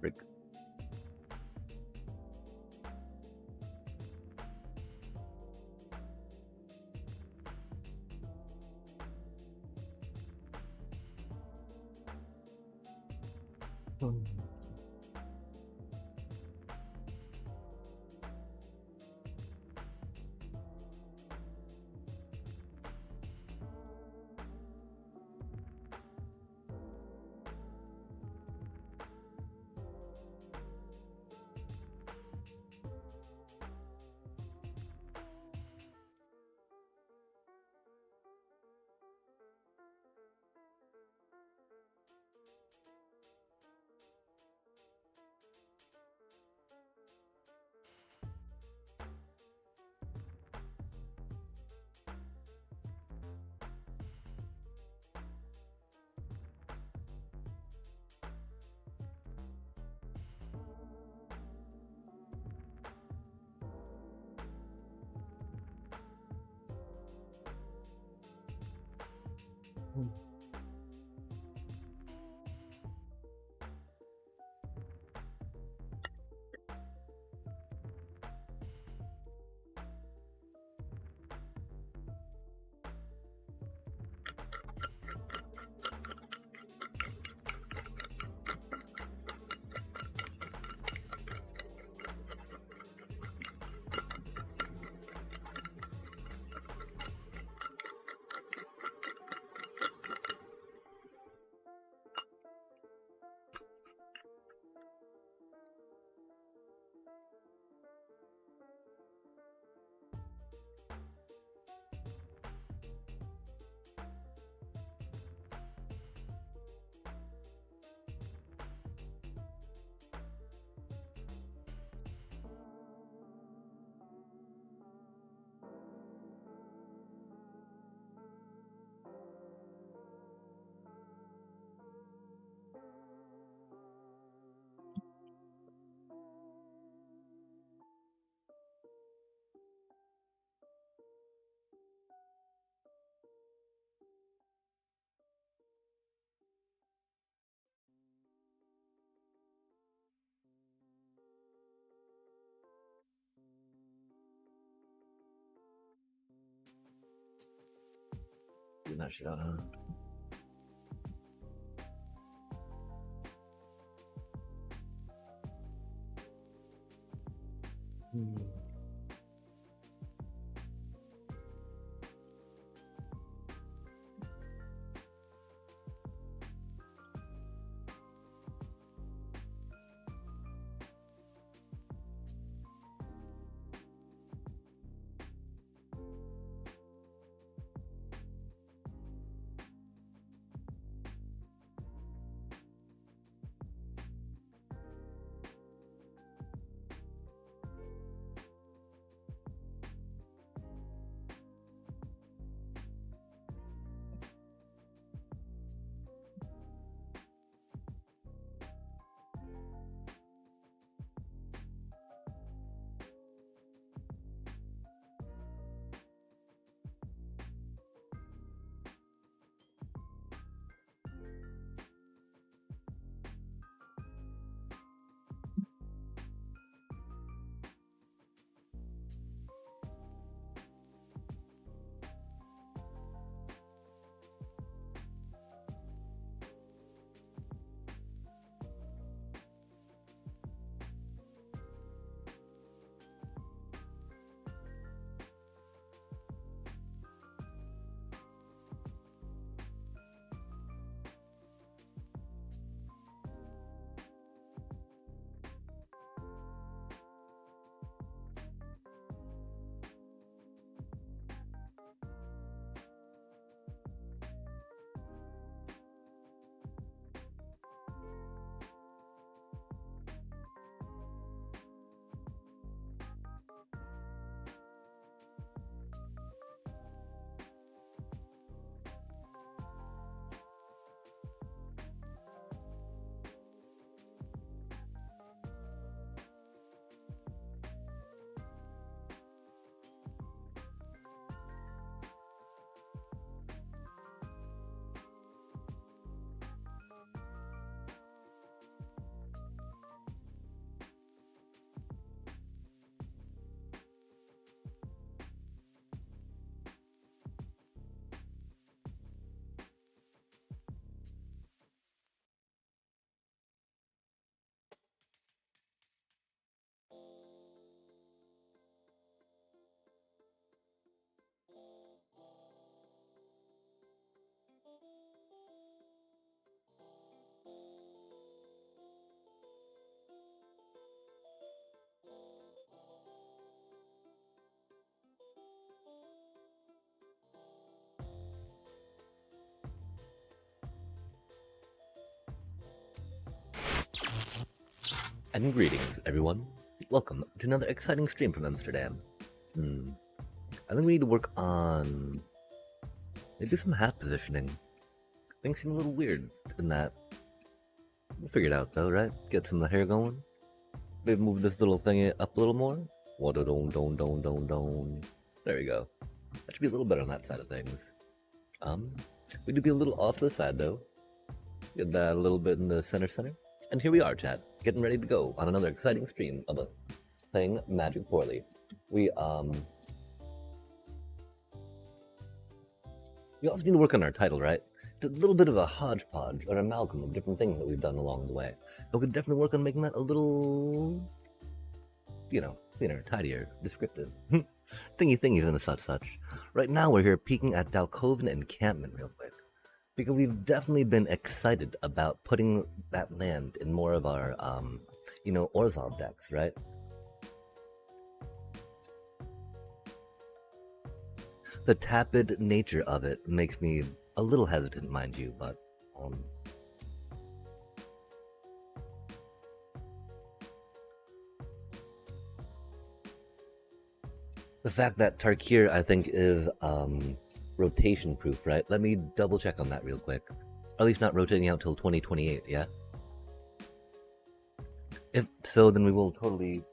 Rick.那是的。And greetings, everyone. Welcome to another exciting stream from Amsterdam. I think we need to work on maybe some hat positioning. Things seem a little weird in that. We'll figure it out though, right? Get some of the hair going. Maybe move this little thingy up a little more. Wada-don-don-don-don-don. There we go. That should be a little better on that side of things. We do be a little off to the side though. Get that a little bit in the center. And here we are, chat, getting ready to go on another exciting stream of us playing Magic Poorly. We also need to work on our title, right? It's a little bit of a hodgepodge or amalgam of different things that we've done along the way. But we could definitely work on making that a little, cleaner, tidier, descriptive. Thingies and such. Right now we're here peeking at Dalkoven Encampment real quick. Because we've definitely been excited about putting that land in more of our, Orzhov decks, right? The tepid nature of it makes me a little hesitant, mind you, but, the fact that Tarkir, I think, is, rotation proof, right? Let me double check on that real quick. Or at least not rotating out till 2028, yeah? If so, then we can totally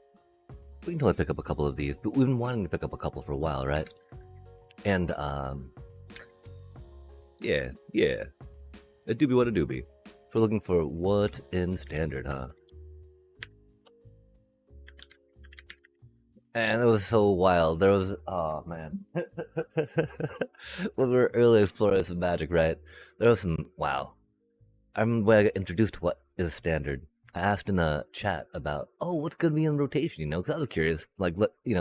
pick up a couple of these, but we've been wanting to pick up a couple for a while, right? And, yeah. A doobie what a doobie. So we're looking for what in standard, huh? And it was so wild. There was, oh man. When we were early explorers of Magic, right? There was some, wow. I remember when I got introduced to what is standard. I asked in a chat about, what's gonna be in rotation, because I was curious, think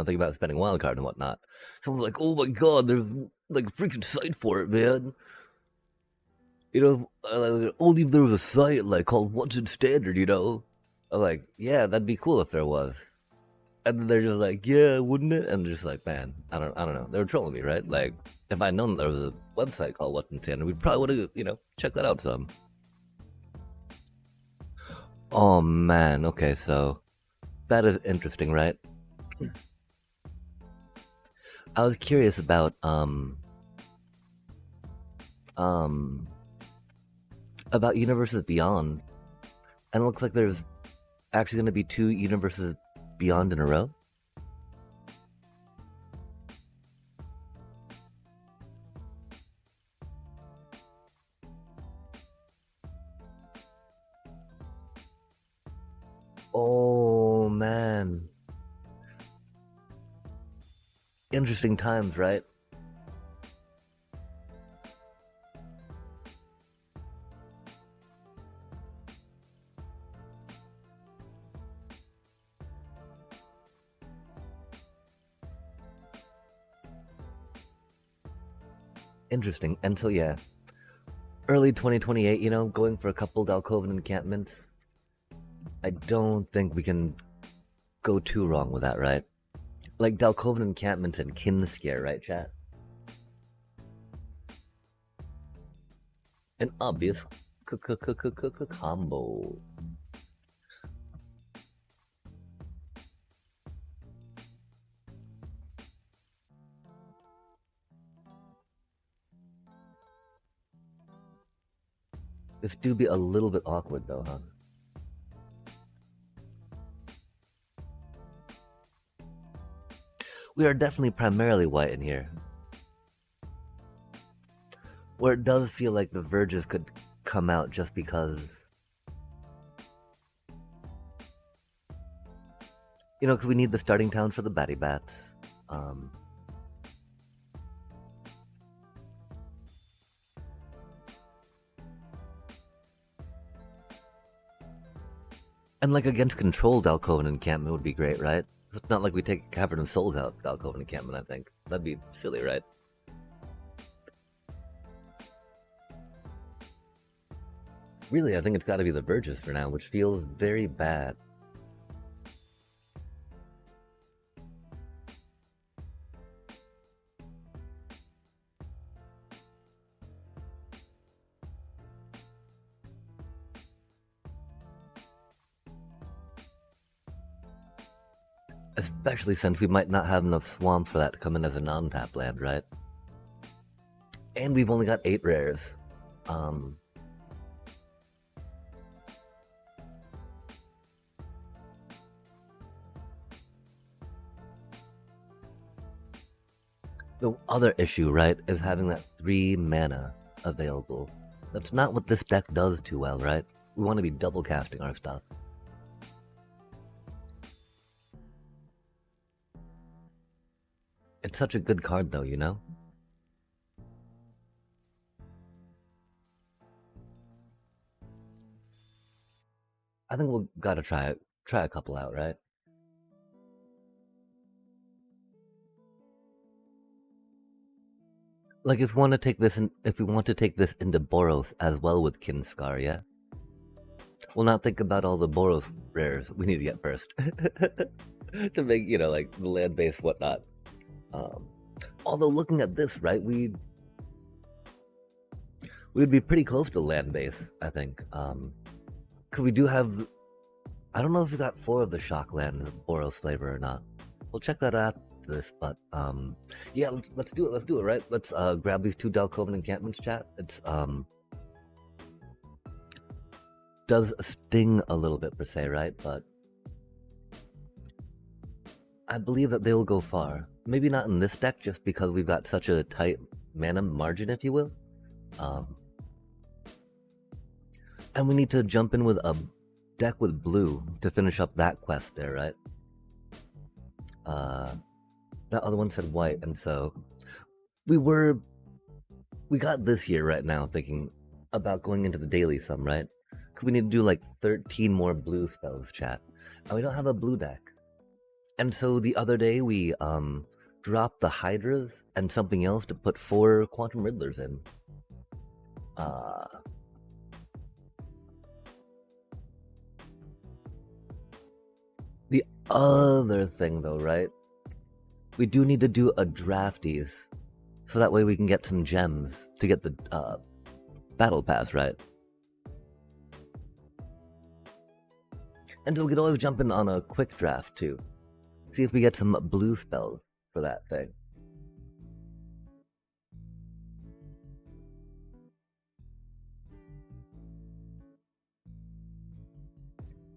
about spending wild card and whatnot. Someone was like, oh my god, there's like a freaking site for it, man. Only if there was a site called What's in Standard, I'm like, yeah, that'd be cool if there was. And then they're just like, yeah, wouldn't it? And they're just like, man, I don't know. They were trolling me, right? Like, if I'd known there was a website called What's in Standard, we probably would have, checked that out some. Oh man, okay, so that is interesting, right? I was curious about Universes Beyond, and it looks like there's actually going to be 2 Universes Beyond in a row. Oh man, interesting times, right? Interesting. And so yeah, early 2028, going for a couple Dalkoven encampments. I don't think we can go too wrong with that, right? Like Dalkoven encampments and Kinscaer, right, chat? An obvious combo. This do be a little bit awkward though, huh? We are definitely primarily white in here. Where it does feel like the verges could come out just because, because we need the starting town for the Batty Bats. And against controlled Dalkoven encampment would be great, right? It's not like we take Cavern of Souls out Dalkoven encampment, I think. That'd be silly, right? Really, I think it's gotta be the Verges for now, which feels very bad. Especially since we might not have enough swamp for that to come in as a non-tap land, right? And we've only got 8 rares. The other issue, right, is having that 3 mana available. That's not what this deck does too well, right? We want to be double casting our stuff. It's such a good card though, you know? I think we'll gotta try a couple out, right? Like if we want to take this into Boros as well with Kinscaer, yeah? We'll not think about all the Boros rares we need to get first. To make, you know, like the land base, whatnot. Although looking at this, right, we'd be pretty close to land base, I think. Cause we do have, I don't know if we got 4 of the shock lands Boros flavor or not. We'll check that out after this, but yeah, let's do it, right? Let's grab these 2 Delcoven encampments, chat. It's does sting a little bit per se, right? But I believe that they'll go far. Maybe not in this deck, just because we've got such a tight mana margin, if you will. And we need to jump in with a deck with blue to finish up that quest there, right? That other one said white, and so we got this here right now thinking about going into the daily sum, right? Because we need to do like 13 more blue spells, chat. And we don't have a blue deck. And so the other day we dropped the Hydras and something else to put 4 Quantum Riddlers in. The other thing though, right? We do need to do a drafties, so that way we can get some gems to get the battle pass, right? And so we could always jump in on a quick draft too. See if we get some blue spells for that thing.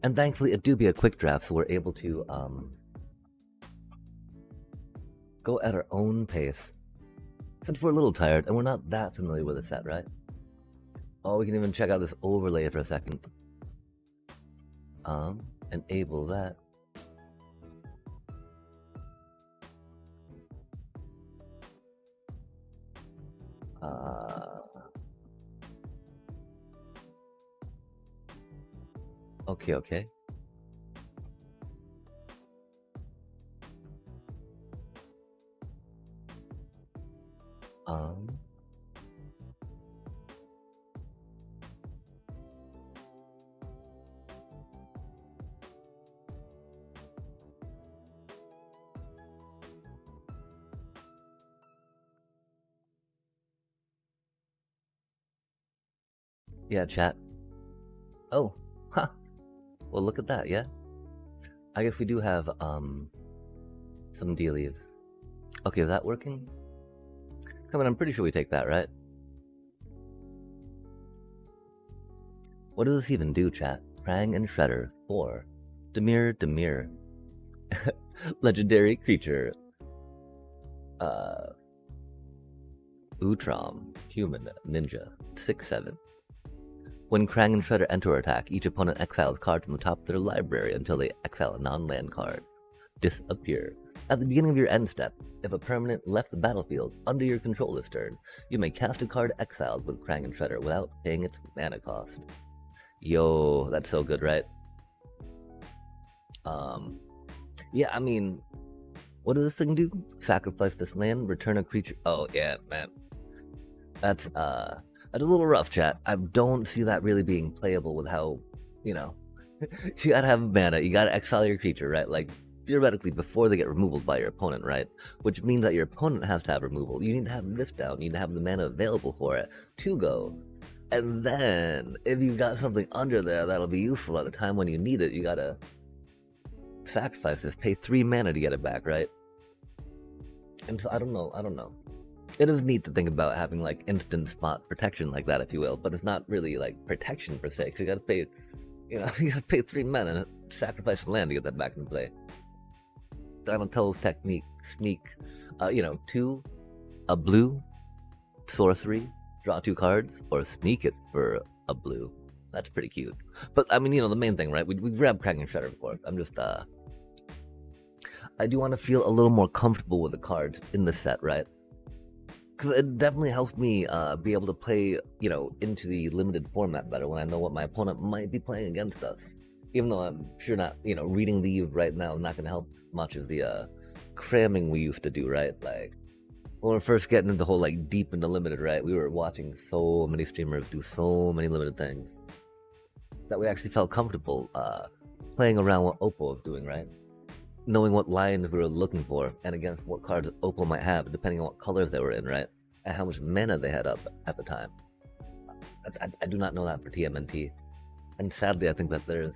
And thankfully it do be a quick draft, so we're able to go at our own pace. Since we're a little tired and we're not that familiar with the set, right? Oh, we can even check out this overlay for a second. Enable that. Okay. Yeah, chat. Oh, huh. Well, look at that, yeah? I guess we do have, some dealies. Okay, is that working? Come on, I'm pretty sure we take that, right? What does this even do, chat? Krang and Shredder, 4. Demir. Legendary creature. Utrom, human, ninja, 6/7. When Krang and Shredder enter or attack, each opponent exiles cards from the top of their library until they exile a non-land card. Disappear. At the beginning of your end step, if a permanent left the battlefield under your control this turn, you may cast a card exiled with Krang and Shredder without paying its mana cost. Yo, that's so good, right? Yeah, I mean, what does this thing do? Sacrifice this land, return a creature. Oh, yeah, man. That's a little rough, chat. I don't see that really being playable with how, you know, you gotta have mana, you gotta exile your creature, right? Like, theoretically, before they get removed by your opponent, right? Which means that your opponent has to have removal. You need to have this down, you need to have the mana available for it to go. And then, if you got something under there that'll be useful at the time when you need it, you gotta sacrifice this, pay 3 mana to get it back, right? And so I don't know. It is neat to think about having like instant spot protection like that, if you will, but it's not really like protection per se. Cause you gotta pay, you gotta pay 3 mana and sacrifice the land to get that back into play. Donatello's technique, sneak, 2, a blue, sorcery, draw 2 cards, or sneak it for a blue. That's pretty cute. But I mean, the main thing, right? We grab Kraken Shredder, of course. I'm just, I do want to feel a little more comfortable with the cards in the set, right? Because it definitely helps me be able to play, into the limited format better when I know what my opponent might be playing against us. Even though I'm sure not, reading these right now is not going to help much as the cramming we used to do, right? Like, when we were first getting into the whole, like, deep into limited, right? We were watching so many streamers do so many limited things that we actually felt comfortable playing around what Oppo was doing, right? Knowing what lines we were looking for and against what cards Oppo might have, depending on what colors they were in, right? And how much mana they had up at the time. I do not know that for TMNT. And sadly, I think that there's,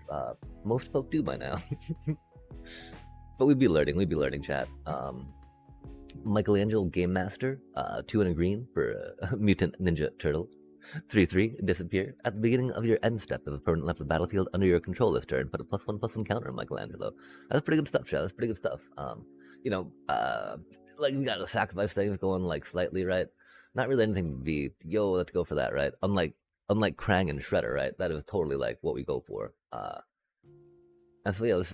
most folk do by now. But we'd be learning, chat. Michelangelo Game Master, 2 and a green for Mutant Ninja Turtle. 3/3, disappear. At the beginning of your end step, if a opponent left the battlefield under your control this turn, put a +1/+1 counter on Michelangelo. That's pretty good stuff, chat. That's pretty good stuff. Like we got the sacrifice things going like slightly, right? Not really anything to be, let's go for that, right? Unlike Krang and Shredder, right? That is totally like what we go for. And so yeah, this,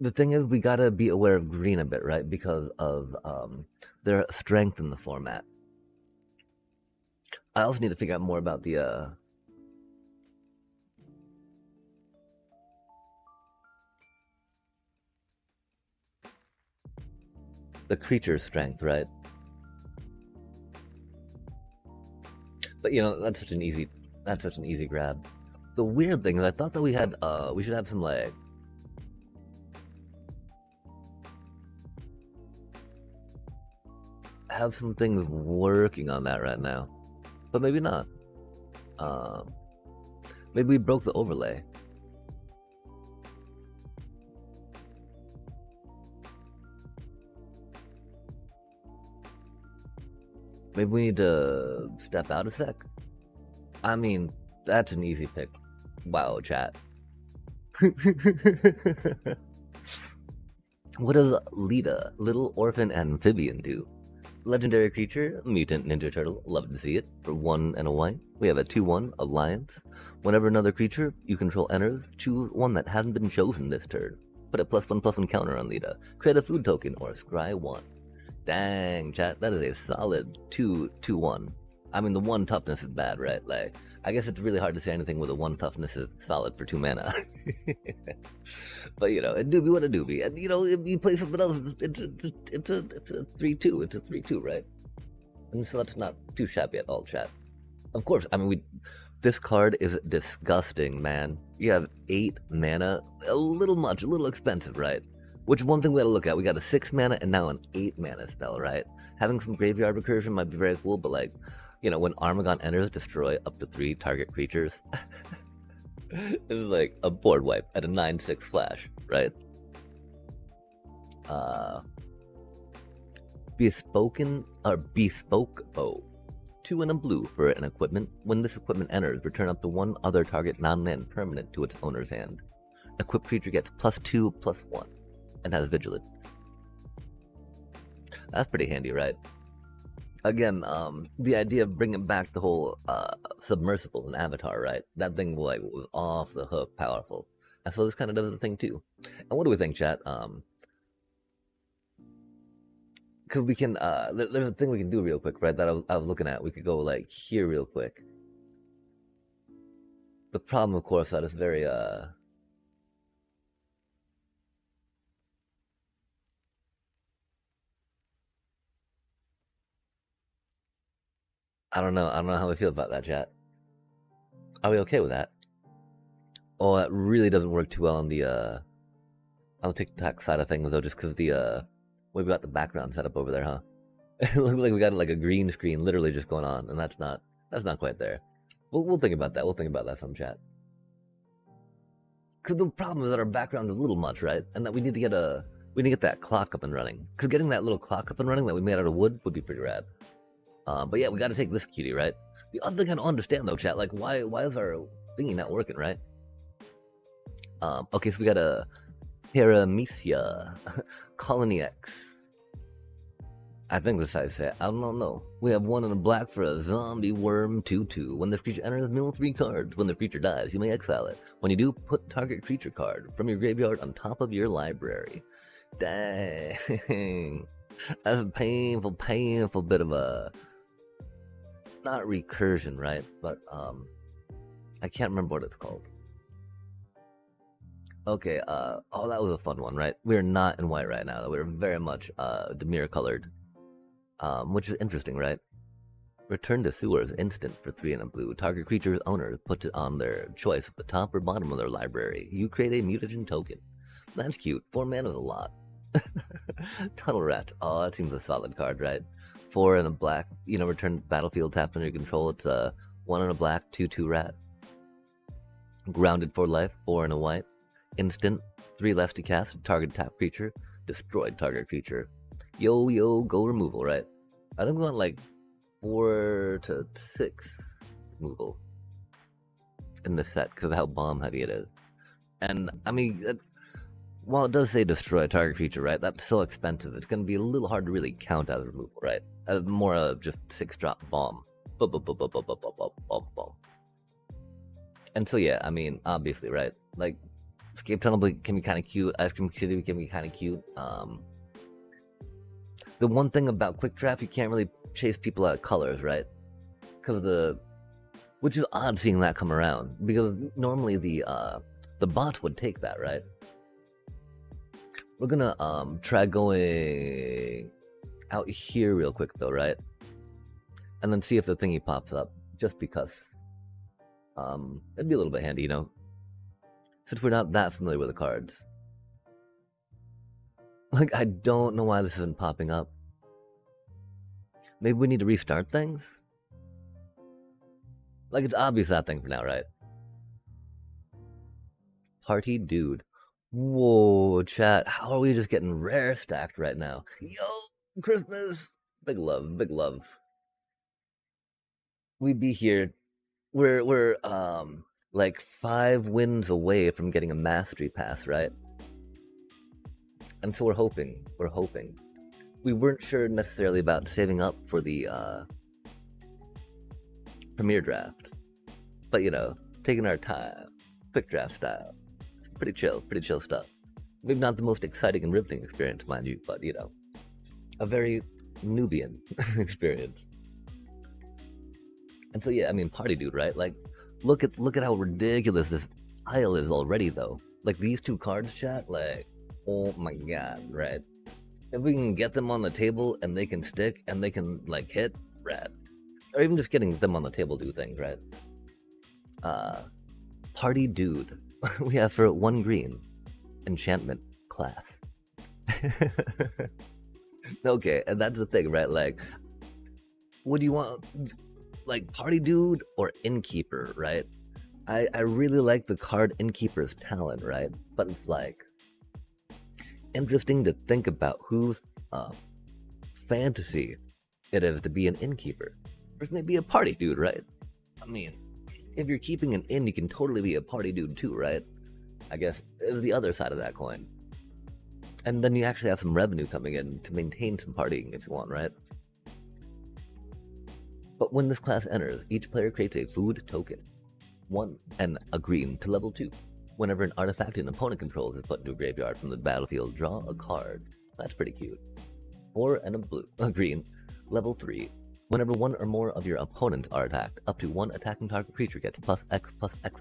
the thing is, we gotta be aware of green a bit, right? Because of their strength in the format. I also need to figure out more about the creature's strength, right? But that's such an easy grab. The weird thing is, I thought that we should have some like. Have some things working on that right now, but maybe not. Maybe we broke the overlay. Maybe we need to step out a sec. I mean, that's an easy pick. Wow, chat. What does Lita, Little Orphan Amphibian, do? Legendary creature, Mutant Ninja Turtle, love to see it, for 1 and a white. We have a 2/1, Alliance. Whenever another creature you control enters, choose one that hasn't been chosen this turn. Put a +1/+1 counter on Lita. Create a food token or scry 1. Dang, chat, that is a solid 2/1. I mean, the 1 toughness is bad, right? Like, I guess it's really hard to say anything with a 1 toughness is solid for 2 mana. But, it do be what it do be. And, if you play something else, it's a 3/2. It's a 3/2, right? And so that's not too shabby at all, chat. Of course, I mean, this card is disgusting, man. You have 8 mana, a little expensive, right? Which one thing we gotta look at, we got a 6 mana and now an 8 mana spell, right? Having some graveyard recursion might be very cool, but like, when Armagon enters, destroy up to 3 target creatures. This is like a board wipe at a 9/6 flash, right? Bespoke 2 and a blue for an equipment. When this equipment enters, return up to 1 other target non-land permanent to its owner's hand. Equipped creature gets +2/+1 and has vigilance. That's pretty handy, right? Again, the idea of bringing back the whole submersible in Avatar, right? That thing was off the hook powerful. And so this kind of does the thing too. And what do we think, chat? Because we can, there's a thing we can do real quick, right? That I was looking at. We could go like here real quick. The problem, of course, that is very, I don't know how we feel about that, chat. Are we okay with that? Oh, that really doesn't work too well on the TikTok side of things, though, just because we've got the background set up over there, huh? It looks like we got like a green screen literally just going on, and that's not quite there. We'll think about that. We'll think about that some chat. Because the problem is that our background is a little much, right? And that we need to get that clock up and running. Because getting that little clock up and running that we made out of wood would be pretty rad. But yeah, we got to take this cutie, right? The other thing I don't understand though, chat, like why is our thingy not working, right? Okay, so we got a Paramecia Colony X. I think that's how I say it. I don't know. We have 1 in a black for a zombie worm 2/2. When this creature enters, mill 3 cards. When the creature dies, you may exile it. When you do, put target creature card from your graveyard on top of your library. Dang. That's a painful bit of a... Not recursion, right? But, I can't remember what it's called. Okay, oh, that was a fun one, right? We're not in white right now. We're very much, Demir colored. Which is interesting, right? Return to sewers instant for 3 and a blue. Target creature's owner puts it on their choice at the top or bottom of their library. You create a mutagen token. That's cute. 4 mana is a lot. Tunnel Rat. Oh, that seems a solid card, right? 4 and a black. You know, return battlefield tapped under your control. It's a 1 and a black, 2/2 rat. Grounded for life, 4 and a white. Instant, 3 left to cast. Target tap creature. Destroyed target creature. Yo, go removal, right? I think we want like 4 to 6 removal in the set because of how bomb heavy it is. And I mean, while it does say destroy target creature, right? That's so expensive. It's going to be a little hard to really count as removal, right? As more of just 6-drop bomb. And so yeah, I mean, obviously, right? Like, Escape Tunnel can be kind of cute. Ice Cream Kitty can be kind of cute. The one thing about Quick Draft, you can't really chase people out of colors, right? Because which is odd seeing that come around. Because normally the bot would take that, right? We're gonna try going out here real quick though, right? And then see if the thingy pops up, just because. It'd be a little bit handy, you know? Since we're not that familiar with the cards. Like, I don't know why this isn't popping up. Maybe we need to restart things? Like, it's obvious that thing for now, right? Party Dude. Whoa, chat. How are we just getting rare stacked right now? Yo, Christmas. Big love, big love. We'd be here. We're like 5 wins away from getting a mastery pass, right? And so we're hoping. We weren't sure necessarily about saving up for the Premier Draft. But, you know, taking our time. Quick draft style. Pretty chill stuff. Maybe not the most exciting and riveting experience, mind you, but, you know, a very Nubian experience. And so, yeah, I mean, Party Dude, right? Like, look at how ridiculous this pile is already, though. Like, these 2 cards, chat, like, oh my god, right? If we can get them on the table and they can stick and they can, like, hit, rad. Or even just getting them on the table do things, right? Party Dude. We have for 1 green. Enchantment class. Okay, and that's the thing, right? Like, what do you want? Like, Party Dude or Innkeeper, right? I really like the card Innkeeper's Talent, right? But it's like interesting to think about whose fantasy it is to be an innkeeper. There's maybe a party dude, right? I mean, if you're keeping an inn, you can totally be a party dude too, right? I guess is the other side of that coin. And then you actually have some revenue coming in to maintain some partying if you want, right? But when this class enters, each player creates a food token. 1 and a green to level 2. Whenever an artifact an opponent controls is put into a graveyard from the battlefield, draw a card. That's pretty cute. 4 and a green, level 3. Whenever 1 or more of your opponents are attacked, up to 1 attacking target creature gets plus X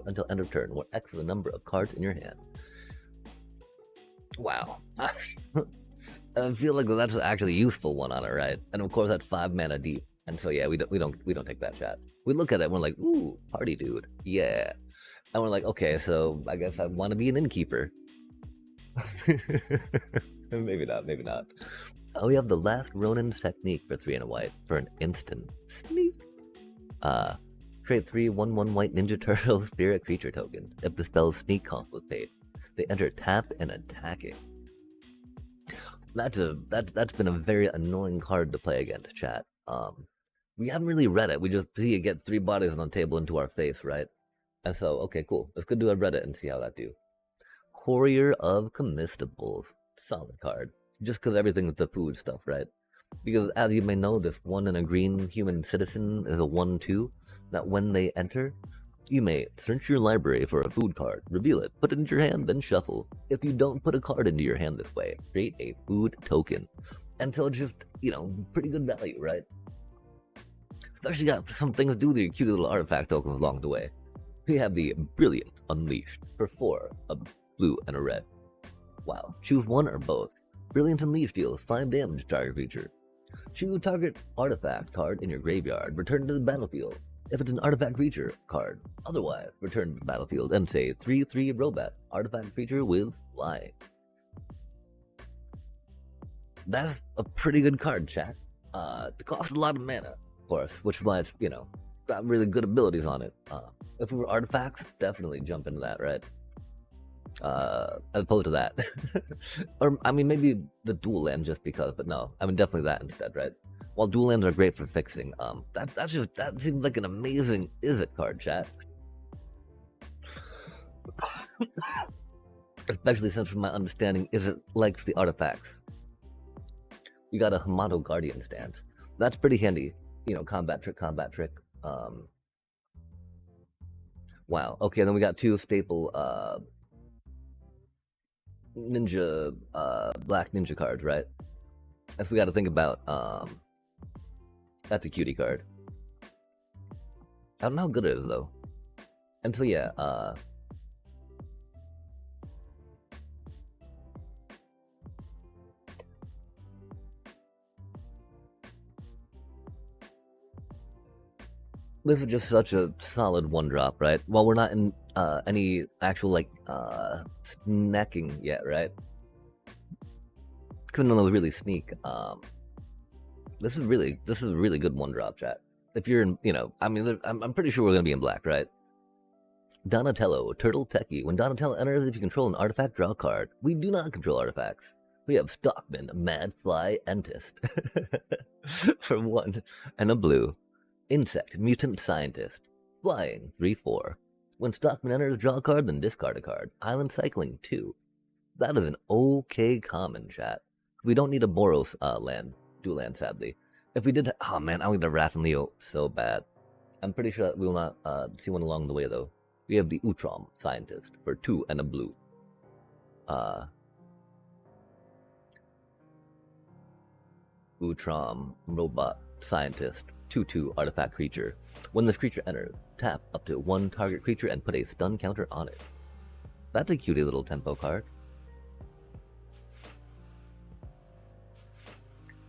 until end of turn, where X is the number of cards in your hand. Wow. I feel like that's an actually useful one on it, right? And of course that's 5 mana deep. And so yeah, we don't take that chat. We look at it and we're like, ooh, party dude. Yeah. And we're like, okay, so I guess I want to be an innkeeper. Maybe not. Oh, we have the last Ronin's technique for 3 and a white for an instant sneak. Create 3/1/1 white Ninja Turtle spirit creature token. If the spell's sneak cost was paid, they enter tapped and attacking. That's been a very annoying card to play against, chat. We haven't really read it. We just see it get 3 bodies on the table into our face, right? And so, okay, cool. Let's go do a Reddit and see how that do. Courier of Comestibles. Solid card. Just because everything's the food stuff, right? Because as you may know, this 1 and a green human citizen is a 1/2 that when they enter, you may search your library for a food card, reveal it, put it into your hand, then shuffle. If you don't put a card into your hand this way, create a food token. And so just, pretty good value, right? Especially got some things to do with your cute little artifact tokens along the way. We have the Brilliant Unleashed for 4, a blue and a red. Wow, choose one or both. Brilliant Unleashed deals 5 damage to target creature. Choose target artifact card in your graveyard, return to the battlefield. If it's an artifact creature card, otherwise return to the battlefield and say 3/3 robot artifact creature with fly. That's a pretty good card, chat. It costs a lot of mana, of course, which is why it's, got really good abilities on it. If we were artifacts, definitely jump into that, right? As opposed to that. Or, maybe the dual land just because, but no. Definitely that instead, right? While dual lands are great for fixing, that seems like an amazing Is-It card, chat. Especially since from my understanding, Is-It likes the artifacts. We got a Hamato Guardian stance. That's pretty handy. Combat trick. Wow. Okay, then we got 2 staple ninja black ninja cards, right? If we got to think about that's a cutie card. I don't know how good it is though. And so yeah, this is just such a solid 1-drop, right? While we're not in any actual snacking yet, right? Couldn't know really sneak. This is a really good 1-drop, chat. If you're in, I'm pretty sure we're gonna be in black, right? Donatello, Turtle Techie. When Donatello enters, if you control an artifact, draw a card. We do not control artifacts. We have Stockman, Mad Fly Entist for 1 and a blue. Insect, Mutant Scientist. Flying, 3/4. When Stockman enters, draw a card, then discard a card. Island Cycling, 2. That is an okay common, chat. We don't need a Boros dual land, sadly. If we did, oh man, I want to Wrath and Leo so bad. I'm pretty sure that we will not see one along the way, though. We have the Utrom Scientist for 2 and a blue. Utrom Robot Scientist, 2/2 artifact creature. When this creature enters, tap up to 1 target creature and put a stun counter on it. That's a cutie little tempo card.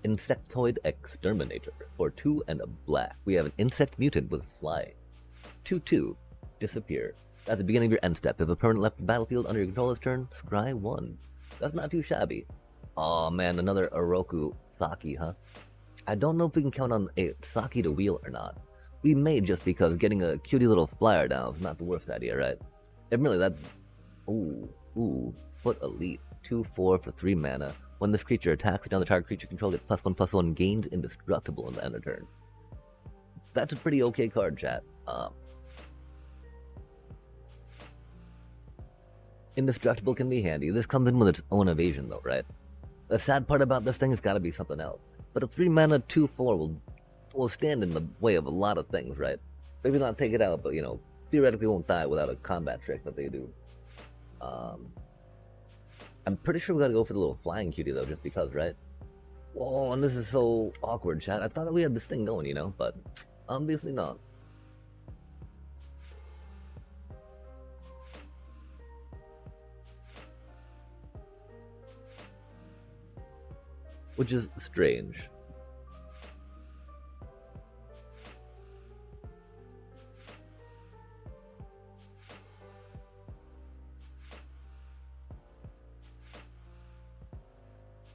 Insectoid Exterminator for 2 and a black. We have an insect mutant with fly. 2/2. Disappear. At the beginning of your end step, if a permanent left the battlefield under your controller's turn, scry 1. That's not too shabby. Oh man, another Oroku Saki, huh? I don't know if we can count on a Saki to wheel or not. We may, just because getting a cutie little flyer down is not the worst idea, right? And really that... Ooh. Foot Elite. 2/4 for 3 mana. When this creature attacks, another target creature controlled at +1/+1 gains indestructible in the end of turn. That's a pretty okay card, chat. Indestructible can be handy. This comes in with its own evasion though, right? The sad part about this thing has got to be something else. But a 3 mana 2/4 will stand in the way of a lot of things, right? Maybe not take it out, but theoretically won't die without a combat trick that they do. I'm pretty sure we gotta go for the little flying cutie though, just because, right? Whoa, and this is so awkward, chat. I thought that we had this thing going, but obviously not. Which is strange.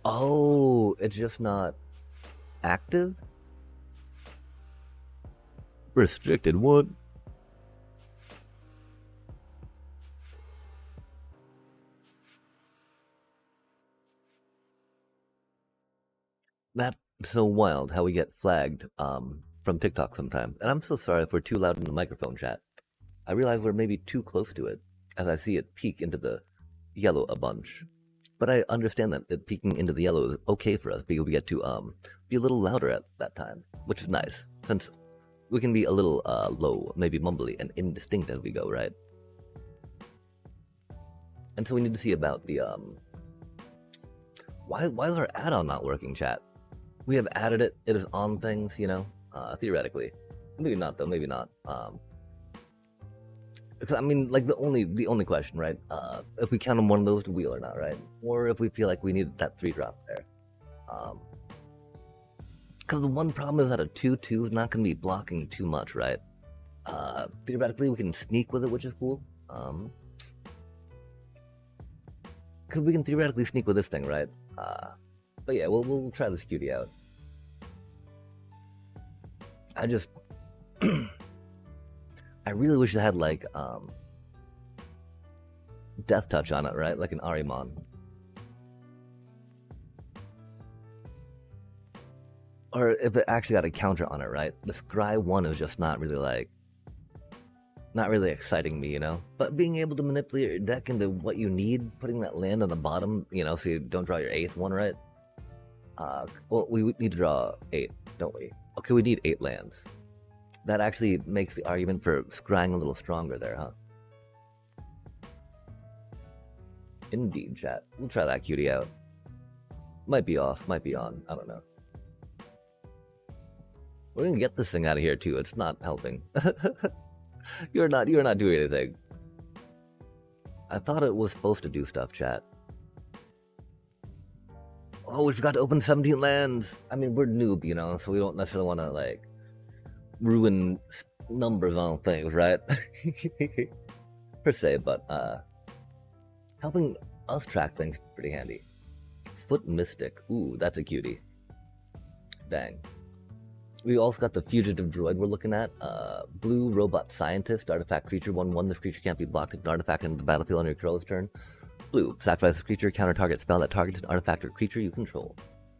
Oh, it's just not active? Restricted, what? That's so wild how we get flagged from TikTok sometimes. And I'm so sorry if we're too loud in the microphone chat. I realize we're maybe too close to it, as I see it peek into the yellow a bunch. But I understand that it peeking into the yellow is okay for us because we get to be a little louder at that time, which is nice, since we can be a little low, maybe mumbly and indistinct as we go, right? And so we need to see about the why is our add-on not working, chat? We have added it, it is on things, you know, theoretically. Maybe not though, maybe not. I mean, like the only question, right? If we count on one of those to wheel or not, right? Or if we feel like we need that 3-drop there. Because the one problem is that a 2/2 is not going to be blocking too much, right? Theoretically, we can sneak with it, which is cool. Because we can theoretically sneak with this thing, right? But yeah, we'll try this cutie out. I just... I really wish it had, like, Death Touch on it, right? Like an Arimon. Or if it actually got a counter on it, right? The Scry 1 is just not really, like... Not really exciting me, you know? But being able to manipulate your deck into what you need, putting that land on the bottom, you know, so you don't draw your 8th one, right? Well, we need to draw 8, don't we? Okay, we need 8 lands. That actually makes the argument for scrying a little stronger there, huh? Indeed, chat. We'll try that cutie out. Might be off, might be on. I don't know. We're gonna get this thing out of here too. It's not helping. You're not doing anything. I thought it was supposed to do stuff, chat. Oh, we forgot to open 17 lands. I mean, we're noob, you know, so we don't necessarily want to like ruin numbers on things, right? Per se, but helping us track things is pretty handy. Foot Mystic. Ooh, that's a cutie. Dang. We also got the Fugitive Droid we're looking at. Blue Robot Scientist, artifact creature, 1/1. This creature can't be blocked with an artifact into the battlefield on your controller's turn. Blue, sacrifice a creature, counter target spell that targets an artifact or creature you control.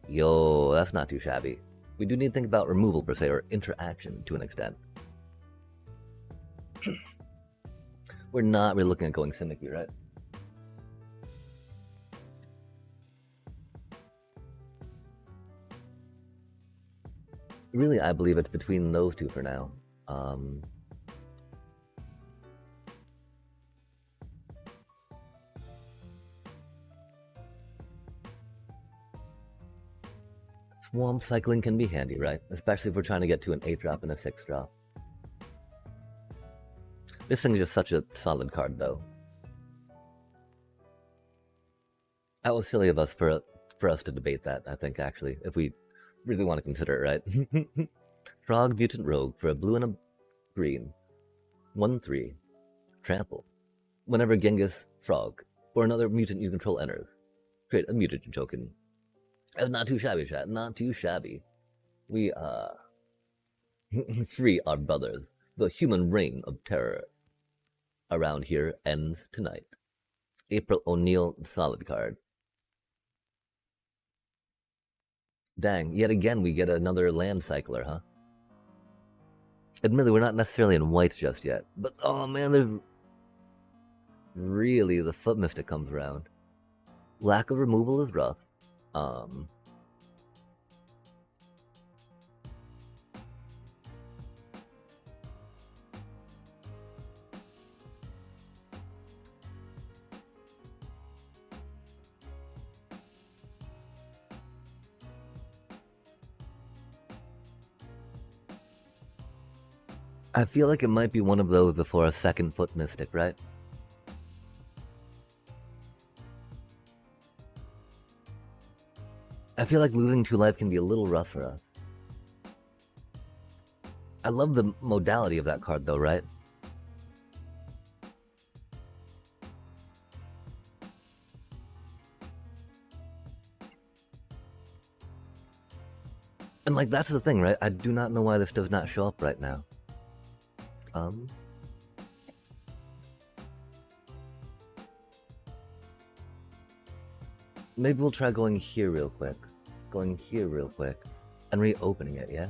Yo, that's not too shabby. We do need to think about removal per se, or interaction to an extent. We're not really looking at going Simic, right? Really, I believe it's between those two for now. Swamp cycling can be handy, right? Especially if we're trying to get to an 8-drop and a 6-drop. This thing is just such a solid card, though. That was silly of us for us to debate that, I think, actually, if we really want to consider it, right? Frog Mutant Rogue for a blue and a green. 1/3. Trample. Whenever Genghis Frog or another mutant you control enters, create a mutagen token. That's not too shabby, chat. Not too shabby. We, free our brothers. The human reign of terror around here ends tonight. April O'Neil, solid card. Dang, yet again we get another land cycler, huh? Admittedly, we're not necessarily in white just yet, but oh man, there's really the Foot Mystic comes around. Lack of removal is rough. I feel like it might be one of those before a second Foot Mystic, right? I feel like losing 2 life can be a little rough for us. I love the modality of that card though, right? And like, that's the thing, right? I do not know why this does not show up right now. Maybe we'll try going here real quick. going here real quick and reopening it, yeah?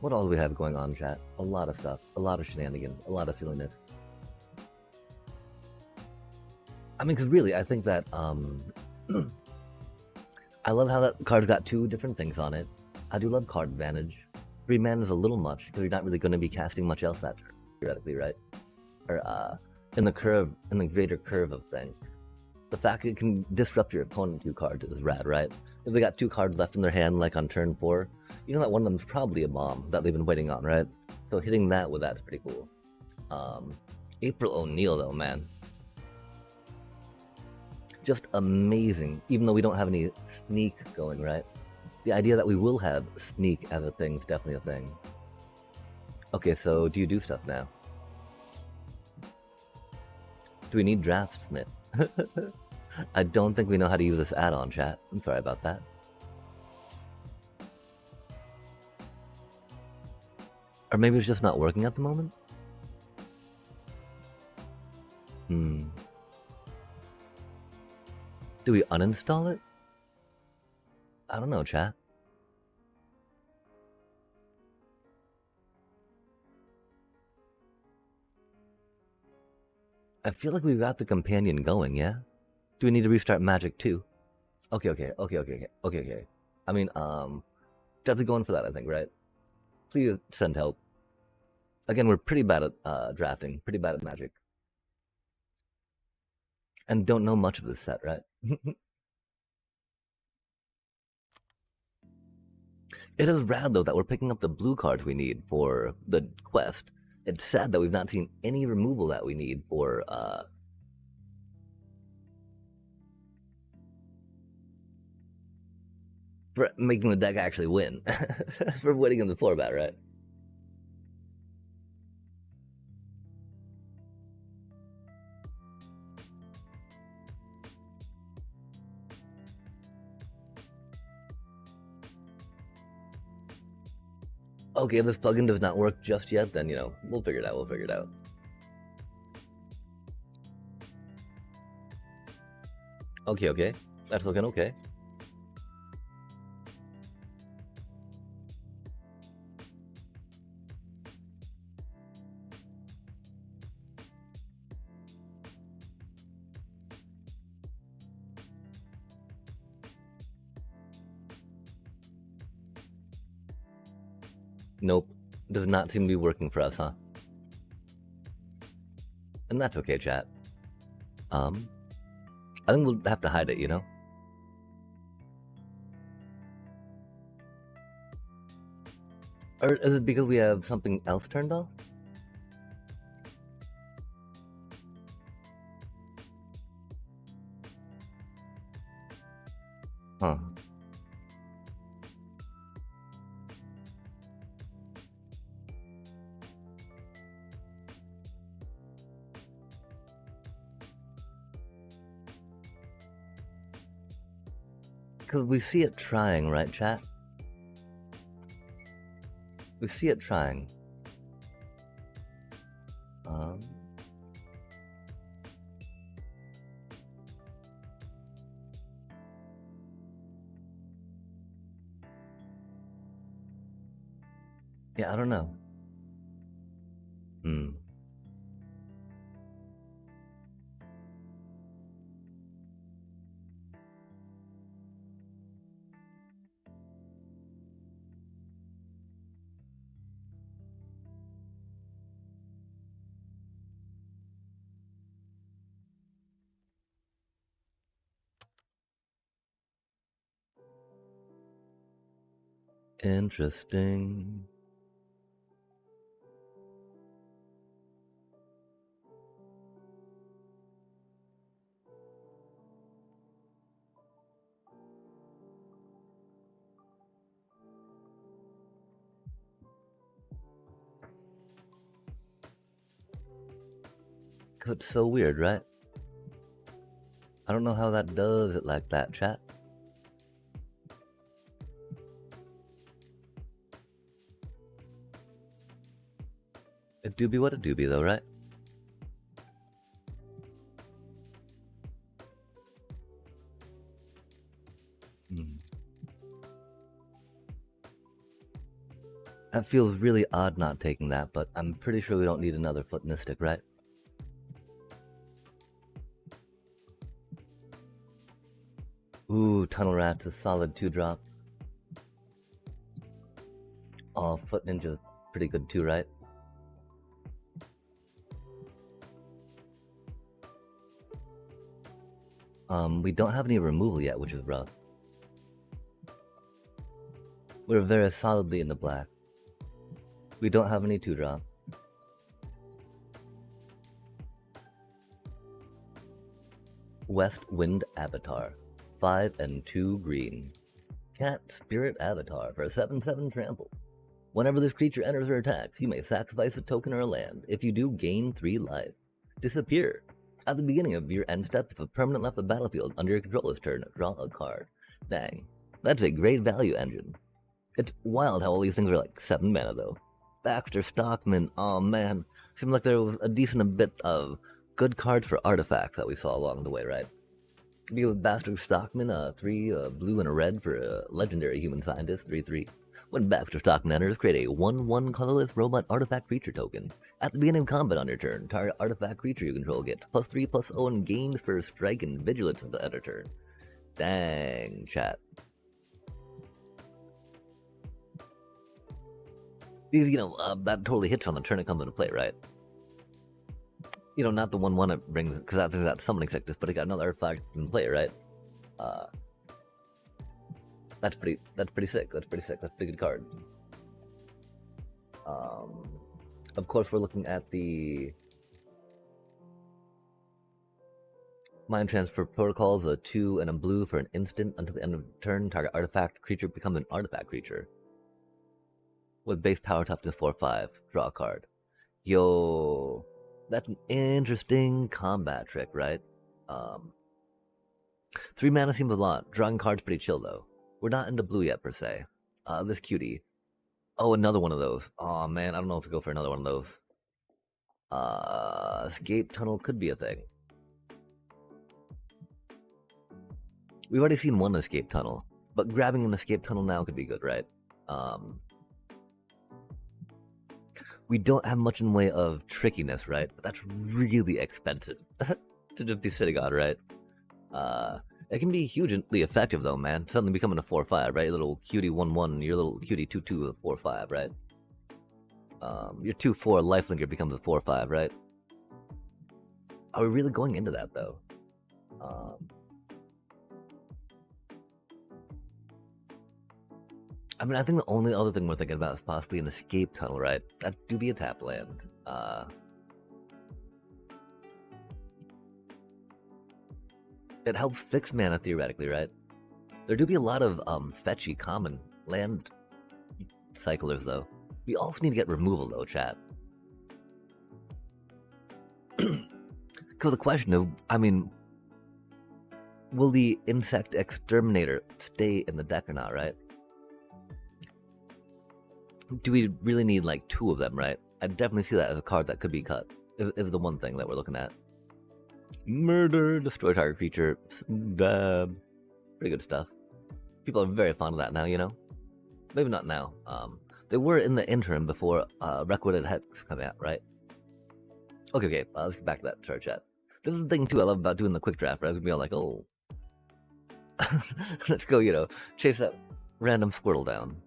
What all do we have going on, chat? A lot of stuff, a lot of shenanigans, a lot of silliness. I mean, because really, I think that, I love how that card's got two different things on it. I do love card advantage. 3 mana is a little much, because you're not really going to be casting much else that turn, theoretically, right? Or, in the greater curve of things. The fact it can disrupt your opponent 2 cards is rad, right? If they got 2 cards left in their hand, like on turn 4, you know that one of them's probably a bomb that they've been waiting on, right? So hitting that with that's pretty cool. April O'Neil, though, man. Just amazing, even though we don't have any sneak going, right? The idea that we will have sneak as a thing is definitely a thing. Okay, so do you do stuff now? Do we need Draftsmith? I don't think we know how to use this add-on, chat. I'm sorry about that. Or maybe it's just not working at the moment? Do we uninstall it? I don't know, chat. I feel like we've got the companion going, yeah? Do we need to restart Magic too? Okay. I mean, definitely going for that, I think, right? Please send help. Again, we're pretty bad at drafting, pretty bad at Magic. And don't know much of this set, right? It is rad, though, that we're picking up the blue cards we need for the quest. It's sad that we've not seen any removal that we need for making the deck actually win. For winning in the format, right? Okay, if this plugin does not work just yet, then, you know, we'll figure it out. Okay. That's looking okay. Nope. Does not seem to be working for us, huh? And that's okay, chat. I think we'll have to hide it, you know? Or is it because we have something else turned off? Huh. Because we see it trying, right, chat? We see it trying. Yeah, I don't know. Interesting. It's so weird, right? I don't know how that does it like that, chat. It do be what it do be, though, right? Hmm. That feels really odd not taking that, but I'm pretty sure we don't need another foot Mystic, right? Ooh, Tunnel Rat's a solid 2-drop. Oh, Foot Ninja's pretty good too, right? We don't have any removal yet, which is rough. We're very solidly in the black. We don't have any 2-drop. West Wind Avatar. 5 and 2 green. Cat Spirit Avatar for 7/7 trample. Whenever this creature enters or attacks, you may sacrifice a token or a land. If you do, gain 3 life. Disappear. At the beginning of your end step, if a permanent left the battlefield under your controller's turn, draw a card. Dang. That's a great value engine. It's wild how all these things are like 7 mana though. Baxter Stockman, oh man. Seemed like there was a decent bit of good cards for artifacts that we saw along the way, right? Because Baxter Stockman, 3 blue and a red for a legendary human scientist, 3/3. When Baxter Stockman enters, create a 1/1 colorless robot artifact creature token. At the beginning of combat on your turn, target artifact creature you control gets +3/+0 and gains first strike and vigilance at the end of turn. Dang, chat. Because, that totally hits on the turn it comes into play, right? Not the 1/1 it brings, because that's summoning sickness, but it got another artifact in play, right? That's pretty sick. That's pretty good card. Of course, we're looking at the Mind Transfer Protocols, a 2 and a blue for an instant until the end of turn. Target artifact creature becomes an artifact creature. With base power toughness 4/5. Draw a card. Yo, that's an interesting combat trick, right? 3 mana seems a lot. Drawing cards pretty chill though. We're not into blue yet per se. This cutie. Oh, another one of those. Oh man, I don't know if we go for another one of those. Escape tunnel could be a thing. We've already seen one escape tunnel, but grabbing an escape tunnel now could be good, right? We don't have much in the way of trickiness, right? But that's really expensive to just be sitting on, right? It can be hugely effective though, man. Suddenly becoming a 4/5, right? Your little cutie 1/1, your little cutie 2/2 of 4/5, right? Your 2/4 lifelinker becomes a 4/5, right? Are we really going into that though? I mean, I think the only other thing we're thinking about is possibly an escape tunnel, right? That do be a tap land. It helps fix mana theoretically, right? There do be a lot of fetchy common land cyclers though. We also need to get removal though, chat. Because the question of, will the insect exterminator stay in the deck or not, right? Do we really need like 2 of them, right? I definitely see that as a card that could be cut. Is the one thing that we're looking at. Murder, destroy target creature, dab. Pretty good stuff. People are very fond of that now, Maybe not now. They were in the interim before Recorded Hex come out, right? Okay, let's get back to that chart chat. This is the thing too I love about doing the quick draft, right? I could be all like, oh, let's go, chase that random Squirtle down.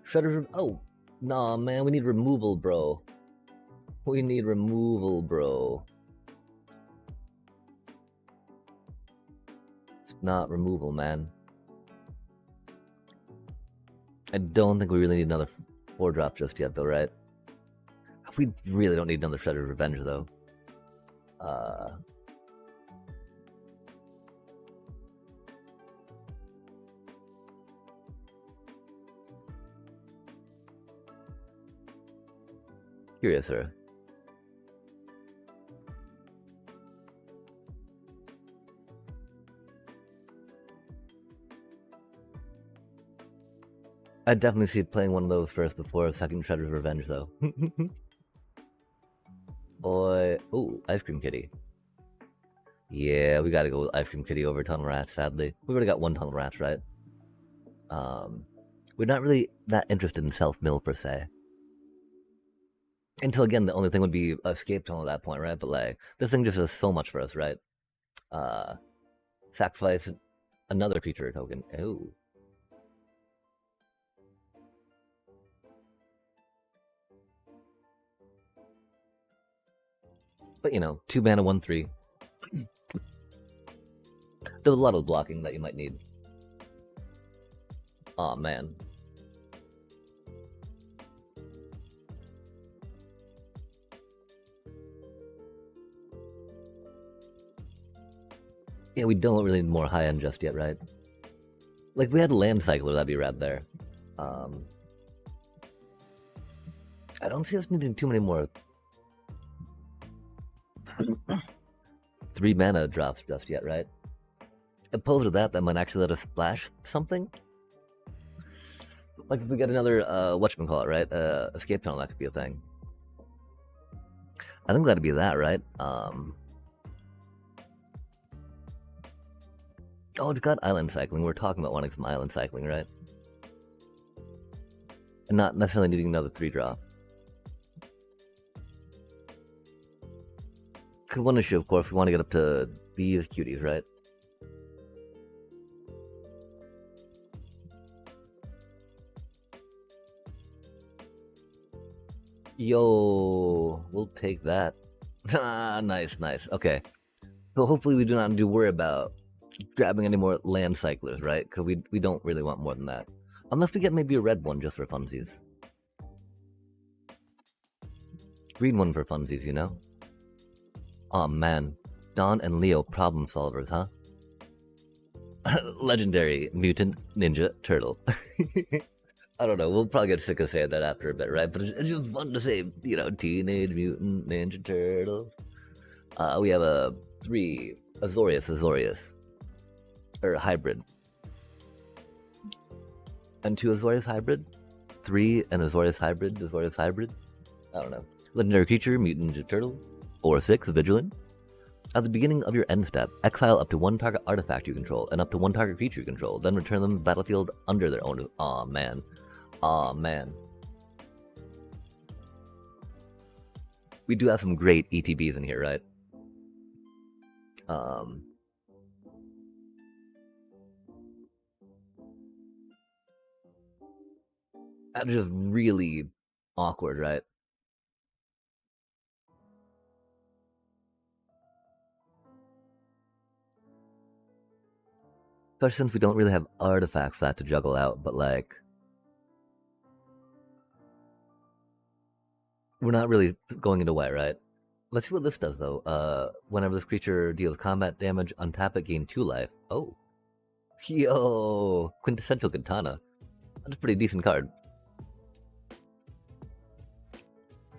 Shredder's, oh, nah, man, we need removal, bro. We need removal, bro. It's not removal, man. I don't think we really need another 4-drop just yet, though, right? We really don't need another Shredder's Revenge, though. Curious, sir. I'd definitely see playing one of those first before a second Shredder's Revenge, though. Boy, ooh, Ice Cream Kitty. Yeah, we gotta go with Ice Cream Kitty over Tunnel Rats, sadly. We've already got one Tunnel Rats, right? We're not really that interested in self-mill, per se. Until, again, the only thing would be Escape Tunnel at that point, right? But, like, this thing just does so much for us, right? Sacrifice another creature token. Oh. But, 2 mana, 1/3. There's a lot of blocking that you might need. Aw, man. Yeah, we don't really need more high end just yet, right? Like, if we had a land cycler, that'd be rad there. I don't see us needing too many more 3 mana drops just yet, right? Opposed to that might actually let us splash something. Like if we get another, whatchamacallit, right? Escape Tunnel, that could be a thing. I think that'd be that, right? Oh, it's got island cycling. We're talking about wanting some island cycling, right? And not necessarily needing another 3-drop. Could one issue, of course, we want to get up to these cuties, right? Yo, we'll take that. Nice. Okay. So hopefully we do not need to worry about grabbing any more land cyclers, right? Because we don't really want more than that. Unless we get maybe a red one just for funsies. Green one for funsies, Aw, man. Dawn and Leo problem solvers, huh? Legendary Mutant Ninja Turtle. I don't know, we'll probably get sick of saying that after a bit, right? But it's just fun to say, Teenage Mutant Ninja Turtles. We have a 3 Azorius. Or hybrid. And 2 Azorius hybrid? 3 and Azorius hybrid? I don't know. Legendary creature, Mutant Ninja Turtle. 4/6, Vigilant. At the beginning of your end step, exile up to 1 target artifact you control and up to 1 target creature you control, then return them to the battlefield under their own. Aw, man. We do have some great ETBs in here, right? That's just really awkward, right? Especially since we don't really have artifacts for that to juggle out, but like... We're not really going into white, right? Let's see what this does, though. Whenever this creature deals combat damage, untap it, gain 2 life. Oh. Yo! Quintessential Katana. That's a pretty decent card.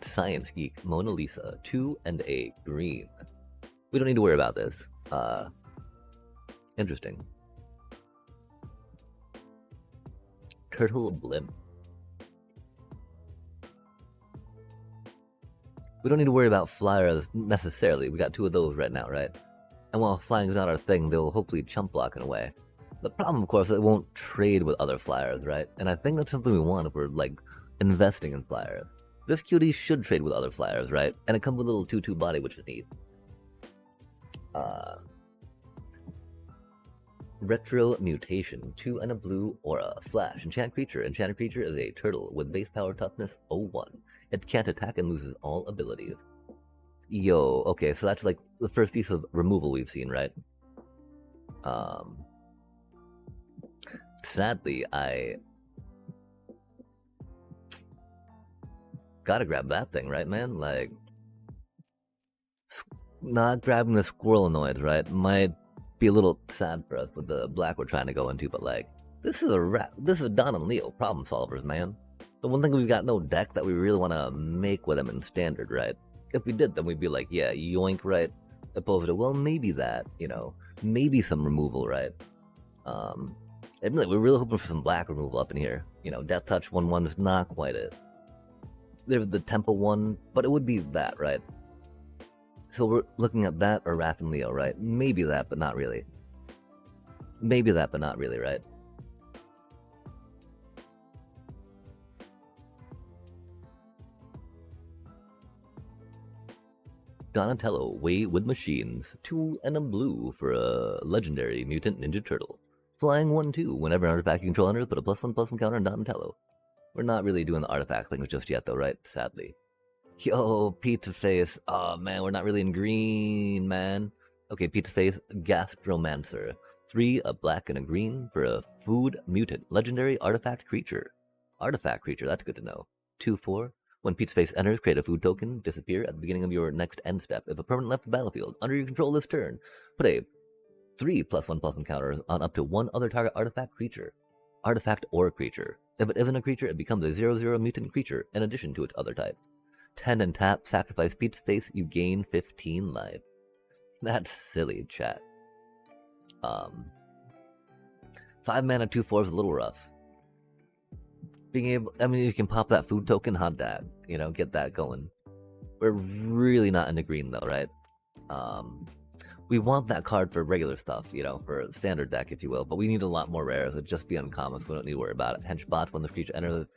Science Geek, Mona Lisa, 2 and a green. We don't need to worry about this. Interesting. Turtle Blimp. We don't need to worry about flyers necessarily. We got 2 of those right now, right? And while flying's not our thing, they'll hopefully chump block in a way. The problem, of course, is it won't trade with other flyers, right? And I think that's something we want if we're, like, investing in flyers. This cutie should trade with other flyers, right? And it comes with a little 2/2 body, which is neat. Retro Mutation, 2 and a blue aura. Flash, enchanted creature. Enchanted creature is a turtle with base power toughness 0/1. It can't attack and loses all abilities. Yo, okay, so that's like the first piece of removal we've seen, right? Sadly, I gotta grab that thing, right, man? Like, not grabbing the Squirrelanoids, right? Might be a little sad for us with the black we're trying to go into, but like, this is a Don and Leo problem solvers, man. The one thing we've got no deck that we really want to make with them in standard, right? If we did, then we'd be like, yeah, yoink, right? Opposed to, well, maybe that, maybe some removal, right? Admittedly, we're really hoping for some black removal up in here. Death Touch 1/1 is not quite it. There's the Temple one, but it would be that, right? So we're looking at that or Wrath and Leo, right? Maybe that, but not really. Maybe that, but not really, right? Donatello, Way with Machines, 2 and a blue for a legendary mutant ninja turtle. Flying 1/2 whenever an artifact you control enters, put a +1/+1 counter on Donatello. We're not really doing the artifact things just yet, though, right? Sadly. Yo, Pizza Face. Oh man, we're not really in green, man. Okay, Pizza Face, Gastromancer. 3, a black and a green for a food mutant, legendary artifact creature. Artifact creature, that's good to know. 2/4. When Pizza Face enters, create a food token, disappear at the beginning of your next end step. If a permanent left the battlefield under your control this turn, put a 3 +1/+1 counters on up to one other target artifact creature. Artifact or creature. If it isn't a creature, it becomes a 0/0 mutant creature in addition to its other type. 10 and tap, sacrifice Pizza Face, you gain 15 life. That's silly, chat. 5 mana, 2/4 is a little rough. Being able, I mean, you can pop that food token, hot dad, you know, get that going. We're really not into green though, right? We want that card for regular stuff, you know, for standard deck, if you will, but we need a lot more rares. It'd just be uncommon, so we don't need to worry about it. Henchbot, when this creature enters,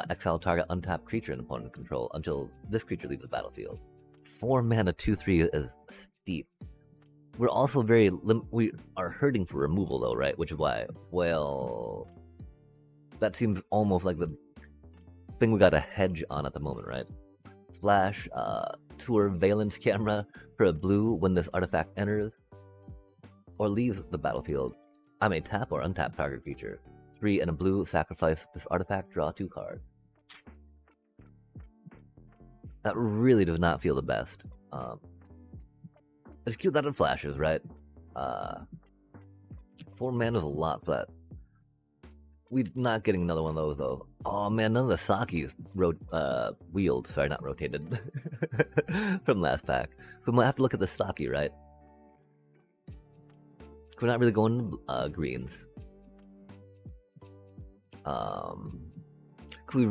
exile target untapped creature in opponent control until this creature leaves the battlefield. 4 mana, 2/3 is steep. We're also we are hurting for removal though, right? Which is why, well, that seems almost like the thing we got a hedge on at the moment, right? Splash, Tour Valence Camera for a blue when this artifact enters or leaves the battlefield. I may tap or untap target creature. 3 and a blue, sacrifice this artifact, draw 2 cards. That really does not feel the best. It's cute that it flashes, right? 4 mana is a lot for that. We're not getting another one of those, though. Oh man, none of the Sakis wheeled. Sorry, not rotated. From last pack. So we might have to look at the Saki, right? We're not really going greens. We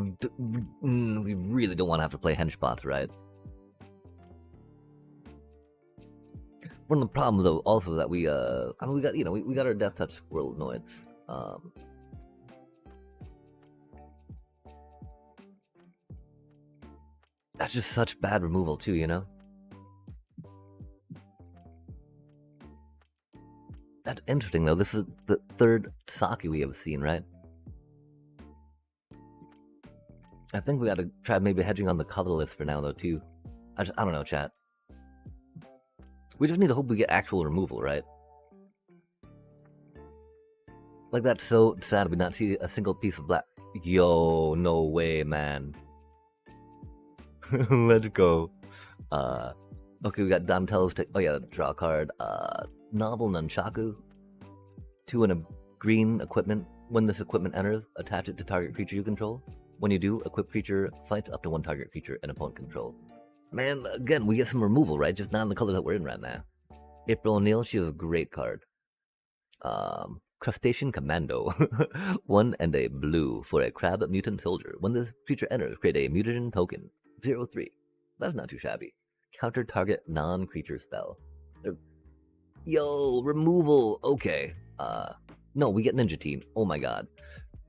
really don't want to have to play henchbots, right? One of the problems, though, also that we I mean, we got, you know, we got our Death Touch Squirrel Noids. That's just such bad removal too, you know? That's interesting though. This is the 3rd Saki we have seen, right? I think we gotta try maybe hedging on the colorless for now though too. I don't know, chat. We just need to hope we get actual removal, right? Like, that's so sad we not see a single piece of black. Yo, no way, man. Let's go. Okay, we got Donatello's oh yeah, draw a card. Novel Nunchaku. 2 and a green equipment. When this equipment enters, attach it to target creature you control. When you do, equip creature fights up to 1 target creature in opponent control. Man, again, we get some removal, right? Just not in the colors that we're in right now. April O'Neil, she has a great card. Crustacean Commando. 1 and a blue for a crab mutant soldier. When this creature enters, create a mutagen token. 0/3. That's not too shabby. Counter target non-creature spell. Yo, removal. Okay. No, we get Ninja Team. Oh my god.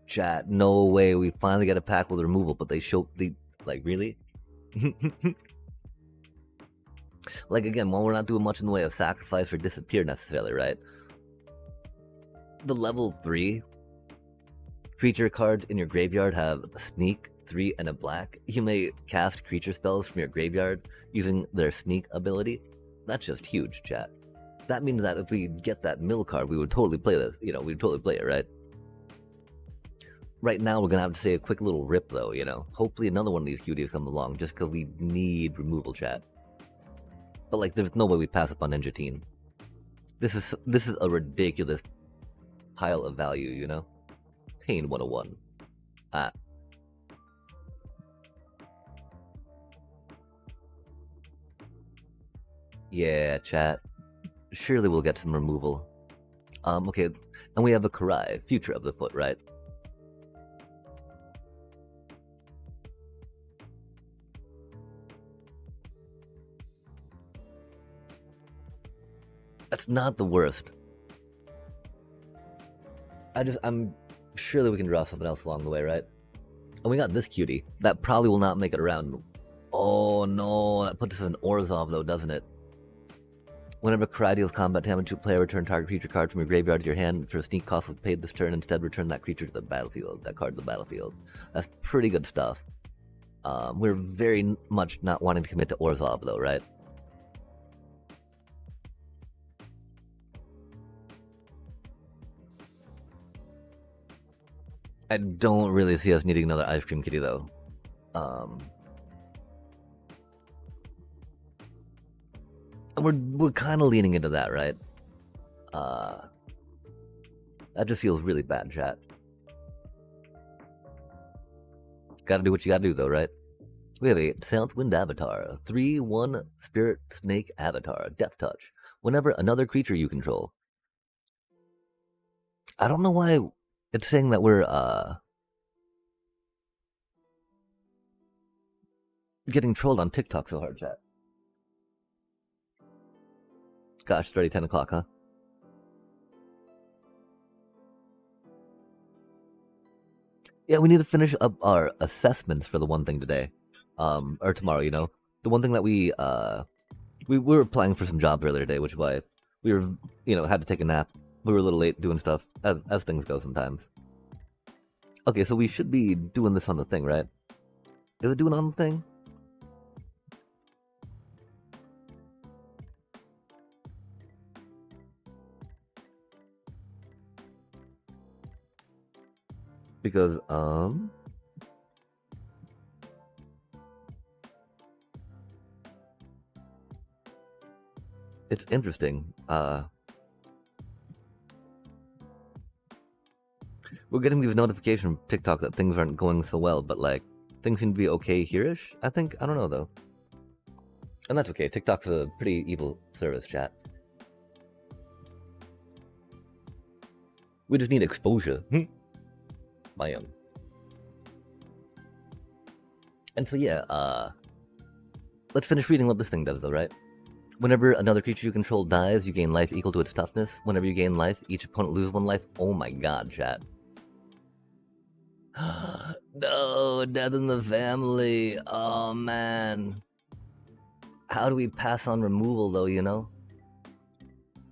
Chat, no way. We finally get a pack with removal, but they show the like, really? Like, again, while we're not doing much in the way of sacrifice or disappear necessarily, right? The level 3 creature cards in your graveyard have Sneak, 3 and a black. You may cast creature spells from your graveyard using their Sneak ability. That's just huge, chat. That means that if we get that mill card, we would totally play this. You know, we'd totally play it, right? Right now, we're gonna have to say a quick little rip, though, you know? Hopefully another one of these cuties comes along, just because we need removal, chat. But, like, there's no way we pass up on Ninja Team. This is a ridiculous pile of value, you know? Pain 101. Yeah, chat. Surely we'll get some removal. Okay, and we have a Karai, Future of the Foot, right? That's not the worst. I'm sure that we can draw something else along the way, right? And we got this cutie. That probably will not make it around. Oh no, that puts us in Orzhov though, doesn't it? Whenever Cry deals combat damage to a player, return target creature card from your graveyard to your hand for a sneak cost of paid this turn. Instead, return that creature to the battlefield. That card to the battlefield. That's pretty good stuff. We're very much not wanting to commit to Orzhov though, right? I don't really see us needing another Ice Cream Kitty though. And we're kind of leaning into that, right? That just feels really bad, chat. Gotta do what you gotta do though, right? We have a Southwind Avatar, 3/1 Spirit Snake Avatar, Death Touch. Whenever another creature you control. I don't know why it's saying that we're getting trolled on TikTok so hard, chat. Gosh, it's already 10 o'clock, huh? Yeah, we need to finish up our assessments for the one thing today. Or tomorrow, you know? The one thing that we were applying for some jobs earlier today, which is why we were, had to take a nap. We were a little late doing stuff, as things go sometimes. Okay, so we should be doing this on the thing, right? Is it doing on the thing? Because, it's interesting. We're getting these notifications from TikTok that things aren't going so well, but like, things seem to be okay here-ish, I think. I don't know, though. And that's okay. TikTok's a pretty evil service, chat. We just need exposure. Bam. And so, yeah, let's finish reading what this thing does, though, right? Whenever another creature you control dies, you gain life equal to its toughness. Whenever you gain life, each opponent loses 1 life. Oh my god, chat. No, death in the family. Oh, man. How do we pass on removal, though, you know?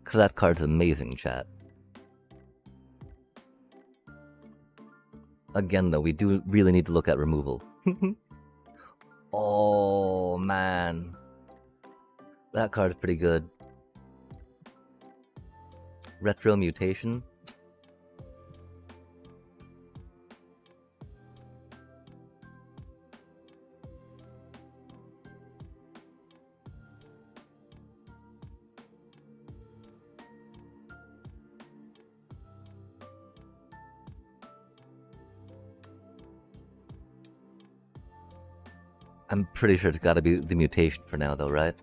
Because that card's amazing, chat. Again, though, we do really need to look at removal. Oh, man. That card's pretty good. Retro Mutation. I'm pretty sure it's gotta be the mutation for now, though, right?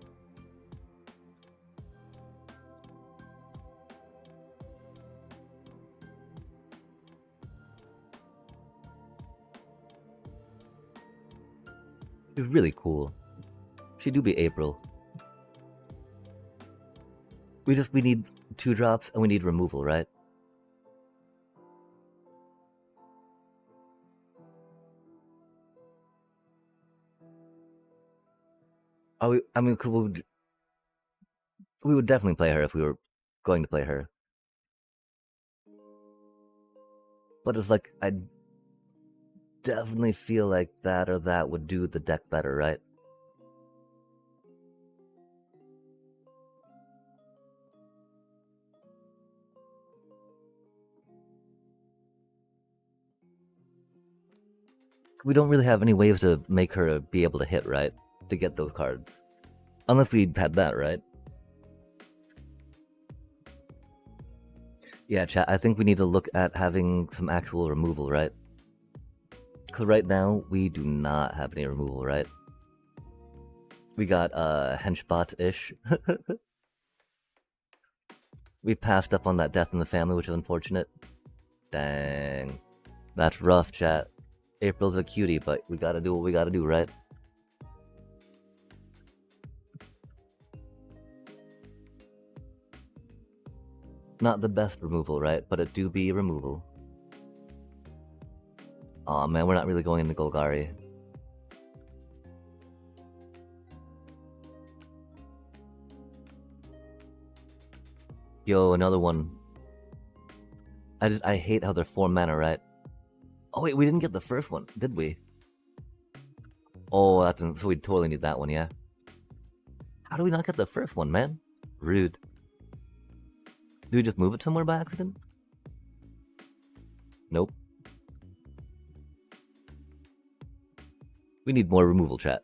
It's really cool. She do be April. We need 2 drops and we need removal, right? We would definitely play her if we were going to play her. But it's like, I definitely feel like that or that would do the deck better, right? We don't really have any ways to make her be able to hit, right? To get those cards. Unless we had that, right? Yeah, chat, I think we need to look at having some actual removal, right? Because right now, we do not have any removal, right? We got, Henchbot-ish. We passed up on that death in the family, which is unfortunate. Dang. That's rough, chat. April's a cutie, but we gotta do what we gotta do, right? Not the best removal, right? But it do be removal. Aw, man, we're not really going into Golgari. Yo, another one. I hate how they're 4 mana, right? Oh wait, we didn't get the first one, did we? Oh, so we totally need that one, yeah. How do we not get the first one, man? Rude. Do we just move it somewhere by accident? Nope. We need more removal, chat.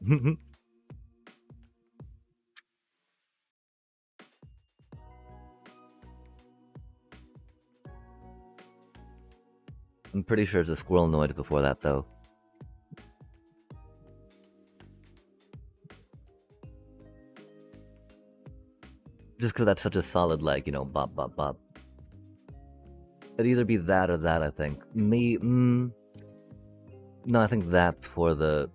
I'm pretty sure it's a squirrel noise before that, though. Just because that's such a solid, like, you know, bop, bop, bop. It'd either be that or that, I think. No, I think that for the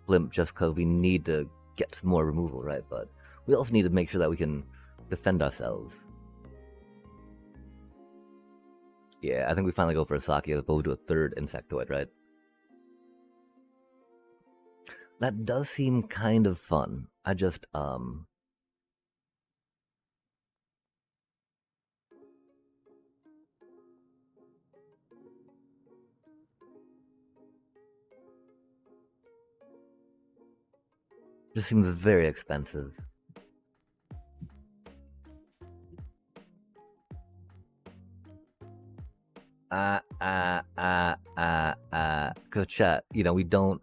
blimp, just because we need to get some more removal, right? But we also need to make sure that we can defend ourselves. Yeah, I think we finally go for a Saki as opposed to a third insectoid, right? That does seem kind of fun. I just seems very expensive. Cause chat, you know, we don't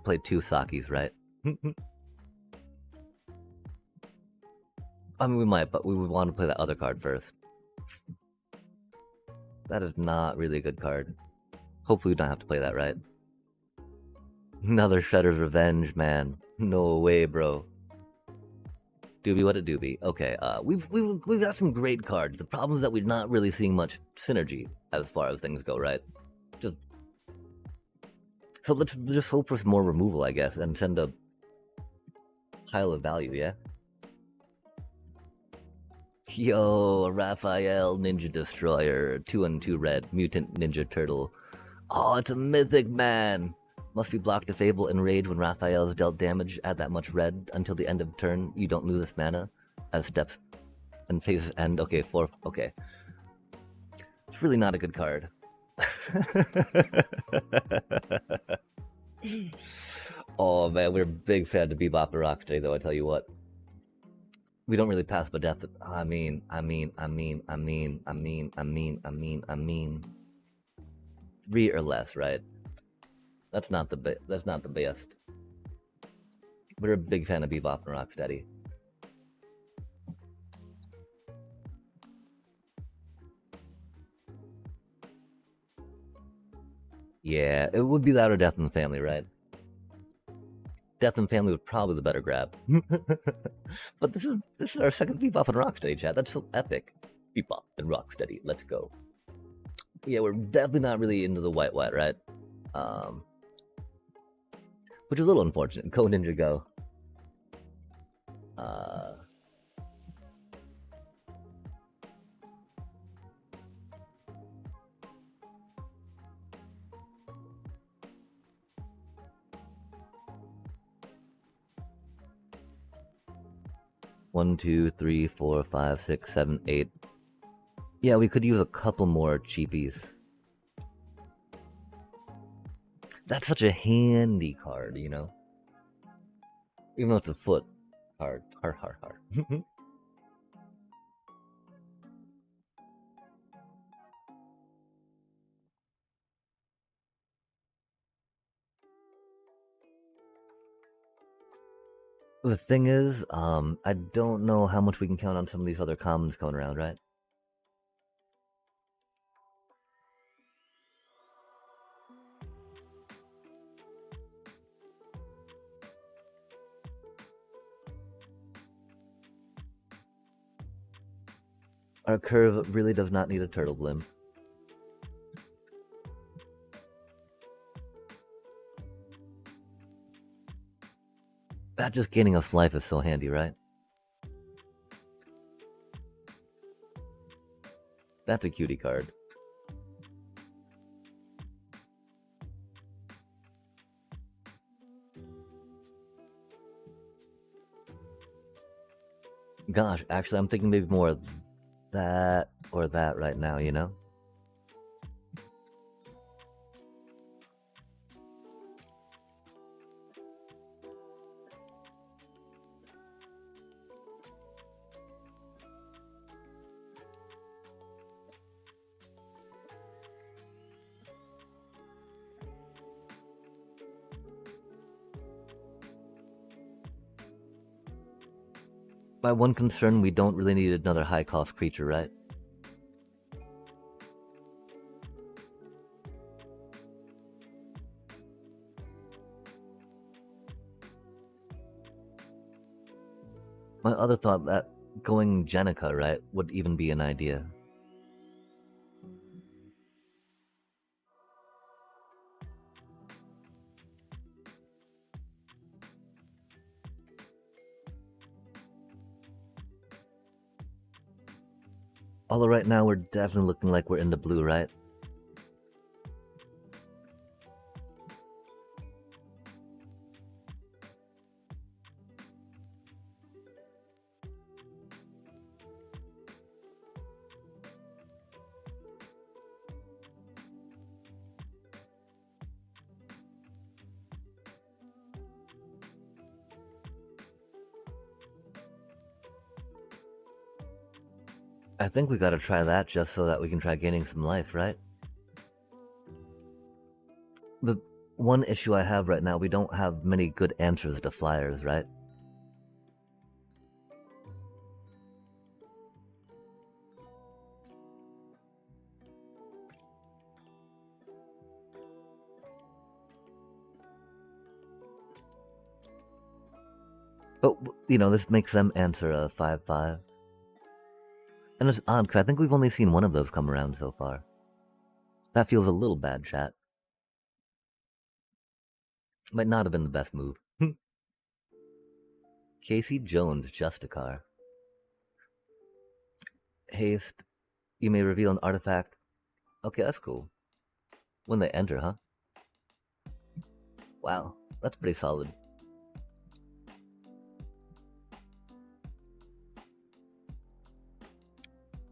play 2 Sakis, right? I mean, we might, but we would want to play that other card first. That is not really a good card. Hopefully we don't have to play that, right? Another Shredder's Revenge, man. No way, bro. Doobie, what a doobie. Okay, we've got some great cards. The problem is that we're not really seeing much synergy as far as things go, right? So let's just hope for some more removal, I guess, and send a pile of value, yeah? Yo, Raphael Ninja Destroyer, 2 and 2 red, Mutant Ninja Turtle. Oh, it's a Mythic, man! Must be blocked, Defable, Enrage when Raphael is dealt damage. Add that much red until the end of turn. You don't lose this mana as steps and phases end. Okay, 4. Okay. It's really not a good card. Oh man, we're big fans of Bebop and Rocksteady, though, I tell you what. We don't really pass by death. I mean. 3 or less, right? That's not the best. We're a big fan of Bebop and Rocksteady. Yeah, it would be that or Death in the Family, right? Death in the Family would probably be the better grab. But this is our second Bebop and Rocksteady, chat. That's so epic. Bebop and Rocksteady, let's go. Yeah, we're definitely not really into the white, right? Which is a little unfortunate. Go Ninja Go. One, 2, 3, 4, 5, 6, 7, 8. Yeah, we could use a couple more cheapies. That's such a handy card, you know? Even though it's a foot card. Har. The thing is, I don't know how much we can count on some of these other commons coming around, right? Our curve really does not need a turtle blimp. That just gaining us life is so handy, right? That's a cutie card. Gosh, actually, I'm thinking maybe more of that or that right now, you know? My one concern, we don't really need another high-cost creature, right? My other thought that going Jenica, right, would even be an idea. Although right now we're definitely looking like we're in the blue, right? I think we gotta try that just so that we can try gaining some life, right? The one issue I have right now, we don't have many good answers to flyers, right? But, you know, this makes them answer a 5/5. And it's odd, because I think we've only seen one of those come around so far. That feels a little bad, chat. Might not have been the best move. Casey Jones, Justicar. Haste. You may reveal an artifact. Okay, that's cool. When they enter, huh? Wow, that's pretty solid.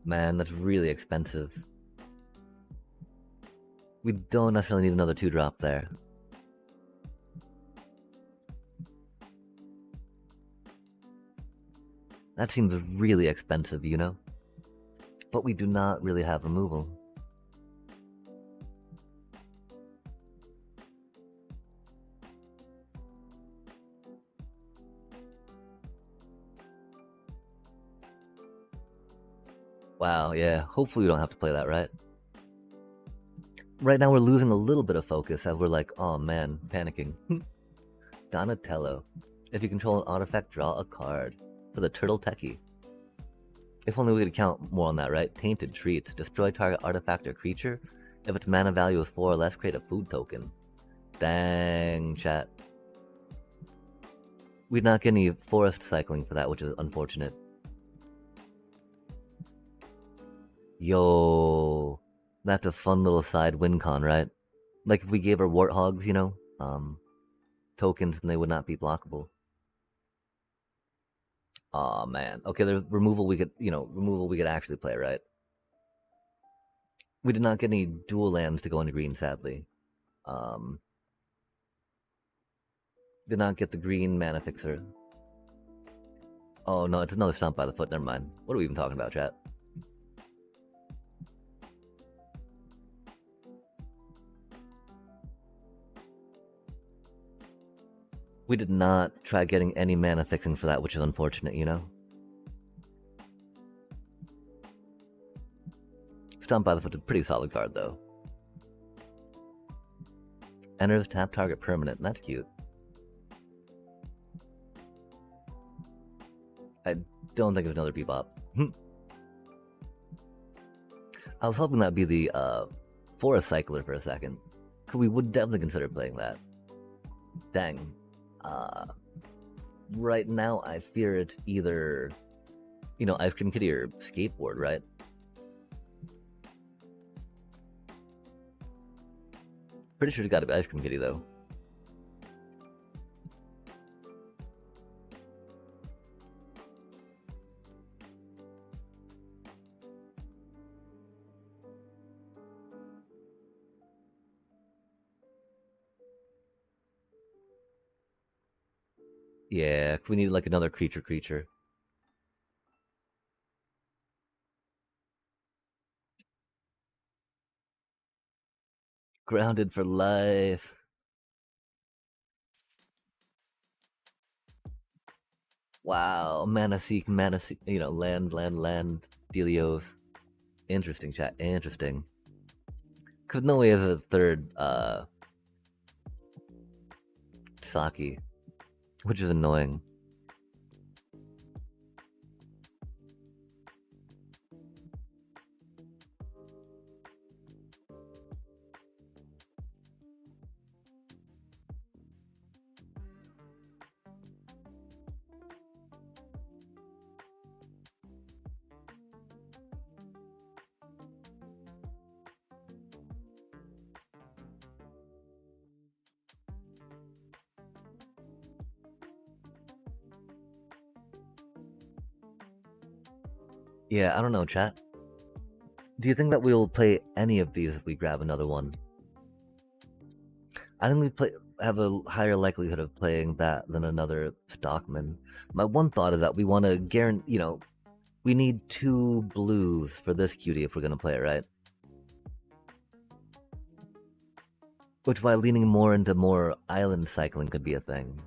Man, that's really expensive. We don't necessarily need another 2-drop there. That seems really expensive, you know? But we do not really have removal. Wow, yeah. Hopefully we don't have to play that, right? Right now we're losing a little bit of focus as we're like, oh man, panicking. Donatello. If you control an artifact, draw a card. For the Turtle Techie. If only we could count more on that, right? Tainted Treats. Destroy target artifact or creature. If its mana value is 4 or less, create a food token. Dang, chat. We'd not get any forest cycling for that, which is unfortunate. Yo, that's a fun little side win con, right? Like if we gave our warthogs, you know, tokens, and they would not be blockable. Aw, man. Okay, there's removal we could, you know, removal we could actually play, right? We did not get any dual lands to go into green, sadly. Did not get the green mana fixer. Oh no, it's another stomp by the foot. Never mind. What are we even talking about, chat? We did not try getting any mana fixing for that, which is unfortunate, you know? Stomp by the foot's a pretty solid card, though. Enters tap target permanent. That's cute. I don't think of another Bebop. I was hoping that'd be the Forest Cycler for a second. We would definitely consider playing that. Dang. Right now, I fear it's either, you know, Ice Cream Kitty or Skateboard, right? Pretty sure it's got to be Ice Cream Kitty, though. Yeah, we need like another creature. Grounded for life. Wow, mana seek, you know, land, Delios. Interesting, chat, interesting. Cause no way is a third, Saki, which is annoying. Yeah, I don't know, chat. Do you think that we'll play any of these if we grab another one? I think we have a higher likelihood of playing that than another Stockman. My one thought is that we want to guarantee, you know, we need 2 blues for this cutie if we're gonna play it, right? Which why leaning more into more island cycling could be a thing.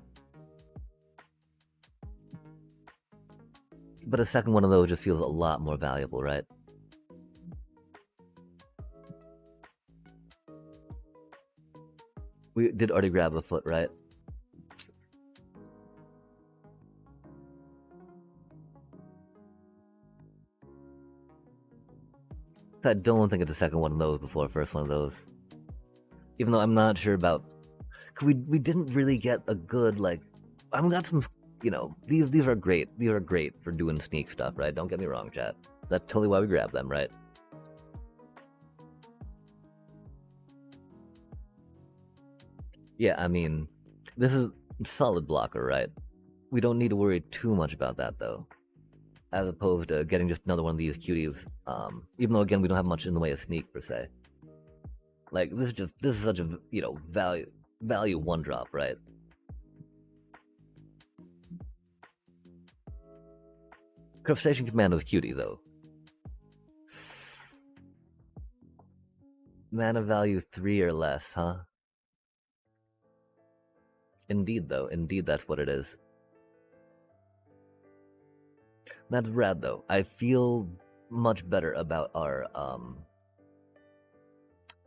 But a second one of those just feels a lot more valuable, right? We did already grab a foot, right? I don't think it's a second one of those before a first one of those. Even though I'm not sure about... We didn't really get a good, like... I've got some, you know, these are great. These are great for doing sneak stuff, right? Don't get me wrong, chat. That's totally why we grabbed them, right? Yeah, I mean, this is solid blocker, right? We don't need to worry too much about that, though. As opposed to getting just another one of these cuties. Even though, again, we don't have much in the way of sneak, per se. Like, this is such a, you know, value 1-drop, right? Crustacean Commando's cutie, though. Mana value 3 or less, huh? Indeed, though. Indeed, that's what it is. That's rad, though. I feel much better about our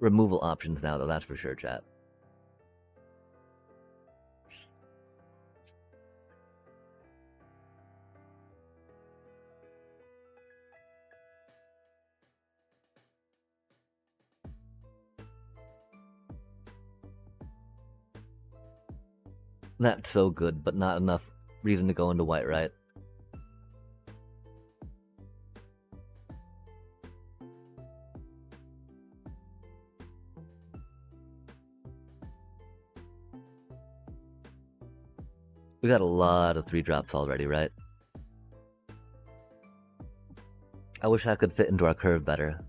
removal options now, though. That's for sure, chat. That's so good, but not enough reason to go into white, right? We got a lot of 3-drops already, right? I wish that could fit into our curve better.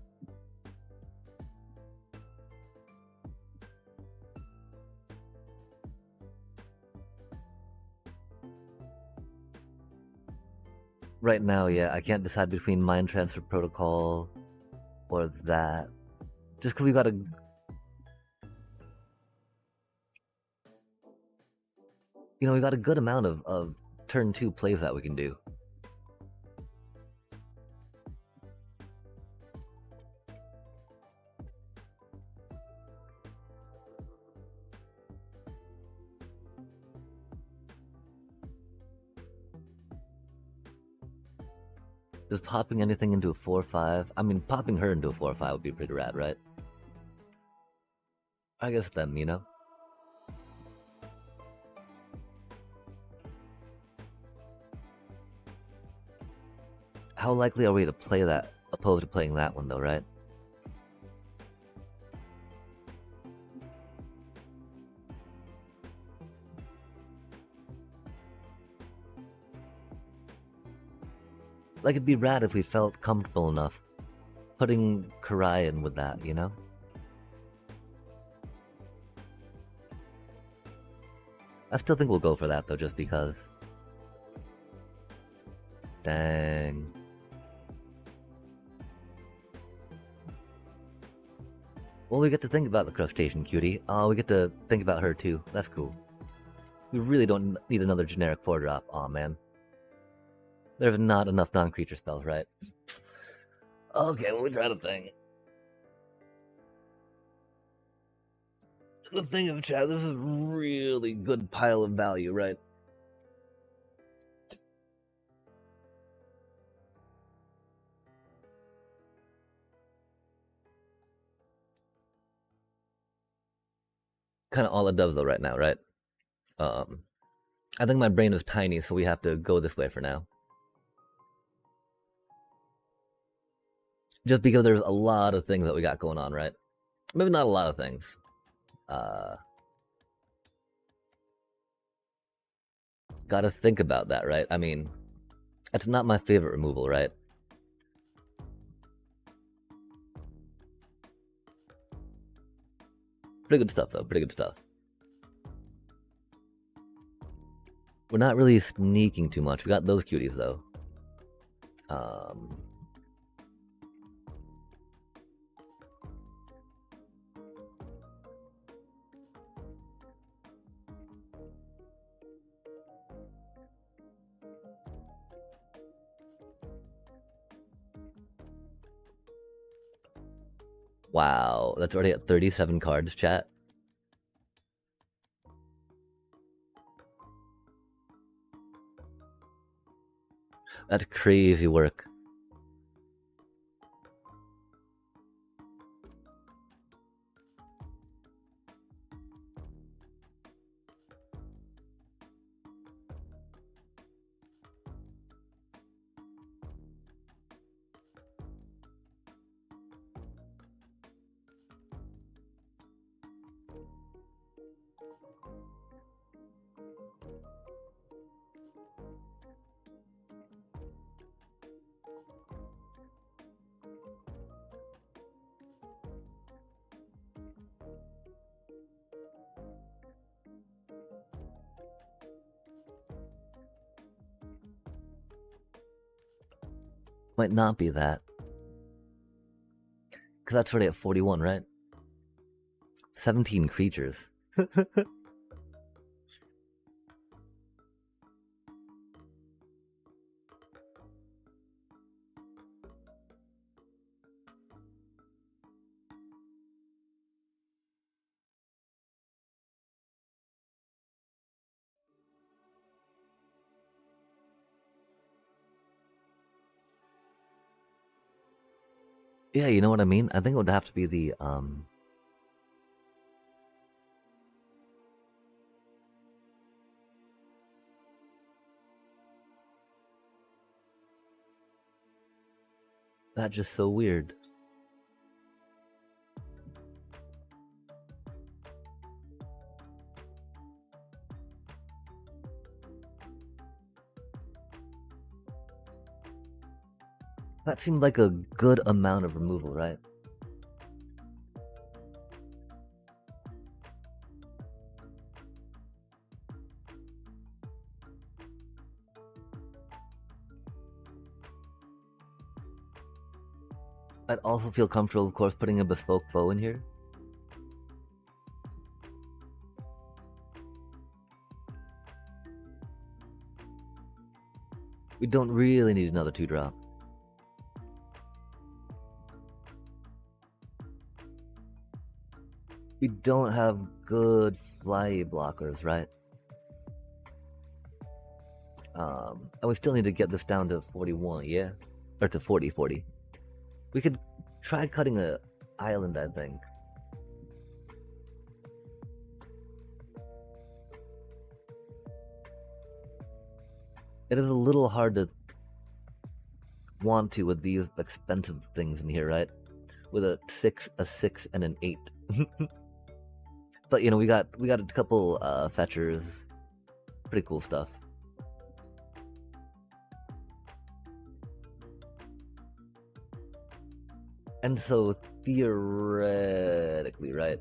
Right now, yeah, I can't decide between Mind Transfer Protocol or that. Just because we got a... You know, we got a good amount of turn 2 plays that we can do. Does popping anything into a 4/5? I mean, popping her into a 4/5 would be pretty rad, right? I guess then, you know? How likely are we to play that opposed to playing that one, though, right? Like, it'd be rad if we felt comfortable enough putting Karai in with that, you know? I still think we'll go for that, though, just because. Dang. Well, we get to think about the crustacean cutie. Oh, we get to think about her, too. That's cool. We really don't need another generic 4-drop. Aw, man. There's not enough non-creature spells, right? Okay, well, we try to think. The thing of chat, this is a really good pile of value, right? Kind of all it does, though, right now, right? I think my brain is tiny, so we have to go this way for now. Just because there's a lot of things that we got going on, right? Maybe not a lot of things. Gotta think about that, right? I mean, it's not my favorite removal, right? Pretty good stuff, though. Pretty good stuff. We're not really sneaking too much. We got those cuties, though. Wow, that's already at 37 cards, chat. That's crazy work. Might not be that. Because that's already at 41, right? 17 creatures. Yeah, you know what I mean? I think it would have to be the, That's just so weird. That seemed like a good amount of removal, right? I'd also feel comfortable, of course, putting a bespoke bow in here. We don't really need another 2-drop. We don't have good fly blockers, right? And we still need to get this down to 41, yeah? Or to 40. We could try cutting a island, I think. It is a little hard to want to with these expensive things in here, right? With a 6, and an 8. But you know, we got a couple fetchers. Pretty cool stuff. And so, theoretically, right?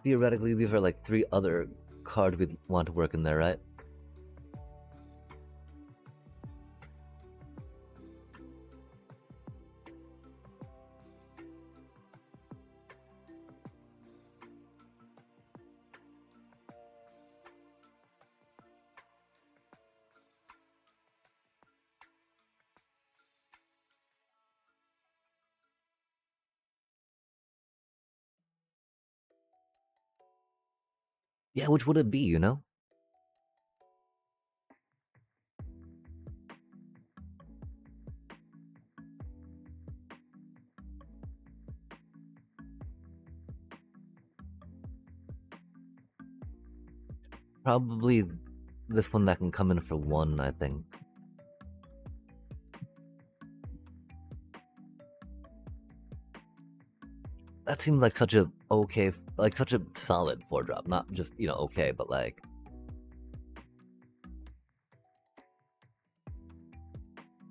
Theoretically, these are like 3 other cards we'd want to work in there, right? Yeah, which would it be, you know? Probably this one that can come in for 1, I think. That seemed like such a okay, like such a solid 4-drop. Not just, you know, okay, but like...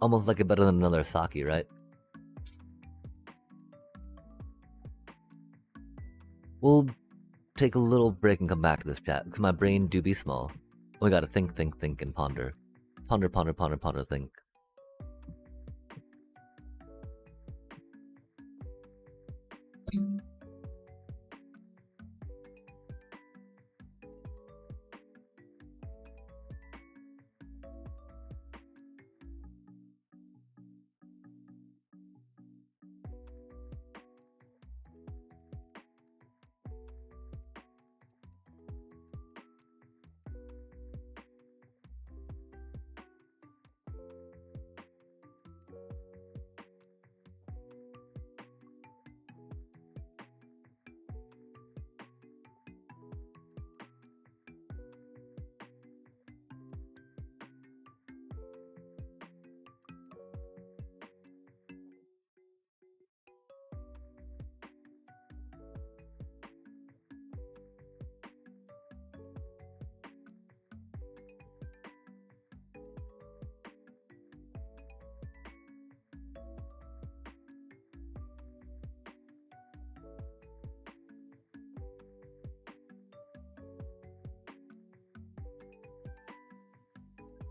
almost like it better than another Saki, right? We'll take a little break and come back to this chat, because my brain do be small. We gotta think, and ponder. Ponder, think.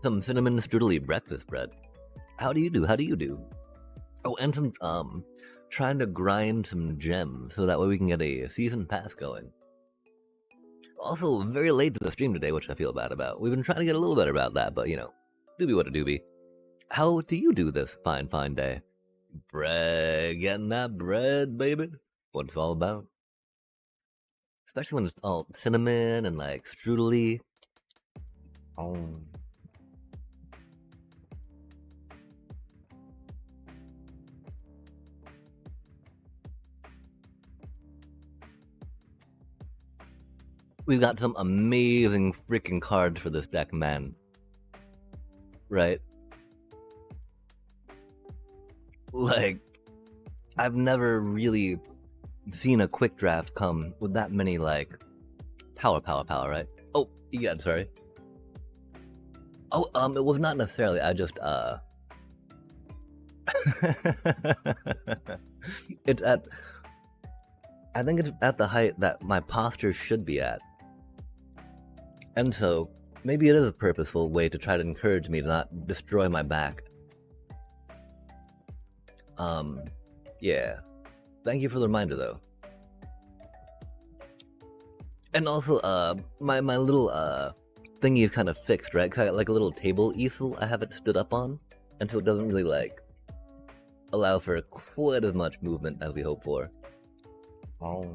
Some cinnamon strudely breakfast bread. How do you do? How do you do? Oh, and some, trying to grind some gems so that way we can get a season pass going. Also, very late to the stream today, which I feel bad about. We've been trying to get a little better about that, but you know, doobie what a doobie. How do you do this fine, fine day? Bread, getting that bread, baby. What it's all about. Especially when it's all cinnamon and like strudely. Oh. We've got some amazing freaking cards for this deck, man. Right? Like, I've never really seen a quick draft come with that many, like, power, right? Oh, yeah, sorry. Oh, it was not necessarily, I just, it's at, I think it's at the height that my posture should be at. And so, maybe it is a purposeful way to try to encourage me to not destroy my back. Yeah. Thank you for the reminder, though. And also, my little, thingy is kind of fixed, right? Because I got like a little table easel I have it stood up on. And so it doesn't really, like, allow for quite as much movement as we hope for. Oh.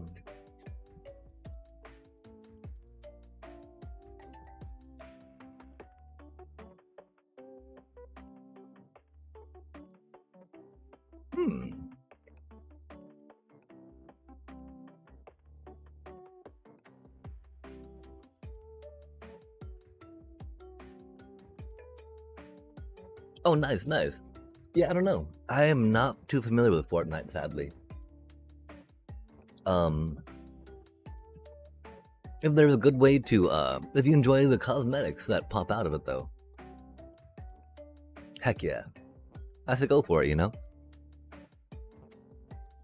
Hmm. Oh, nice, nice. Yeah, I don't know. I am not too familiar with Fortnite, sadly. Um, if there's a good way to, if you enjoy the cosmetics that pop out of it, though, heck yeah, I should go for it, you know?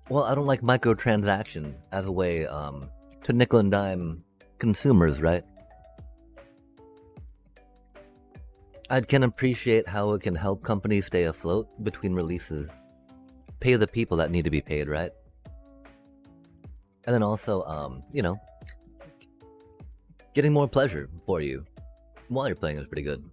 Well, I don't like microtransactions as a way, to nickel and dime consumers, right? I can appreciate how it can help companies stay afloat between releases, pay the people that need to be paid, right? And then also, getting more pleasure for you while you're playing is pretty good.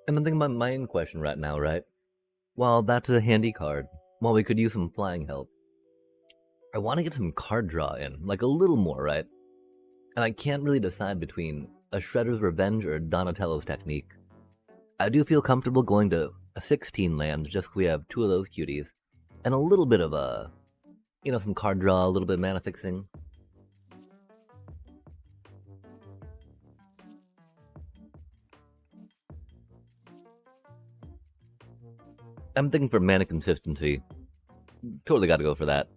And I'm thinking about my main question right now, right? Well, that's a handy card. Well, we could use some flying help. I want to get some card draw in, like a little more, right? And I can't really decide between a Shredder's Revenge or Donatello's Technique. I do feel comfortable going to a 16 land just 'cause we have two of those cuties. And a little bit of some card draw, a little bit of mana fixing. I'm thinking for mana consistency. Totally gotta go for that.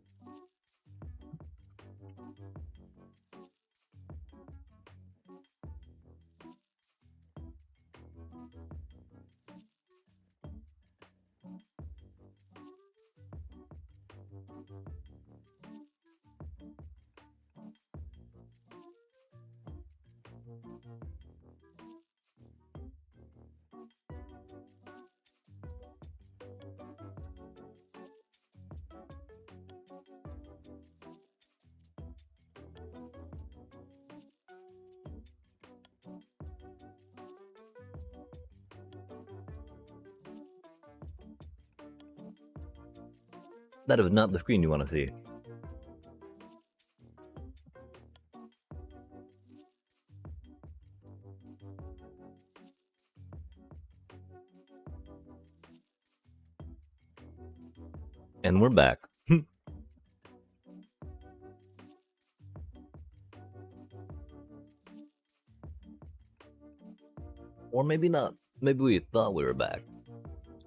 That is not the screen you want to see. And we're back. Or maybe not. Maybe we thought we were back.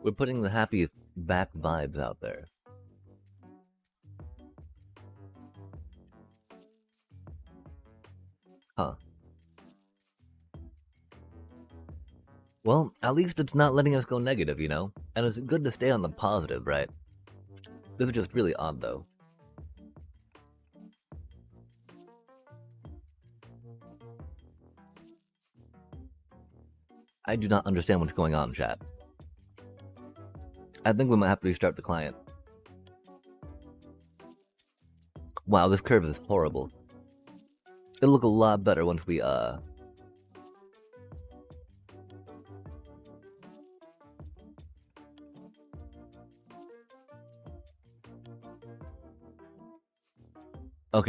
We're putting the happy back vibes out there. Huh. Well, at least it's not letting us go negative, you know? And it's good to stay on the positive, right? This is just really odd, though. I do not understand what's going on, chat. I think we might have to restart the client. Wow, this curve is horrible. It'll look a lot better once we, Okay,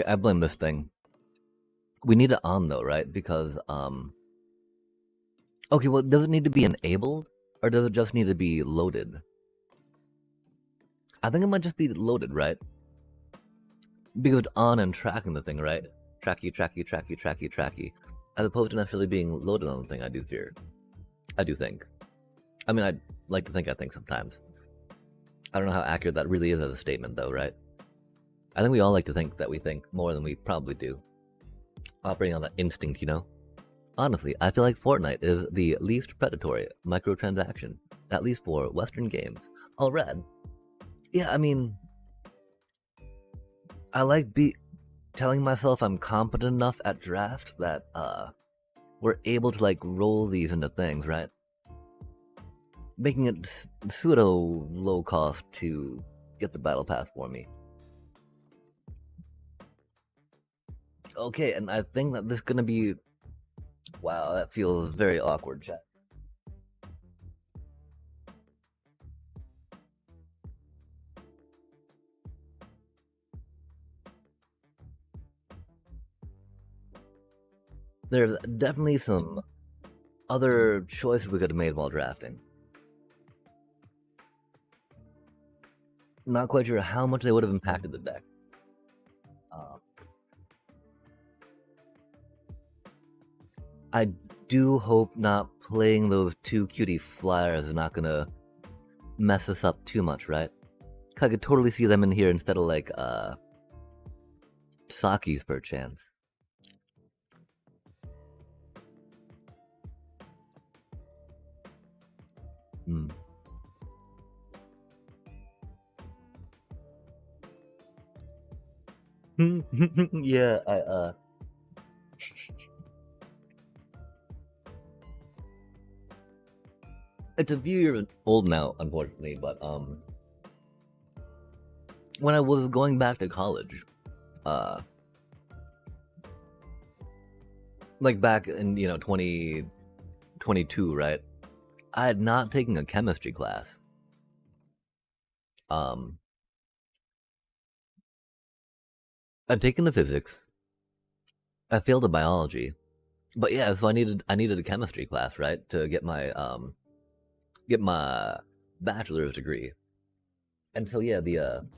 I blame this thing. We need it on, though, right? Because, Okay, well, does it need to be enabled? Or does it just need to be loaded? I think it might just be loaded, right? Because it's on and tracking the thing, right? Tracky, tracky, tracky, tracky, tracky. As opposed to necessarily being loaded on the thing, I do fear. I do think. I mean, I'd like to think I think sometimes. I don't know how accurate that really is as a statement, though, right? I think we all like to think that we think more than we probably do. Operating on that instinct, you know? Honestly, I feel like Fortnite is the least predatory microtransaction, at least for Western games. All red. Yeah, I mean, I like telling myself I'm competent enough at draft that we're able to like roll these into things, right? Making it pseudo low cost to get the battle pass for me. Okay, and I think that this is gonna be. Wow, that feels very awkward, chat. There's definitely some other choices we could have made while drafting. Not quite sure how much they would have impacted the deck. I do hope not playing those 2 cutie flyers is not gonna mess us up too much, right? I could totally see them in here instead of like Saki's perchance. Hmm. Yeah, it's a few years old now, unfortunately, but when I was going back to college, like back in 2022, right? I had not taken a chemistry class. I'd taken the physics. I failed a biology, but yeah, so I needed a chemistry class, right, to get my bachelor's degree. And so yeah, the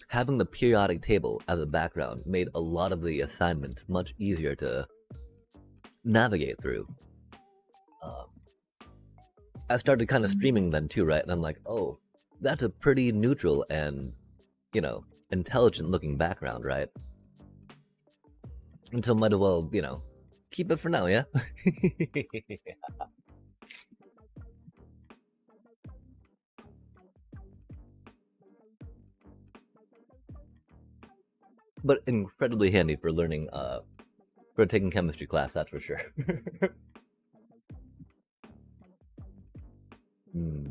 having the periodic table as a background made a lot of the assignments much easier to navigate through. I started kind of streaming then too, right? And I'm like, oh, that's a pretty neutral and intelligent looking background, right? And so might as well, keep it for now, yeah? But incredibly handy for learning, for taking chemistry class, that's for sure. Hmm.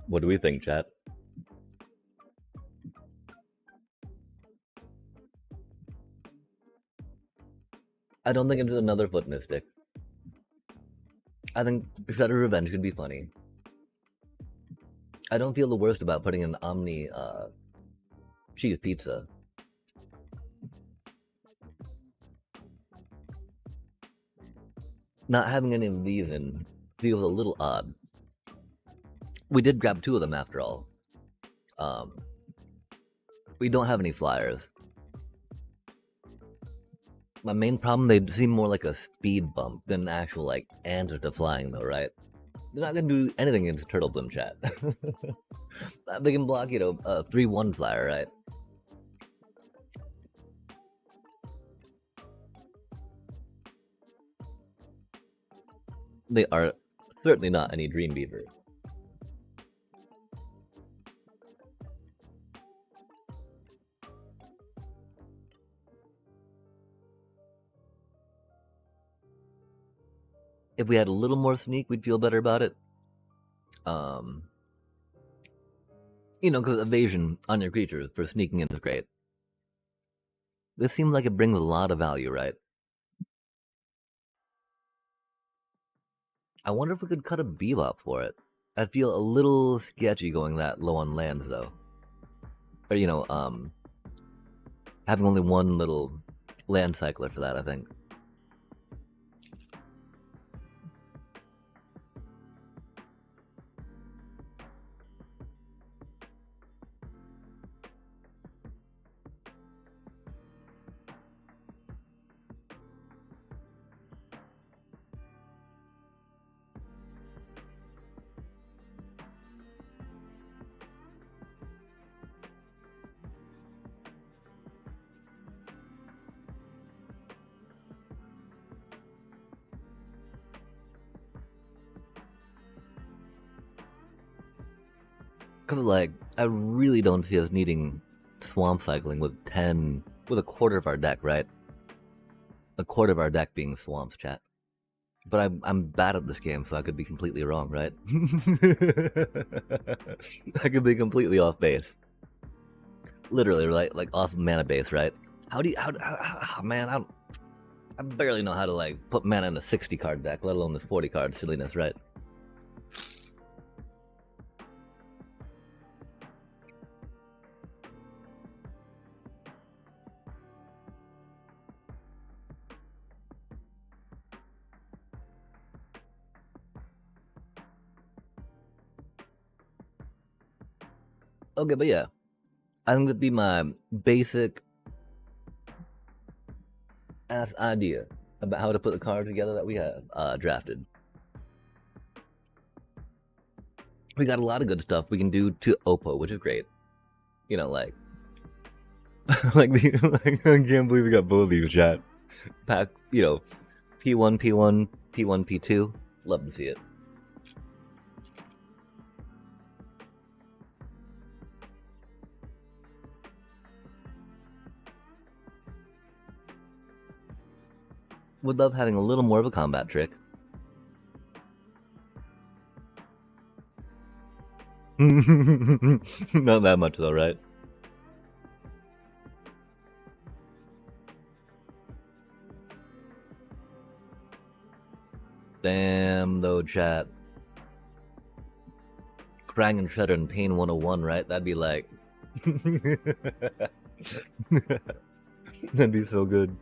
What do we think, chat? I don't think it's another foot mystic. I think Shredder Revenge could be funny. I don't feel the worst about putting an Omni cheese pizza. Not having any of these in feels a little odd. We did grab 2 of them after all. We don't have any flyers. My main problem, they seem more like a speed bump than an actual like answer to flying, though, right? They're not gonna do anything against Turtle Blim chat. They can block, a 3-1 flyer, right? They are certainly not any Dreamweaver. If we had a little more sneak, we'd feel better about it. Because evasion on your creatures for sneaking in is great. This seems like it brings a lot of value, right? I wonder if we could cut a bebop for it. I'd feel a little sketchy going that low on lands, though. Or, having only one little land cycler for that, I think. Because, like, I really don't see us needing swamp cycling with a quarter of our deck, right? a quarter of our deck being swamps, chat. But I'm bad at this game, so I could be completely wrong, right? I could be completely off base. Literally, right? Like off mana base, right? Man, I barely know how to like put mana in a 60 card deck, let alone this 40 card silliness, right? Okay, but yeah, I think that'd be my basic ass idea about how to put the card together that we have drafted. We got a lot of good stuff we can do to Oppo, which is great. You know, like, like, I can't believe we got both of these, chat. Pack, you know, P1, P1, P1, P2. Love to see it. Would love having a little more of a combat trick. Not that much though, right? Damn though, chat. Krang and Shredder and Pain 101, right? That'd be like... That'd be so good.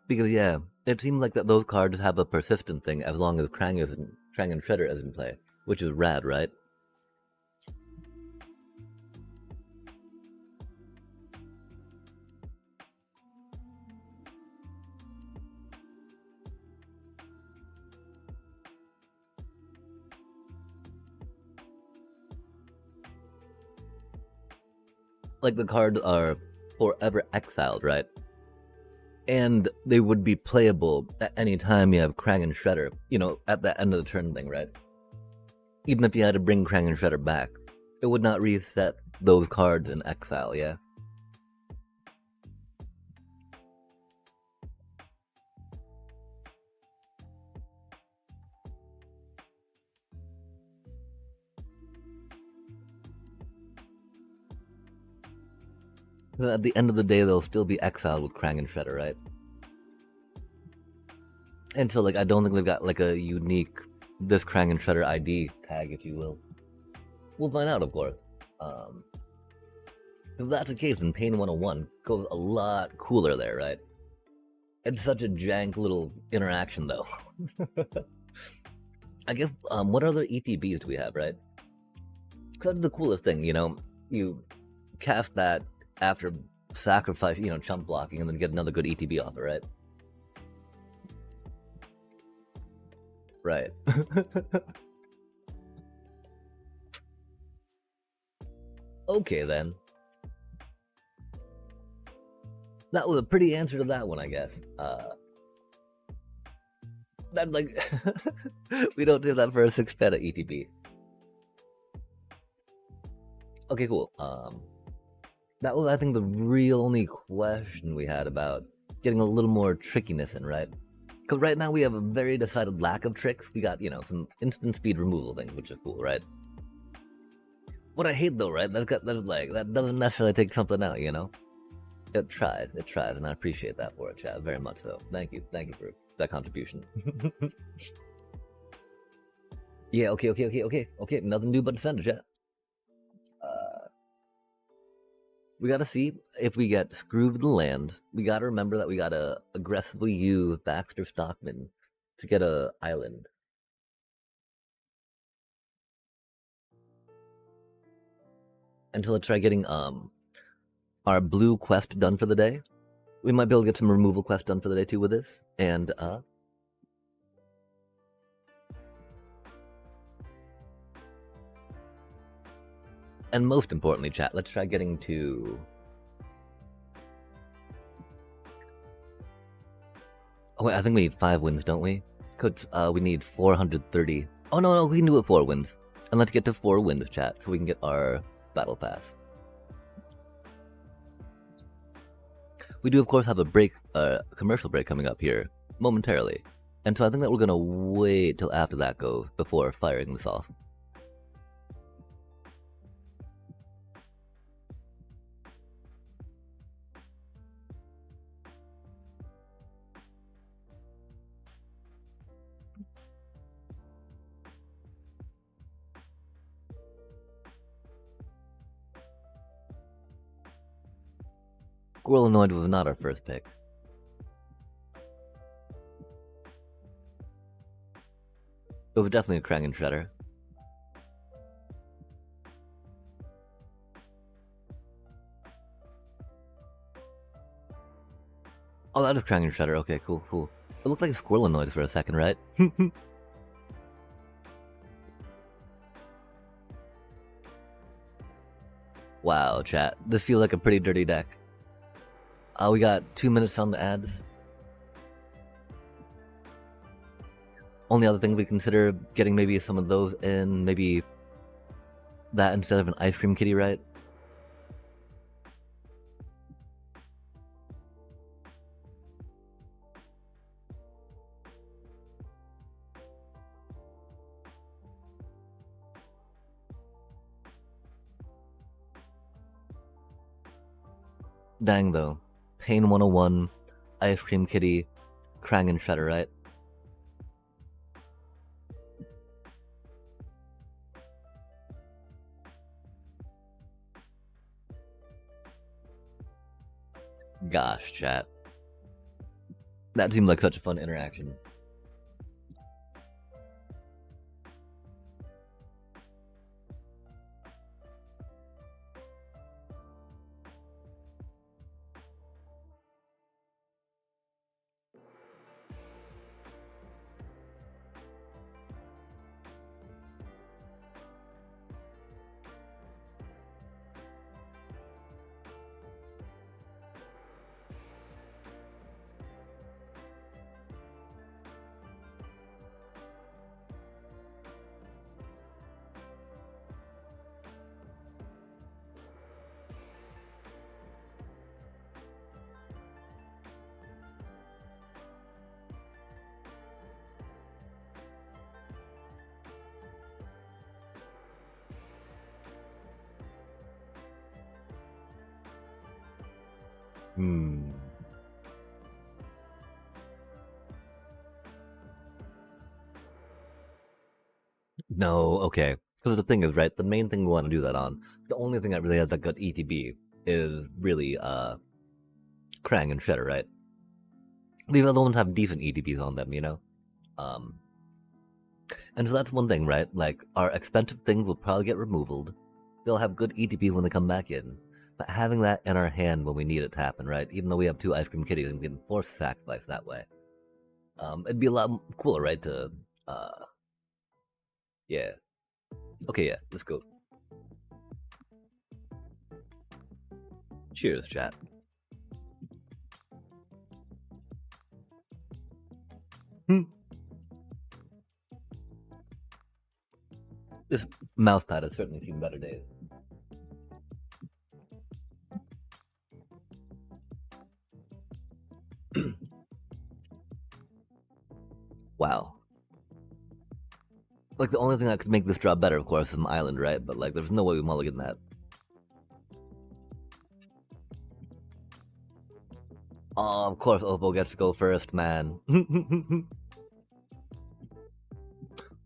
Because yeah, it seems like that those cards have a persistent thing as long as Krang and Shredder is in play, which is rad, right? Like the cards are forever exiled, right? And they would be playable at any time you have Krang and Shredder, you know, at the end of the turn thing, right? Even if you had to bring Krang and Shredder back, it would not reset those cards in exile, yeah? But at the end of the day, they'll still be exiled with Krang and Shredder, right? And so, like, I don't think they've got, like, a unique this Krang and Shredder ID tag, if you will. We'll find out, of course. If that's the case, then Pain 101 goes a lot cooler there, right? It's such a jank little interaction, though. I guess, what other ETBs do we have, right? Because that's the coolest thing, you know? You cast that after sacrifice, you know, chump blocking, and then get another good ETB off it, right? Right. Okay, then. That was a pretty answer to that one, I guess. That, like, we don't do that for a 6 peta ETB. Okay, cool. That was, I think, the real only question we had about getting a little more trickiness in, right? Because right now we have a very decided lack of tricks. We got, you know, some instant speed removal things, which is cool, right? What I hate though, right? That doesn't necessarily take something out, you know? It tries, and I appreciate that for it, Chad, very much so. Thank you for that contribution. Yeah, okay. Nothing new but defender, chat. We gotta see if we get screwed with the land. We gotta remember that we gotta aggressively use Baxter Stockman to get a island. Until let's try getting our blue quest done for the day. We might be able to get some removal quest done for the day too with this. And And most importantly, chat, let's try getting to... Oh wait, I think we need 5 wins, don't we? Could we need 430. Oh no, we can do it 4 wins. And let's get to 4 wins, chat, so we can get our battle pass. We do, of course, have a break, commercial break coming up here momentarily, and so I think that we're gonna wait till after that goes before firing this off. Squirrelanoid was not our first pick. It was definitely a Krang and Shredder. Oh, that is Krang and Shredder. Okay, cool, cool. It looked like a Squirrelanoid for a second, right? Wow, chat. This feels like a pretty dirty deck. We got 2 minutes on the ads. Only other thing we consider getting maybe some of those in, maybe that instead of an ice cream kitty, right? Dang though. Pain 101, Ice Cream Kitty, Krang and Shredder, right? Gosh, chat. That seemed like such a fun interaction. No, okay. Because the thing is, right, the main thing we want to do that on, the only thing that really has that good ETB is really, Krang and Shredder, right? These other ones have decent ETBs on them, you know? And so that's one thing, right? Like, our expensive things will probably get removed. They'll have good ETB when they come back in. But having that in our hand when we need it to happen, right? Even though we have 2 Ice Cream Kitties and we can force sacrifice that way. It'd be a lot cooler, right? To, yeah. Okay, yeah, let's go. Cheers, chat. This mousepad has certainly seen better days. Wow. Like, the only thing that could make this job better, of course, is an island, right? But, like, there's no way we mulligan that. Oh, of course Oppo gets to go first, man.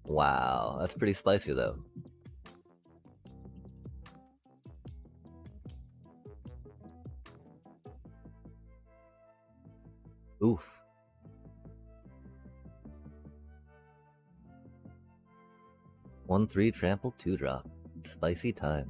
Wow, that's pretty spicy, though. Oof. One 3 trample 2 drop. Spicy times.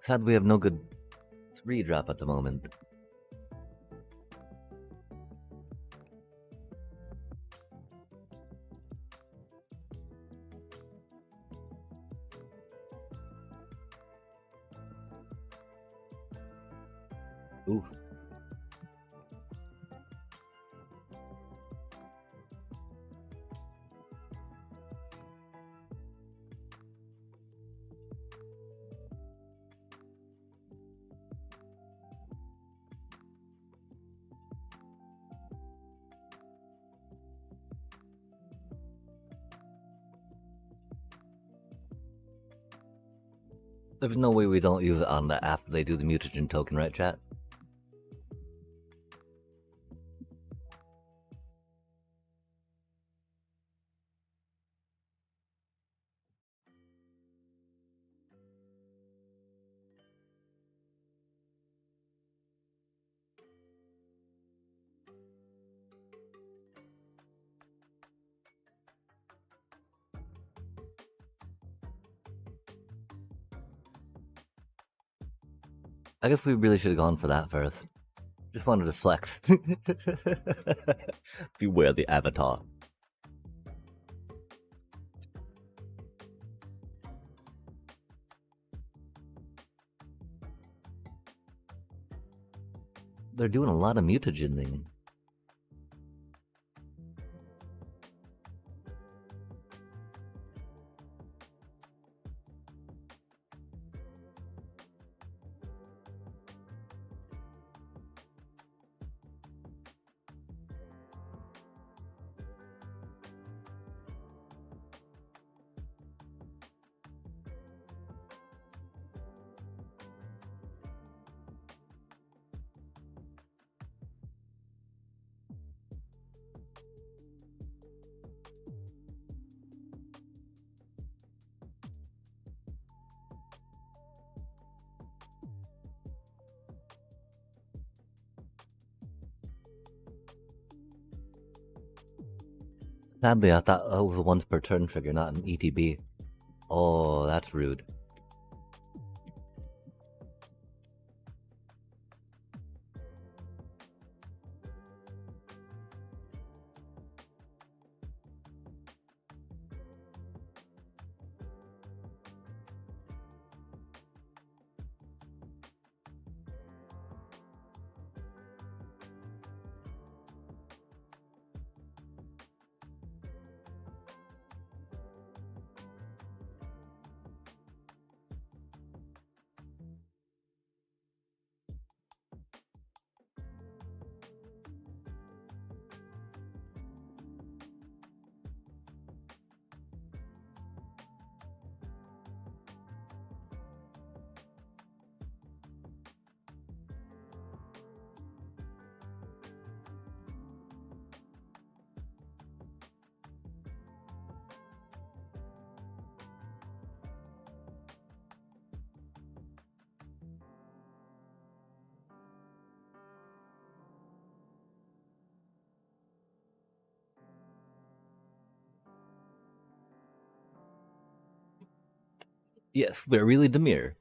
Sad we have no good 3-drop at the moment. Oof. There's no way we don't use it on the after they do the mutagen token, right, chat? I guess we really should have gone for that first. Just wanted to flex. Beware the avatar. They're doing a lot of mutagening. Sadly, I thought it was a once per turn trigger, not an ETB. Oh, that's rude. Yes, we're really demure.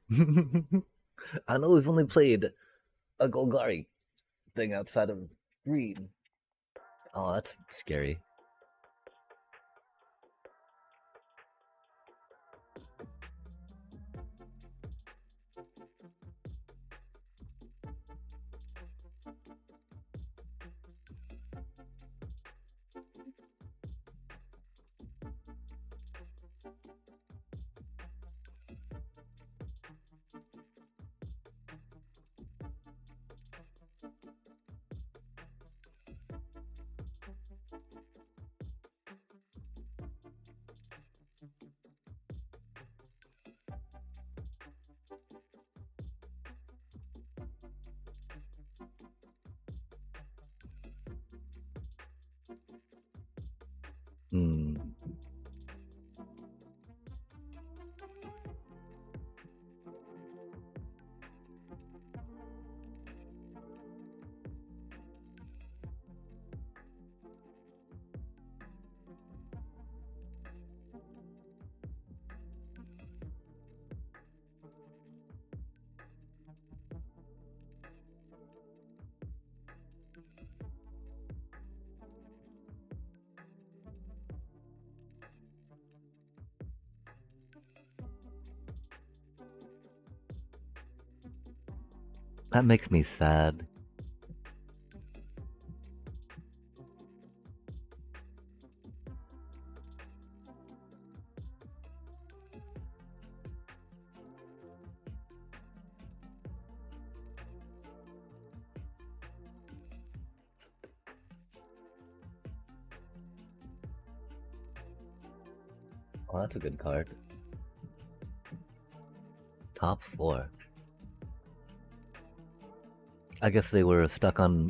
I know we've only played a Golgari thing outside of green. Oh, that's scary. Hmm. That makes me sad. Oh, that's a good card. Top 4. I guess they were stuck on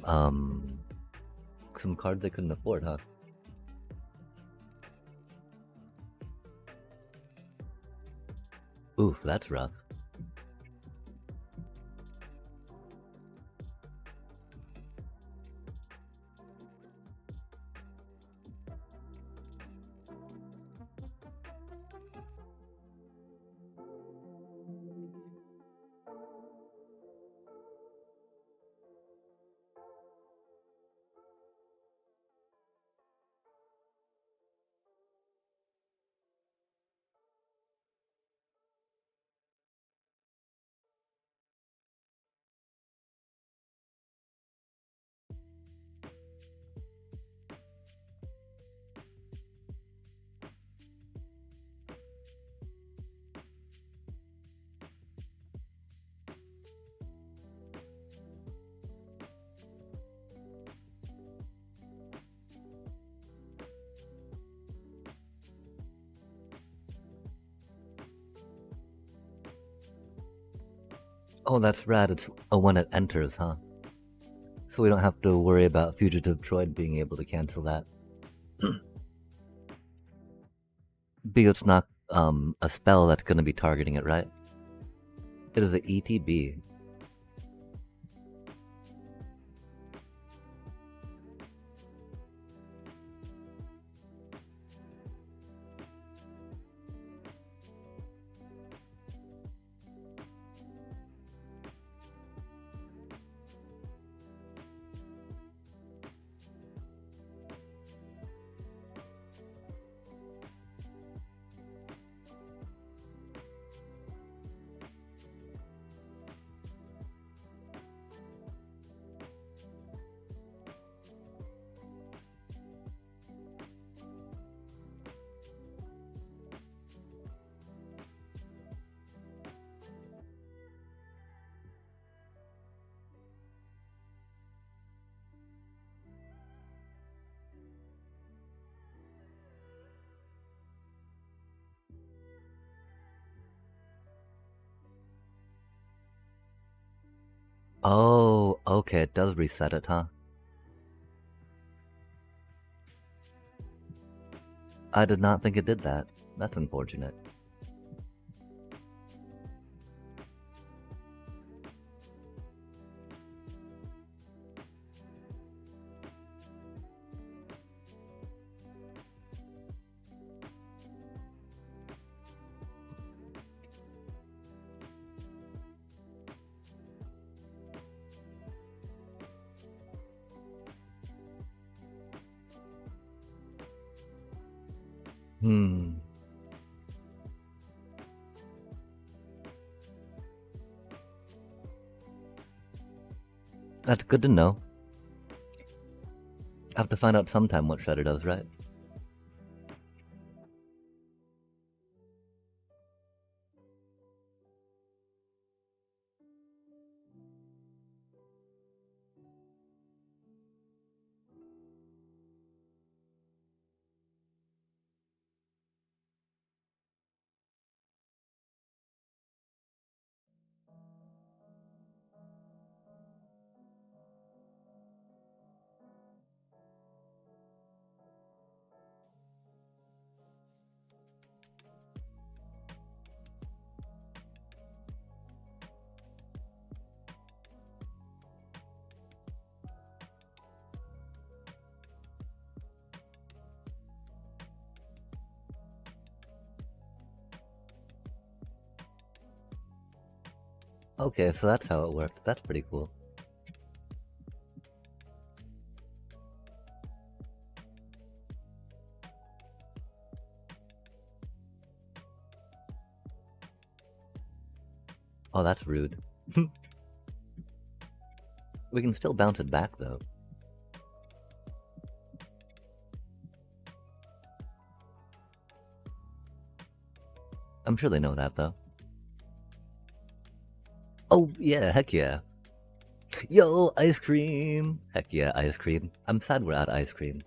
some cards they couldn't afford, huh? Oof, that's rough. Oh, that's rad. It's when it enters, huh? So we don't have to worry about Fugitive Droid being able to cancel that. Because it's not a spell that's going to be targeting it, right? It is a ETB. Oh, okay, it does reset it, huh? I did not think it did that. That's unfortunate. Hmm. That's good to know. I have to find out sometime what Shredder does, right? Okay, so that's how it worked. That's pretty cool. Oh, that's rude. We can still bounce it back, though. I'm sure they know that, though. Oh, yeah, heck yeah. Yo, ice cream! Heck yeah, ice cream. I'm sad we're out of ice cream.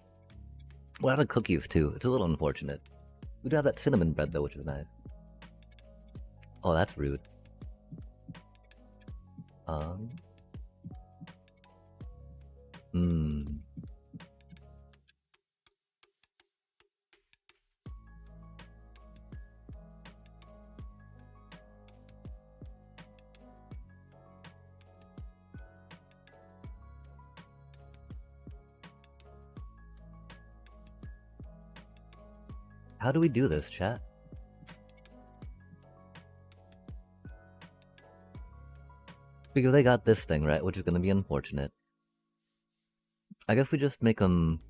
We're out of cookies, too. It's a little unfortunate. We do have that cinnamon bread, though, which is nice. Oh, that's rude. How do we do this, chat? Because they got this thing, right? Which is gonna be unfortunate. I guess we just make them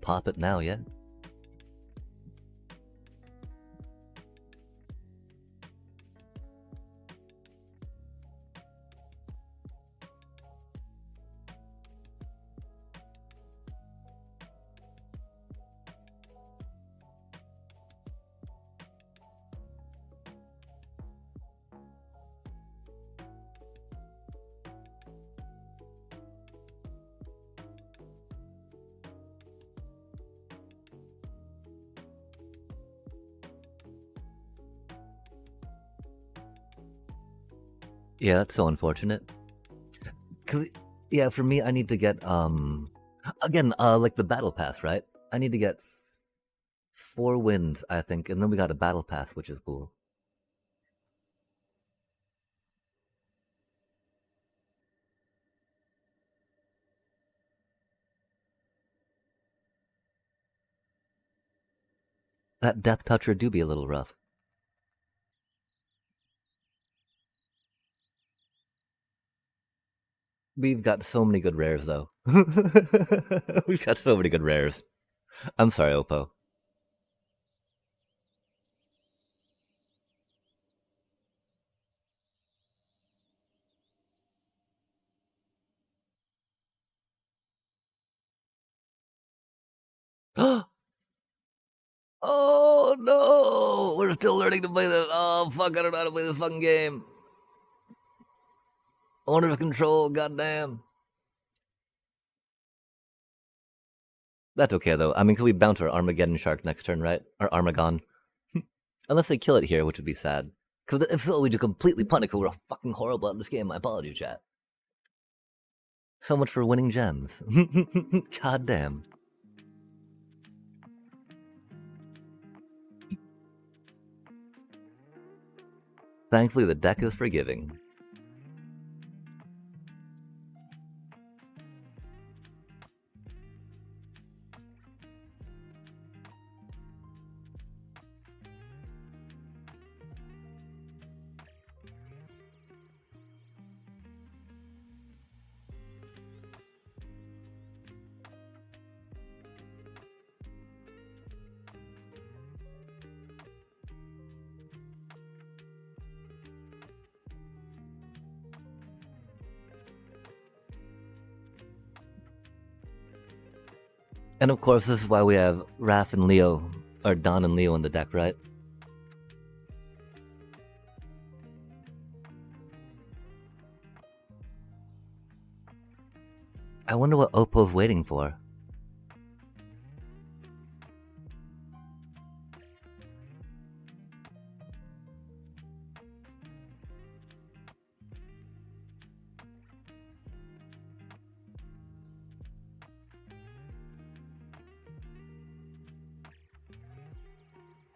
pop it now, yeah? Yeah, that's so unfortunate. Cause, yeah, for me, I need to get, again, like the battle pass, right? I need to get 4 wins, I think, and then we got a battle pass, which is cool. That Death Toucher do be a little rough. We've got so many good rares, though. We've got so many good rares. I'm sorry, Oppo. Oh no! We're still learning to play this. Oh fuck! I don't know how to play this fucking game. Owner of control. Goddamn. That's okay though. I mean, can we bounce our Armageddon Shark next turn, right? Or Armagon. Unless they kill it here, which would be sad. Because if so, we just completely panic. We're fucking horrible at this game. My apologies, chat. So much for winning gems. God damn. Thankfully, the deck is forgiving. And of course, this is why we have Raph and Leo, or Don and Leo in the deck, right? I wonder what Oppo's waiting for.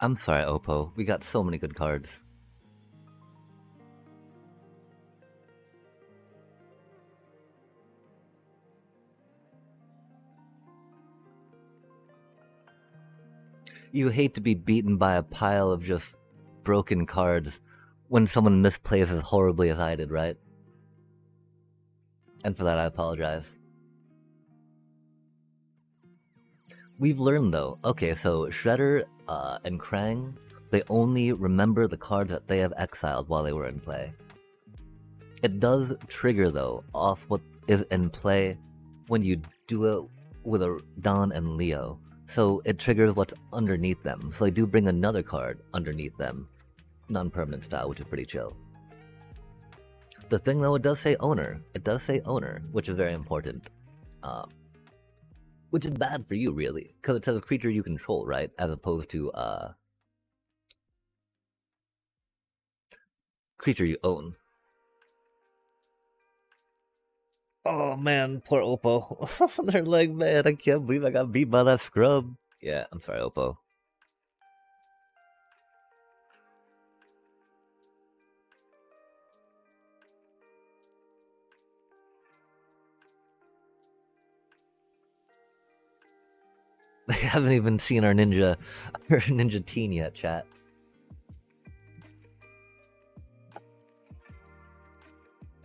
I'm sorry, Oppo. We got so many good cards. You hate to be beaten by a pile of just broken cards when someone misplays as horribly as I did, right? And for that, I apologize. We've learned, though. Okay, so Shredder and Krang, they only remember the cards that they have exiled while they were in play. It does trigger, though, off what is in play when you do it with a Don and Leo. So it triggers what's underneath them. So they do bring another card underneath them, non-permanent style, which is pretty chill. The thing, though, it does say owner. It does say owner, which is very important. Which is bad for you, really, because it says a creature you control, right? As opposed to creature you own. Oh man, poor Oppo. They're like, man, I can't believe I got beat by that scrub. Yeah, I'm sorry, Oppo. They haven't even seen our ninja teen yet, chat.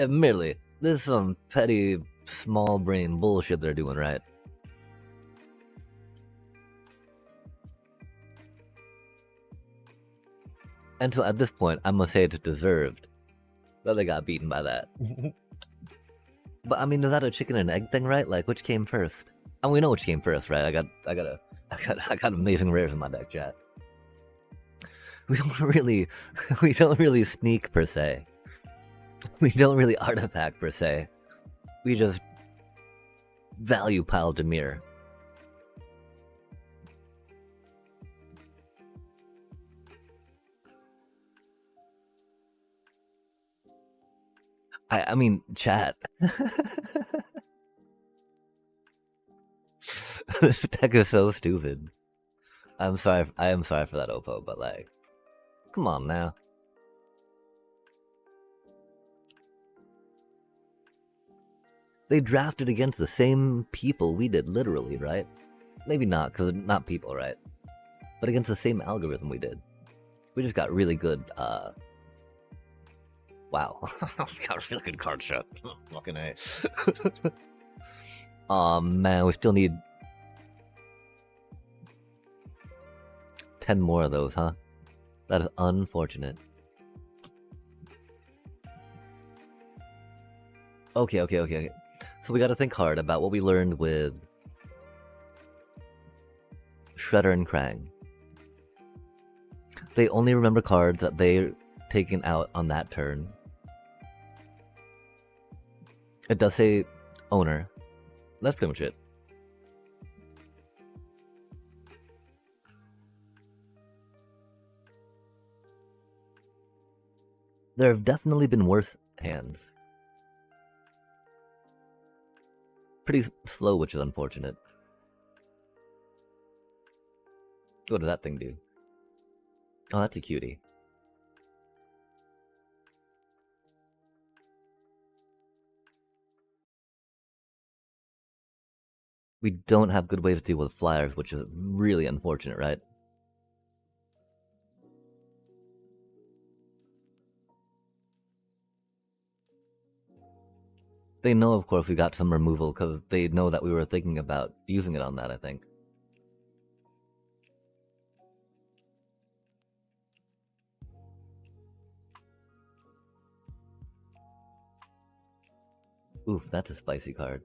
Admittedly, this is some petty, small brain bullshit they're doing, right? And so at this point, I must say it's deserved that they got beaten by that. But I mean, is that a chicken and egg thing, right? Like, which came first? And we know which came first, right? I got amazing rares in my deck, chat. We don't really sneak per se. We don't really artifact per se. We just value pile Demir. I mean, chat. This deck is so stupid. I am sorry for that, Oppo, but like, come on now. They drafted against the same people we did, literally, right? Maybe not, because not people, right? But against the same algorithm we did. We just got really good, wow. We got a really good card shot. Fucking A. Aw, man, we still need 10 more of those, huh? That is unfortunate. Okay. So we gotta think hard about what we learned with Shredder and Krang. They only remember cards that they're taken out on that turn. It does say owner. That's pretty much it. There have definitely been worse hands. Pretty slow, which is unfortunate. What does that thing do? Oh, that's a cutie. We don't have good ways to deal with flyers, which is really unfortunate, right? They know, of course, we got some removal, because they know that we were thinking about using it on that, I think. Oof, that's a spicy card.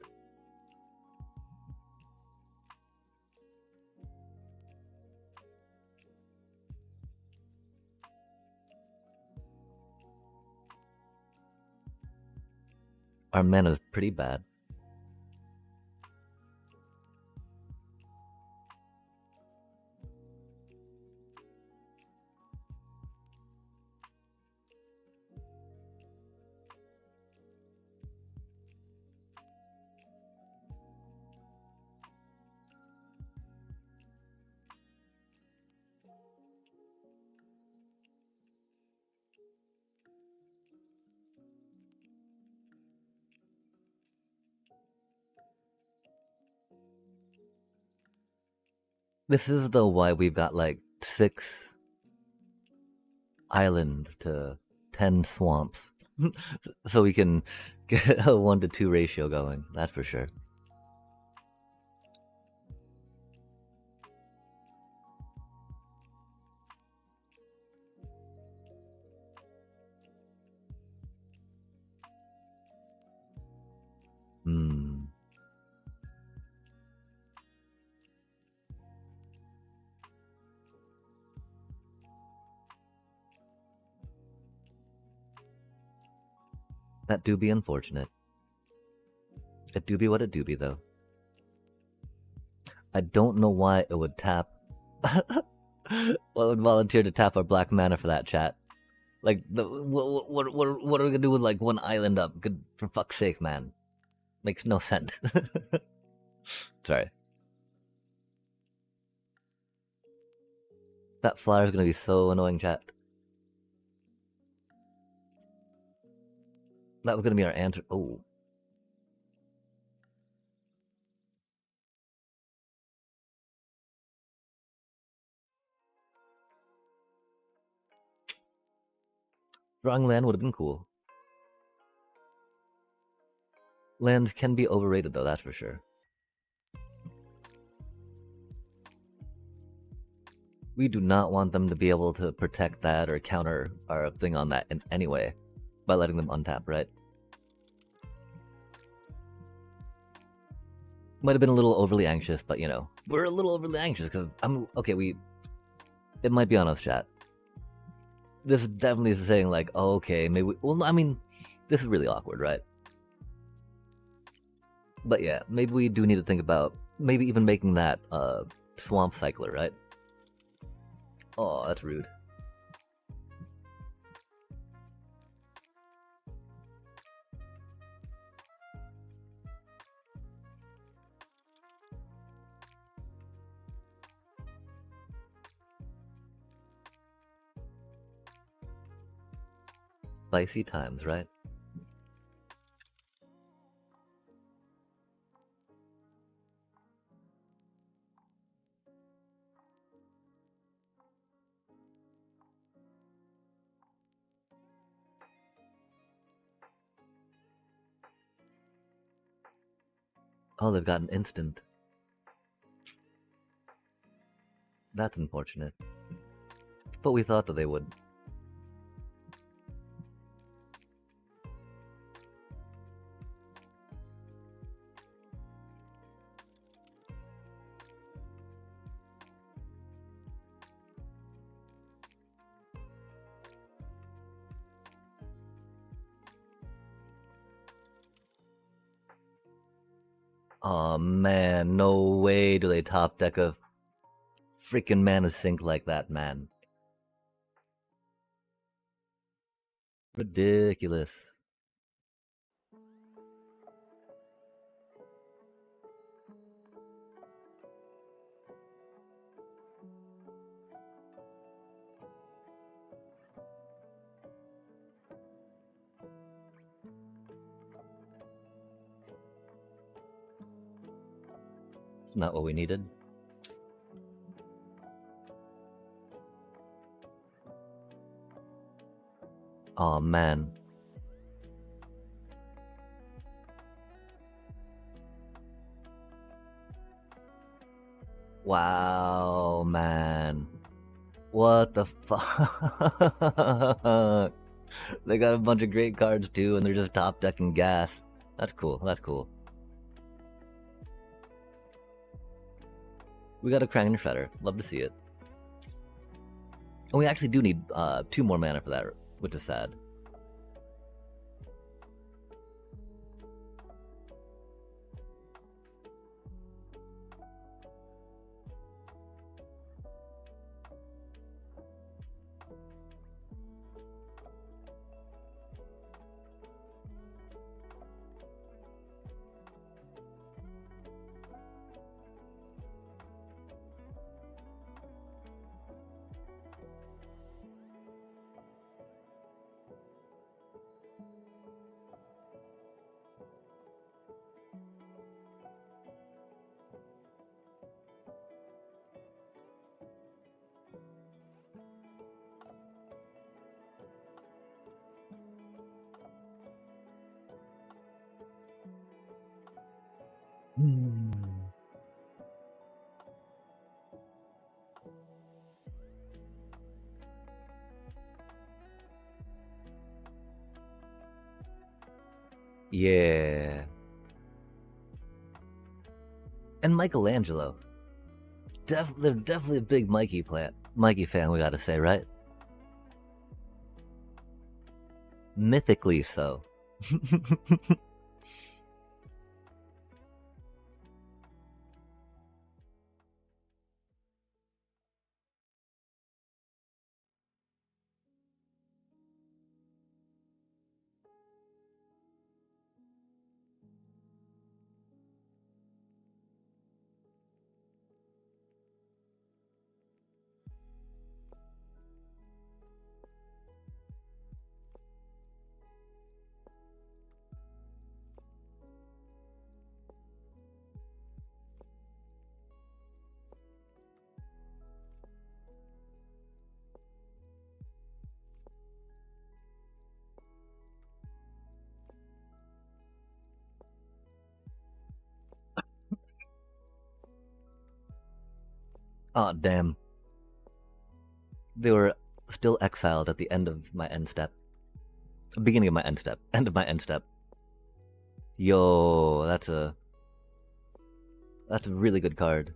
Our mana's pretty bad. This is though why we've got like 6 islands to 10 swamps. So we can get a 1-to-2 ratio going, that's for sure. That do be unfortunate. It do be what it do be, though. I don't know why it would tap. What would volunteer to tap our black mana for that, chat? Like, what are we gonna do with like one island up? Good, for fuck's sake, man. Makes no sense. Sorry. That flyer's gonna be so annoying, chat. That was gonna be our answer. Oh. Drawing land would have been cool. Land can be overrated, though, that's for sure. We do not want them to be able to protect that or counter our thing on that in any way by letting them untap, right? Might have been a little overly anxious, but you know, we're a little overly anxious because it might be on us, chat. This is definitely saying like, oh, okay, maybe. Well, I mean, this is really awkward, right? But yeah, maybe we do need to think about maybe even making that swamp cycler, right? Oh, that's rude. Spicy times, right? Oh, they've got an instant. That's unfortunate. But we thought that they would. Aw, man, no way do they top deck a freaking mana sink like that, man. Ridiculous. It's not what we needed. Aw, man. Wow, man. What the fuck? They got a bunch of great cards too, and they're just top decking gas. That's cool, that's cool. We got a Krang Shredder. Love to see it. And we actually do need 2 more mana for that, which is sad. Yeah. And Michelangelo. They're definitely a big Mikey fan, we gotta say, right? Mythically so. Oh damn. They were still exiled at the end of my end step. Beginning of my end step. End of my end step. Yo, that's a really good card.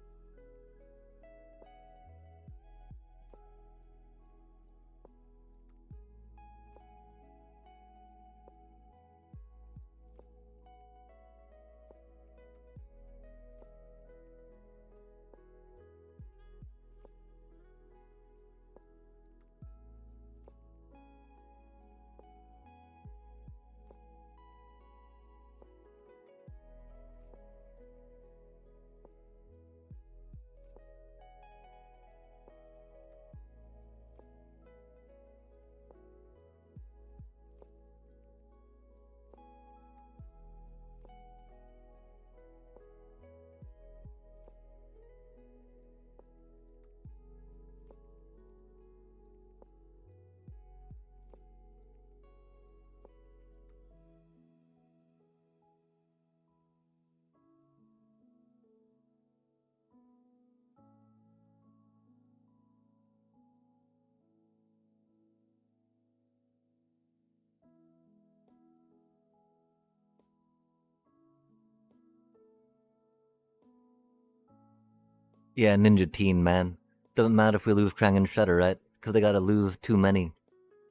Yeah, Ninja Teen, man. Doesn't matter if we lose Krang and Shredder, right? Because they gotta lose too many.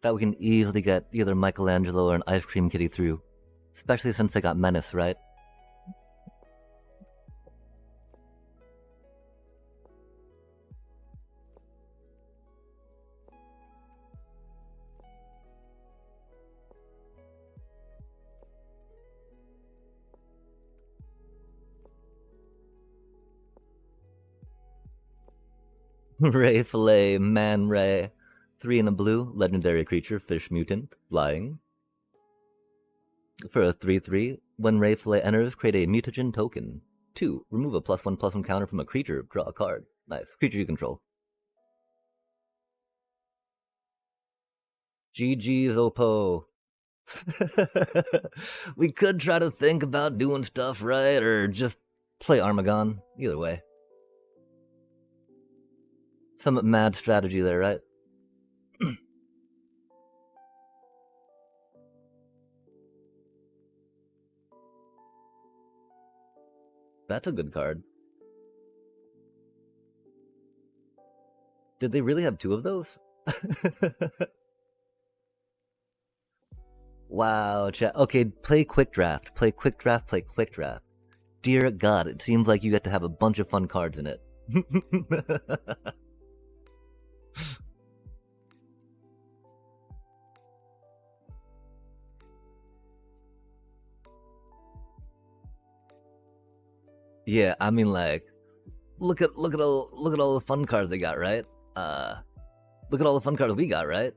That we can easily get either Michelangelo or an Ice Cream Kitty through. Especially since they got Menace, right? Ray Fillet, Man Ray. 3 in a blue, legendary creature, fish mutant, flying. For a 3/3, when Ray Fillet enters, create a mutagen token. 2, remove a +1/+1 counter from a creature, draw a card. Nice. Creature you control. GG's Oppo. We could try to think about doing stuff right, or just play Armagon. Either way. Some mad strategy there, right? That's a good card. Did they really have 2 of those? Wow, chat. Okay, play quick draft. Play quick draft, play quick draft. Dear God, it seems like you get to have a bunch of fun cards in it. Yeah, I mean, like, look at all the fun cards they got, right? Look at all the fun cards we got, right?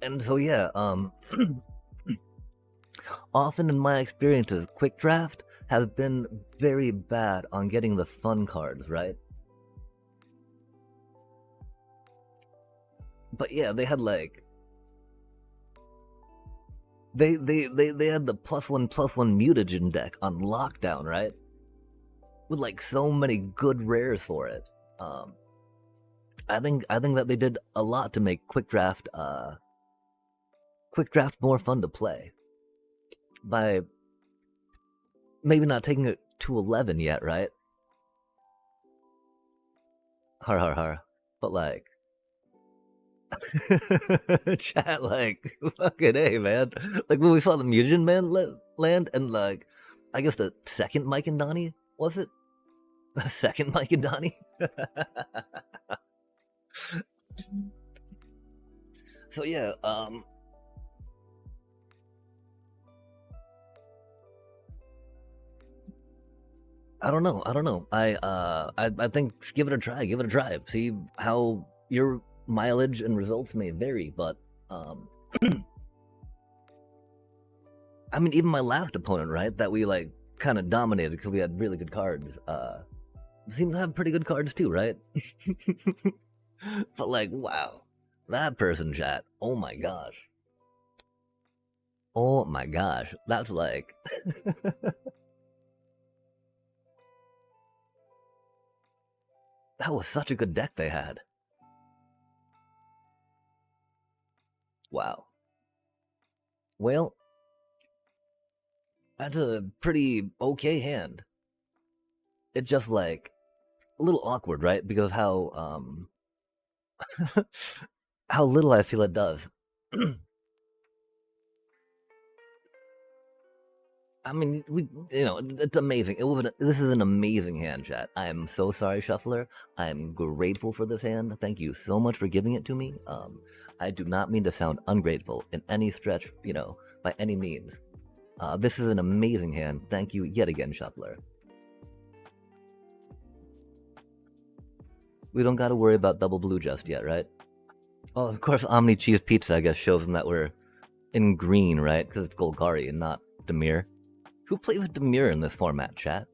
And so yeah, often in my experiences, quick draft have been very bad on getting the fun cards, right? But yeah, they had like they had the +1/+1 mutagen deck on lockdown, right? With like so many good rares for it. I think that they did a lot to make quick draft more fun to play by maybe not taking it to 11 yet, right? Har har har. But like Chat, like, fucking A, man. Like, when we saw the Mutagen Man land, and, like, I guess the second Mike and Donnie, was it? The second Mike and Donnie? So, yeah, I don't know. I think give it a try. Give it a try. See how your mileage and results may vary, but I mean, even my last opponent, right, that we like kind of dominated because we had really good cards. Seemed to have pretty good cards too, right? But like, wow, that person, chat. Oh my gosh. Oh my gosh, that's like. That was such a good deck they had. Wow. Well, that's a pretty okay hand. It's just like a little awkward, right? Because how little I feel it does. I mean, it's amazing. This is an amazing hand, chat. I am so sorry, Shuffler. I am grateful for this hand. Thank you so much for giving it to me. I do not mean to sound ungrateful in any stretch, by any means. This is an amazing hand. Thank you yet again, Shuffler. We don't gotta worry about double blue just yet, right? Oh, of course, Omni Cheese Pizza, I guess, shows them that we're in green, right? Because it's Golgari and not Demir. Who plays with Demir in this format, chat?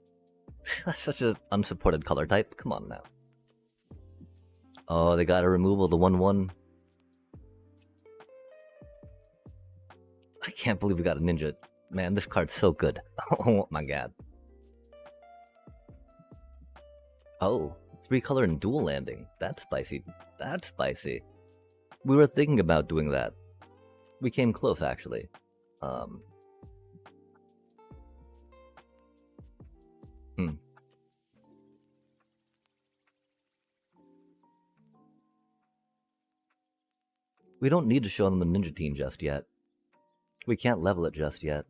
That's such an unsupported color type. Come on now. Oh, they got a removal, the 1-1. I can't believe we got a ninja. Man, this card's so good. Oh my god. Oh, 3-color and dual landing. That's spicy. That's spicy. We were thinking about doing that. We came close, actually. We don't need to show them the Ninja Team just yet. We can't level it just yet.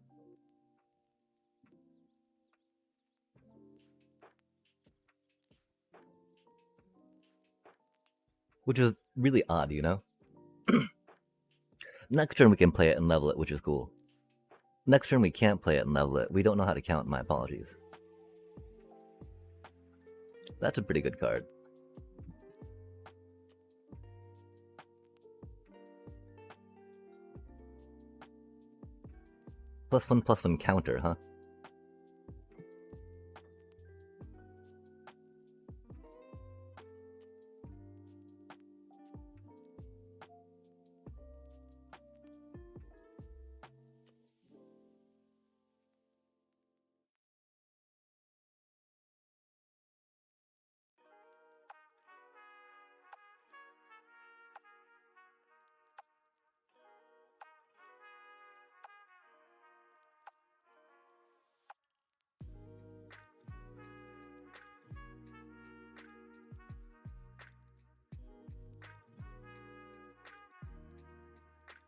Which is really odd, Next turn we can play it and level it, which is cool. Next turn we can't play it and level it. We don't know how to count, my apologies. That's a pretty good card. +1/+1 counter, huh?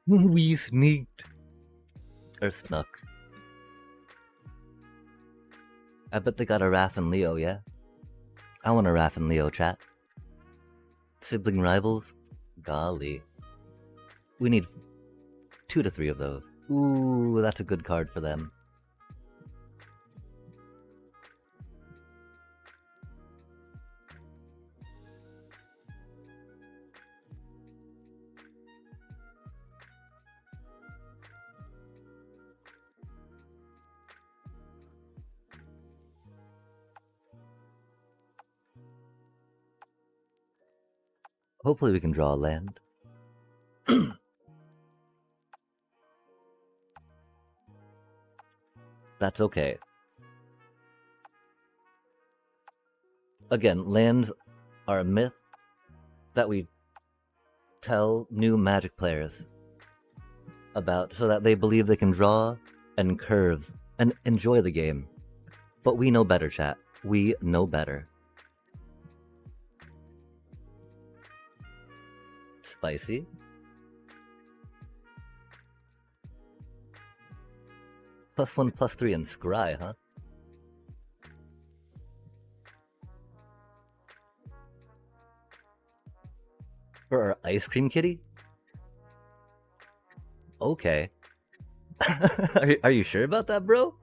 We sneaked. Or snuck. I bet they got a Raph and Leo, yeah? I want a Raph and Leo, chat. Sibling rivals? Golly. We need 2 to 3 of those. Ooh, that's a good card for them. Hopefully we can draw a land. That's okay. Again, lands are a myth that we tell new Magic players about so that they believe they can draw and curve and enjoy the game. But we know better, chat. We know better. Spicy. +1, +3, and scry, huh? For our ice cream kitty? Okay. Are you sure about that, bro?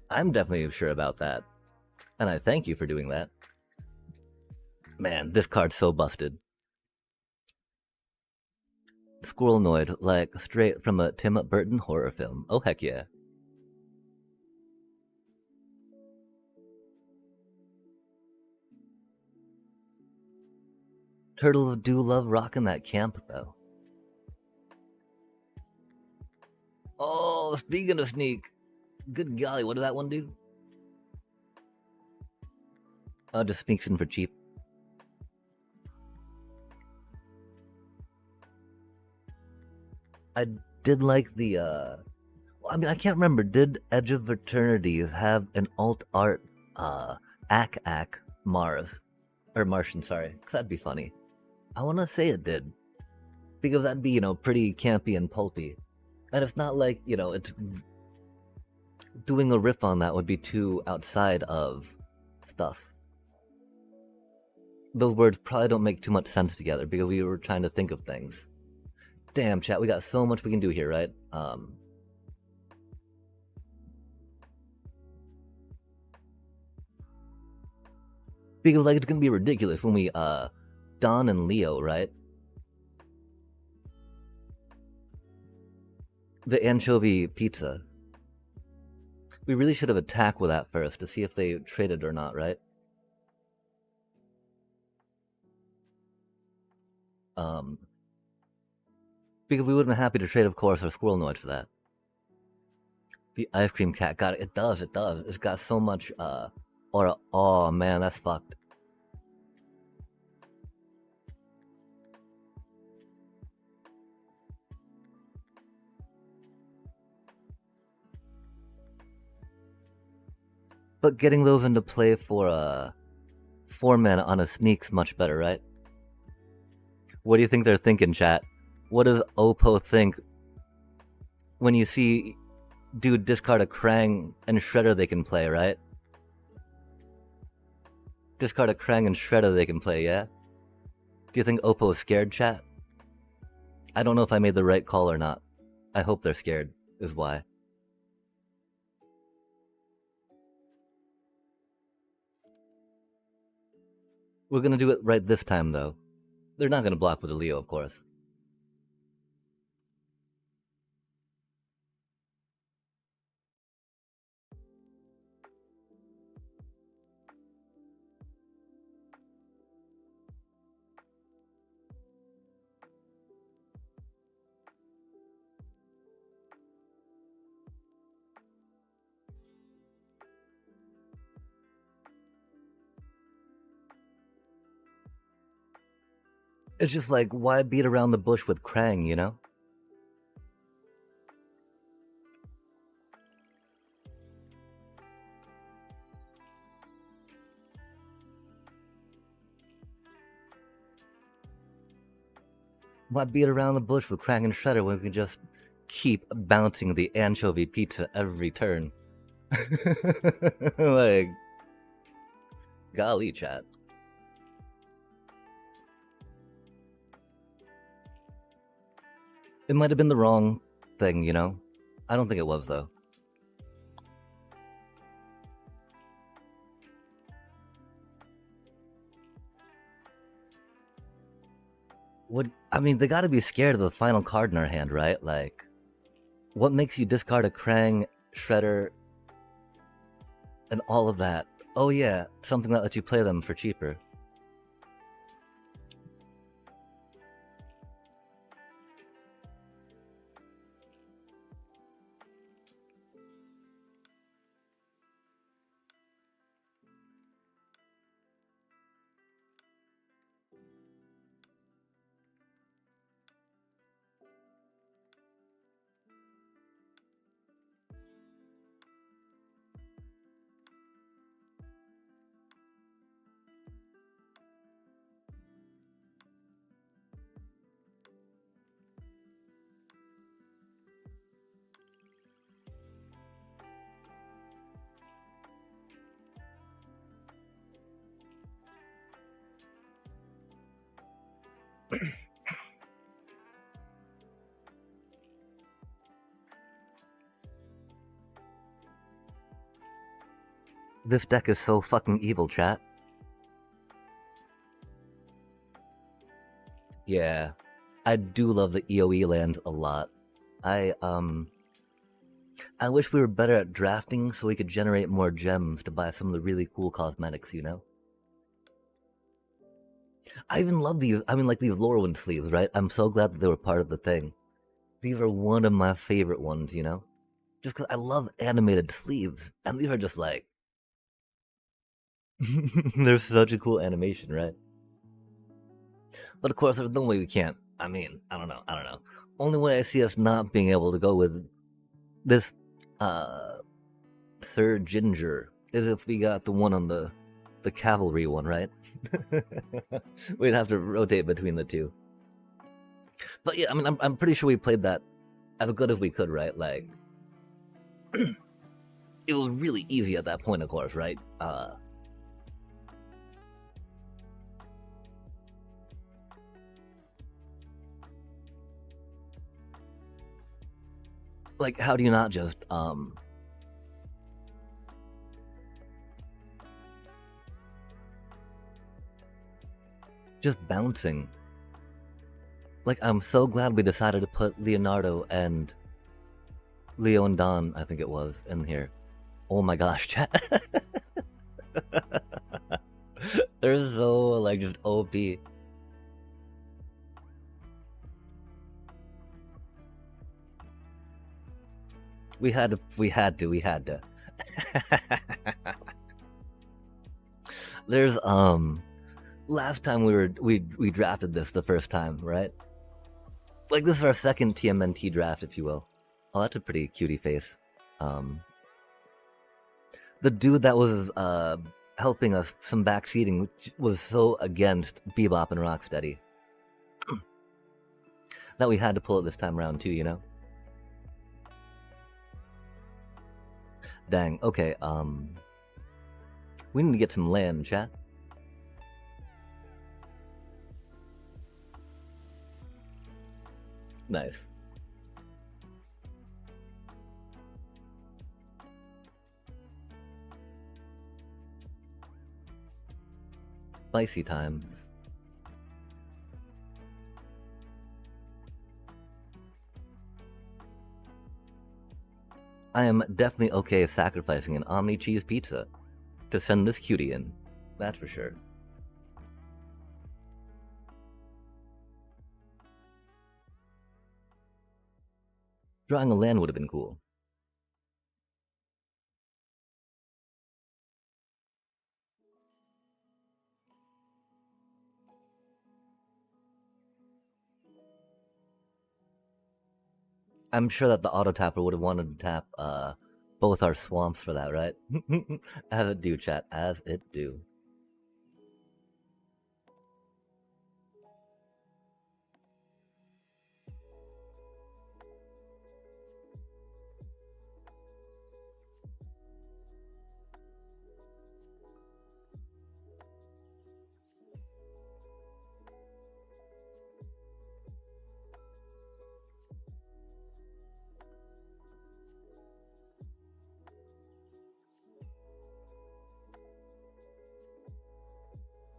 I'm definitely sure about that. And I thank you for doing that. Man, this card's so busted. Squirrelnoid, like straight from a Tim Burton horror film. Oh, heck yeah. Turtles do love rocking that camp, though. Oh, speaking of sneak. Good golly, what did that one do? Oh, just sneaks in for cheap. I did like the, I mean, I can't remember. Did Edge of Eternities have an alt art, Ak Mars? Or Martian, sorry. Because that'd be funny. I want to say it did. Because that'd be, pretty campy and pulpy. And it's not like, it's doing a riff on that would be too outside of stuff. Those words probably don't make too much sense together because we were trying to think of things. Damn, chat, we got so much we can do here, right? Because, like, it's gonna be ridiculous when we, Don and Leo, right? The anchovy pizza. We really should have attacked with that first to see if they traded or not, right? Because we would have been happy to trade, of course, our Squirrelnoid for that. The ice cream cat got it. It does. It's got so much, aura. Oh, man, that's fucked. But getting those into play for, 4 mana on a sneak's much better, right? What do you think they're thinking, chat? What does Oppo think when you see dude discard a Krang and Shredder they can play, right? Discard a Krang and Shredder they can play, yeah? Do you think Oppo is scared, chat? I don't know if I made the right call or not. I hope they're scared, is why. We're gonna do it right this time, though. They're not gonna block with a Leo, of course. It's just like, why beat around the bush with Krang, you know? Why beat around the bush with Krang and Shredder when we can just keep bouncing the anchovy pizza every turn? Like, golly, chat. It might have been the wrong thing, you know? I don't think it was, though. What? I mean, they gotta be scared of the final card in our hand, right? Like, what makes you discard a Krang, Shredder, and all of that? Oh yeah, something that lets you play them for cheaper. This deck is so fucking evil, chat. Yeah, I do love the EOE land a lot. I wish we were better at drafting so we could generate more gems to buy some of the really cool cosmetics, you know? I even love these, I mean, like these Lorwyn sleeves, right? I'm so glad that they were part of the thing. These are one of my favorite ones, you know? Just because I love animated sleeves. And these are just like. They're such a cool animation, right? But of course, there's no way we can't. I mean, I don't know. Only way I see us not being able to go with this Sir Ginger is if we got the one on the cavalry one, right? We'd have to rotate between the two. But yeah, I mean, I'm pretty sure we played that as good as we could, right? Like, it was really easy at that point, of course, right? Like, how do you not just bouncing? Like, I'm so glad we decided to put Leonardo and Leo and Don, I think it was, in here. Oh my gosh, chat. They're so, like, just OP. We had to. There's, last time we drafted this the first time, right? Like, this is our second TMNT draft, if you will. Oh, that's a pretty cutie face. The dude that was helping us some backseating was so against Bebop and Rocksteady that we had to pull it this time around too, you know? Dang, okay, we need to get some land, chat. Nice. Spicy times. I am definitely okay sacrificing an Omni cheese pizza to send this cutie in. That's for sure. Drawing a land would have been cool. I'm sure that the auto tapper would have wanted to tap both our swamps for that, right? As it do, chat. As it do.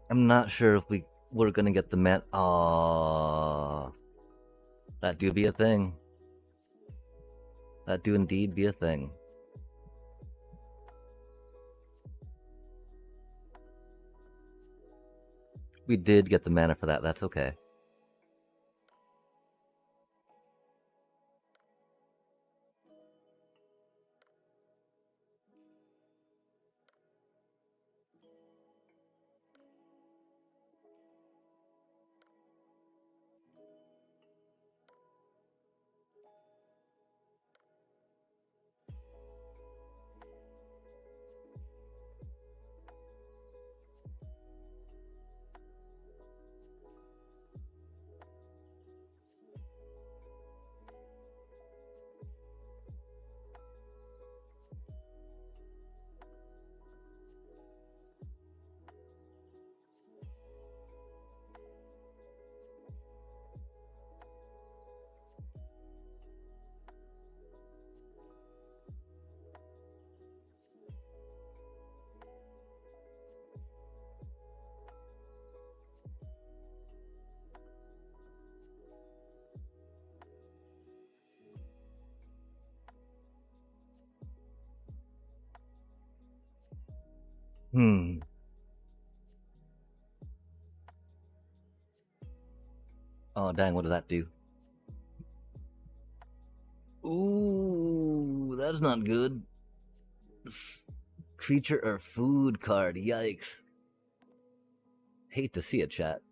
I'm not sure if we're gonna get the man. Aww. That do be a thing. That do indeed be a thing. We did get the mana for that. That's okay. Hmm. Oh, dang, what does that do? Ooh, that's not good. Creature or food card, yikes. Hate to see it, chat.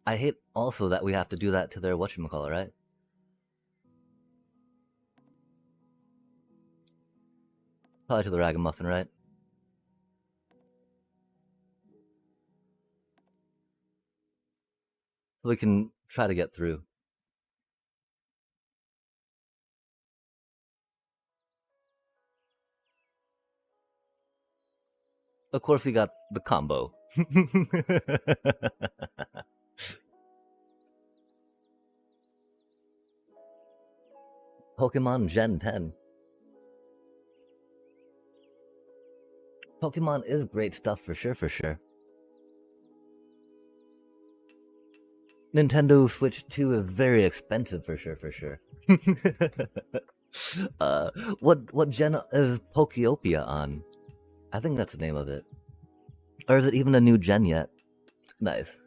I hate also that we have to do that to their whatchamacallit, right? Probably to the ragamuffin, right? We can try to get through. Of course, we got the combo. Pokemon Gen 10. Pokemon is great stuff for sure, for sure. Nintendo Switch 2 is very expensive for sure, for sure. what gen is Pokeopia on? I think that's the name of it. Or is it even a new gen yet? Nice.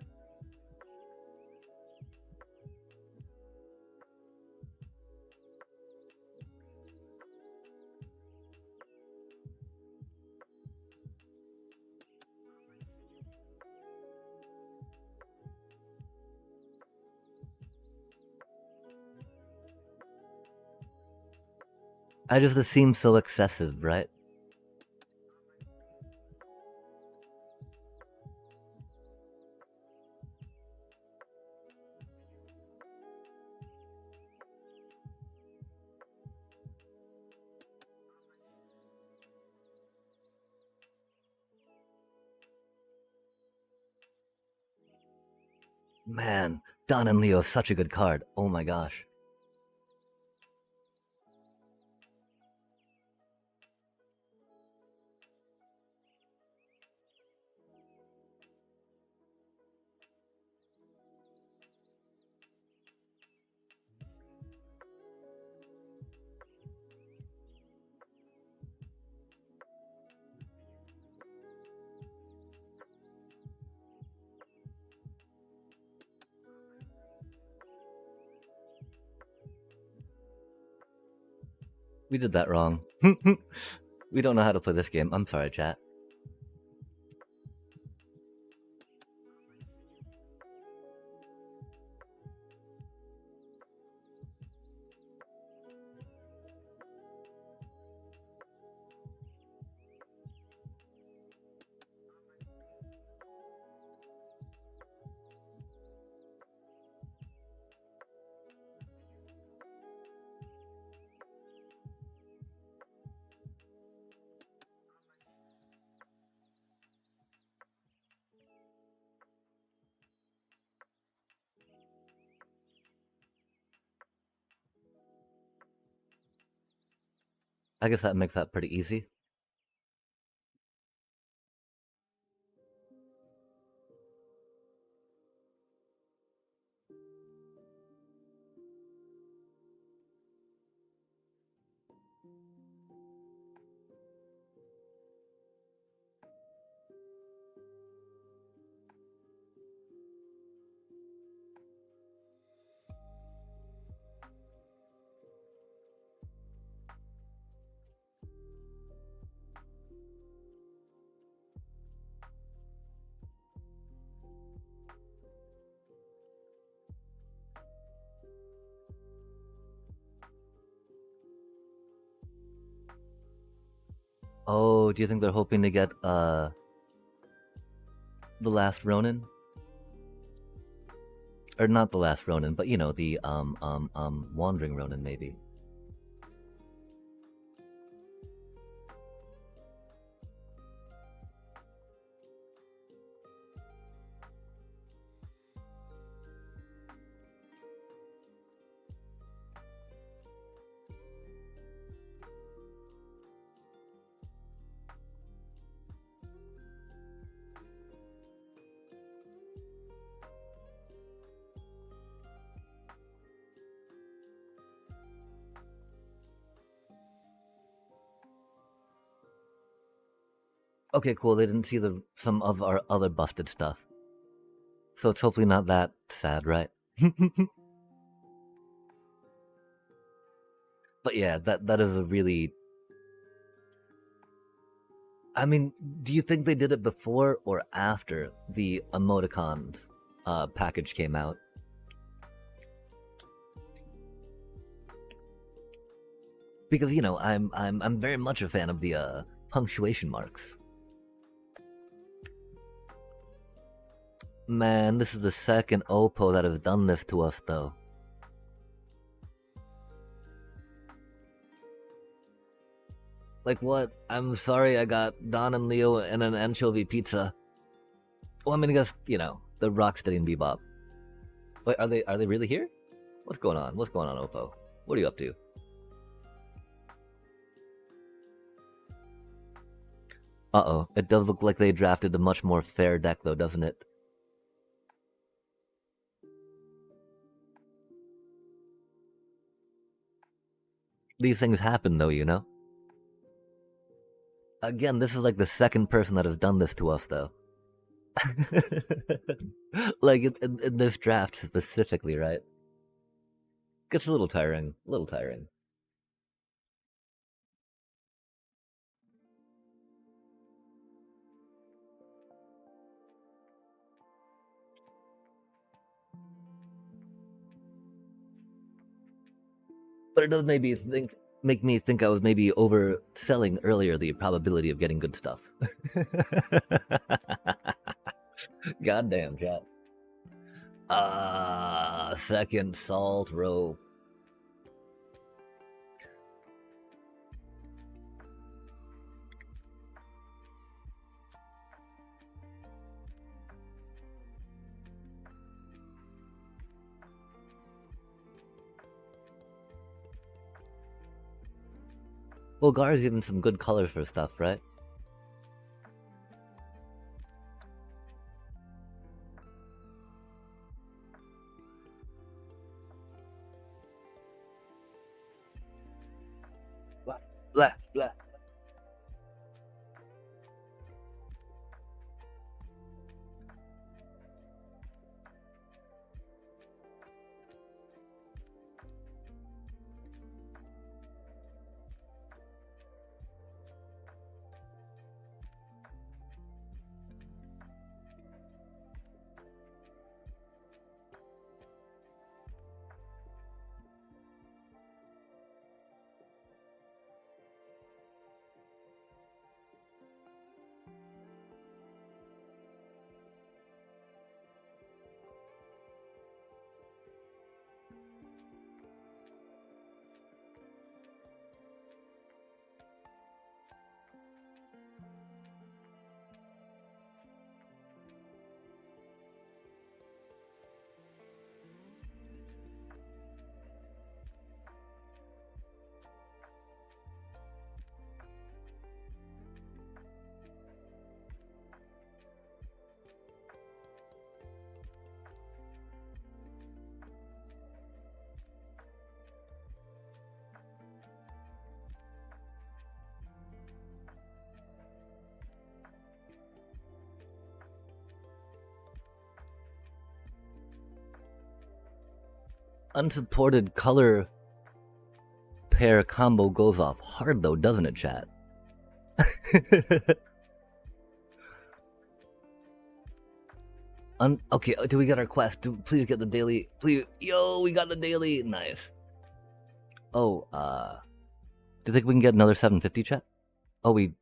It seems so excessive, right? Man, Don and Leo is such a good card. Oh my gosh. We did that wrong. We don't know how to play this game. I'm sorry, chat. I guess that makes that pretty easy. Oh, do you think they're hoping to get the last Ronin? Or not the last Ronin, but you know, the Wandering Ronin maybe. Okay, cool. They didn't see some of our other busted stuff. So it's hopefully not that sad, right? But yeah, that is a really. I mean, do you think they did it before or after the emoticons package came out? Because I'm very much a fan of the punctuation marks. Man, this is the second Oppo that has done this to us, though. Like what? I'm sorry I got Don and Leo and an anchovy pizza. Well, I mean, I guess, the Rocksteady and Bebop. Wait, are they really here? What's going on? What's going on, Oppo? What are you up to? Uh-oh. It does look like they drafted a much more fair deck, though, doesn't it? These things happen, though, Again, this is like the second person that has done this to us, though. Like, in this draft specifically, right? Gets a little tiring. A little tiring. But it does make me think I was maybe overselling earlier the probability of getting good stuff. Goddamn, chat. Second salt rope. Well, Gar's even some good colors for stuff, right? Blah, blah, blah. Unsupported color pair combo goes off hard, though, doesn't it, chat? Okay, do we get our quest? Please get the daily. Please. Yo, we got the daily. Nice. Oh, do you think we can get another 750, chat? Oh, we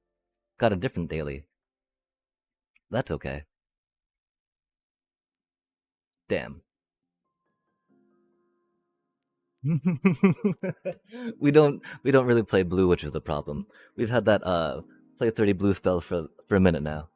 got a different daily. That's okay. Damn. we don't really play blue, which is the problem. We've had that play 30 blue spells for a minute now.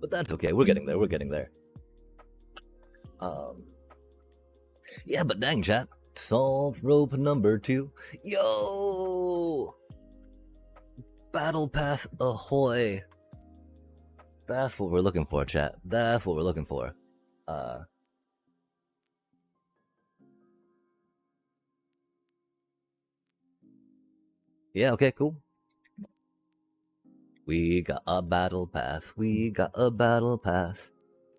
But that's okay. We're getting there. We're getting there. Yeah, but dang, chat. Salt rope number 2. Yo! Battle Pass ahoy! That's what we're looking for, chat. That's what we're looking for. Yeah, okay, cool. We got a battle pass. We got a battle pass.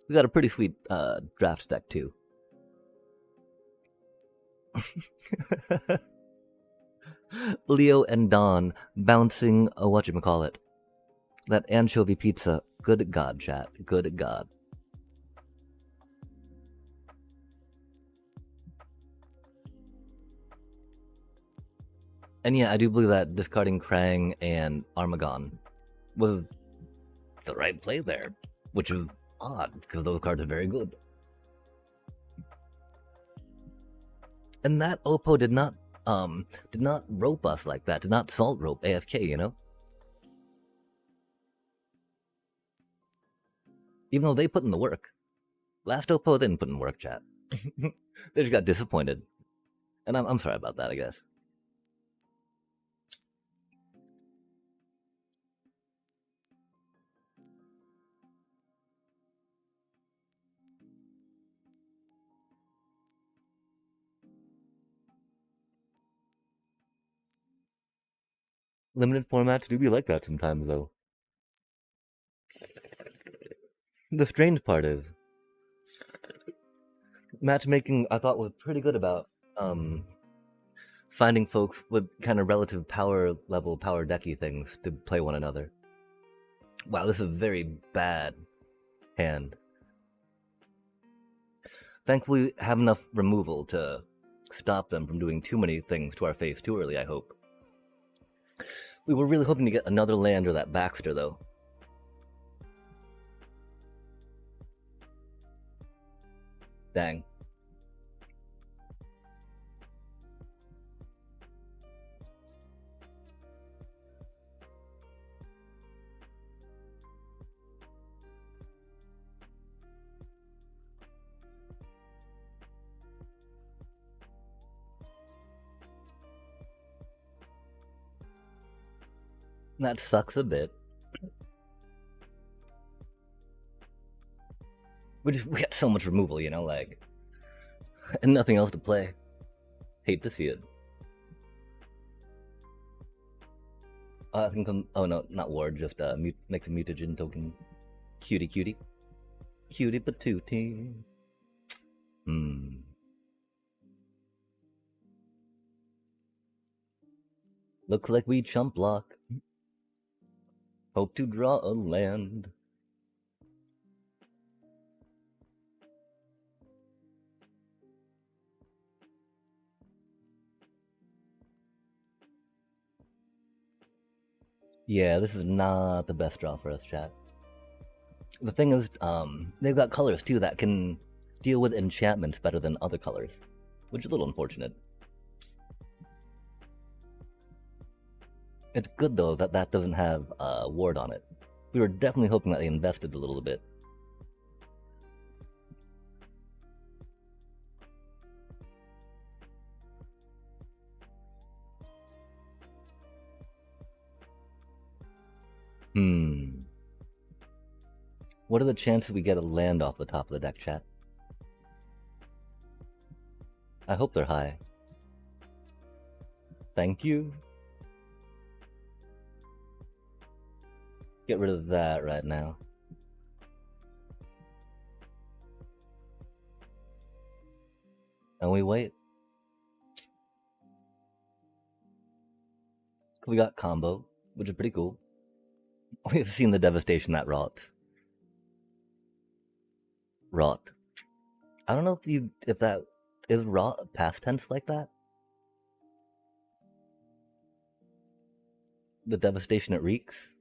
We got a pretty sweet draft deck too. Leo and Don bouncing a whatchamacallit. That anchovy pizza. Good God, chat. Good God. And yeah, I do believe that discarding Krang and Armagon was the right play there, which is odd because those cards are very good. And that Oppo did not rope us like that, did not salt rope AFK, you know? Even though they put in the work. Last Oppo didn't put in work, chat. They just got disappointed. And I'm sorry about that, I guess. Limited formats do be like that sometimes, though. The strange part is, matchmaking I thought was pretty good about finding folks with kind of relative power level, power decky things to play one another. Wow, this is a very bad hand. Thankfully, we have enough removal to stop them from doing too many things to our face too early, I hope. We were really hoping to get another land or that Baxter, though. Dang. That sucks a bit. We got so much removal, you know, like, and nothing else to play. Hate to see it. I think oh no, not ward, just make the mutagen token. Cutie cutie. Cutie patootie. Looks like we chump block. Hope to draw a land. Yeah, this is not the best draw for us, chat. The thing is, they've got colors too that can deal with enchantments better than other colors, which is a little unfortunate. It's good though that that doesn't have a ward on it. We were definitely hoping that they invested a little bit. What are the chances we get a land off the top of the deck, chat? I hope they're high. Thank you. Get rid of that right now. And we wait. We got combo, which is pretty cool. We've seen the devastation that wrought. I don't know if that is wrought past tense like that. The devastation it wreaks.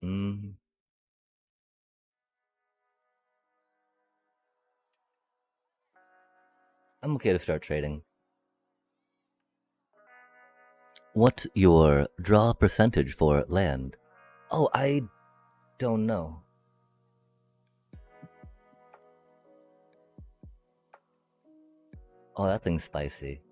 I'm okay to start trading. What's your draw percentage for land? Oh, I don't know. Oh, that thing's spicy.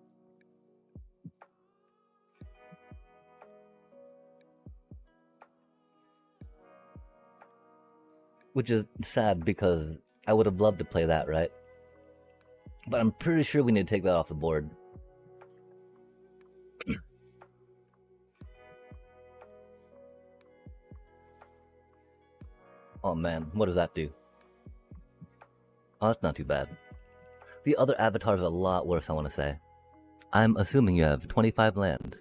Which is sad because I would have loved to play that, right? But I'm pretty sure we need to take that off the board. Oh man, what does that do? Oh, that's not too bad. The other avatar's a lot worse, I want to say. I'm assuming you have 25 lands.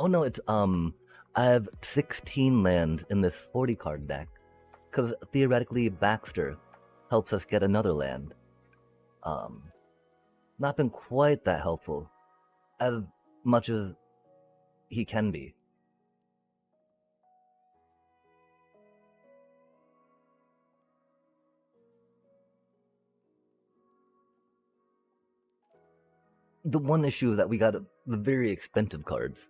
Oh no, it's, I have 16 lands in this 40 card deck. Because theoretically, Baxter helps us get another land. Not been quite that helpful. As much as he can be. The one issue is that we got the very expensive cards.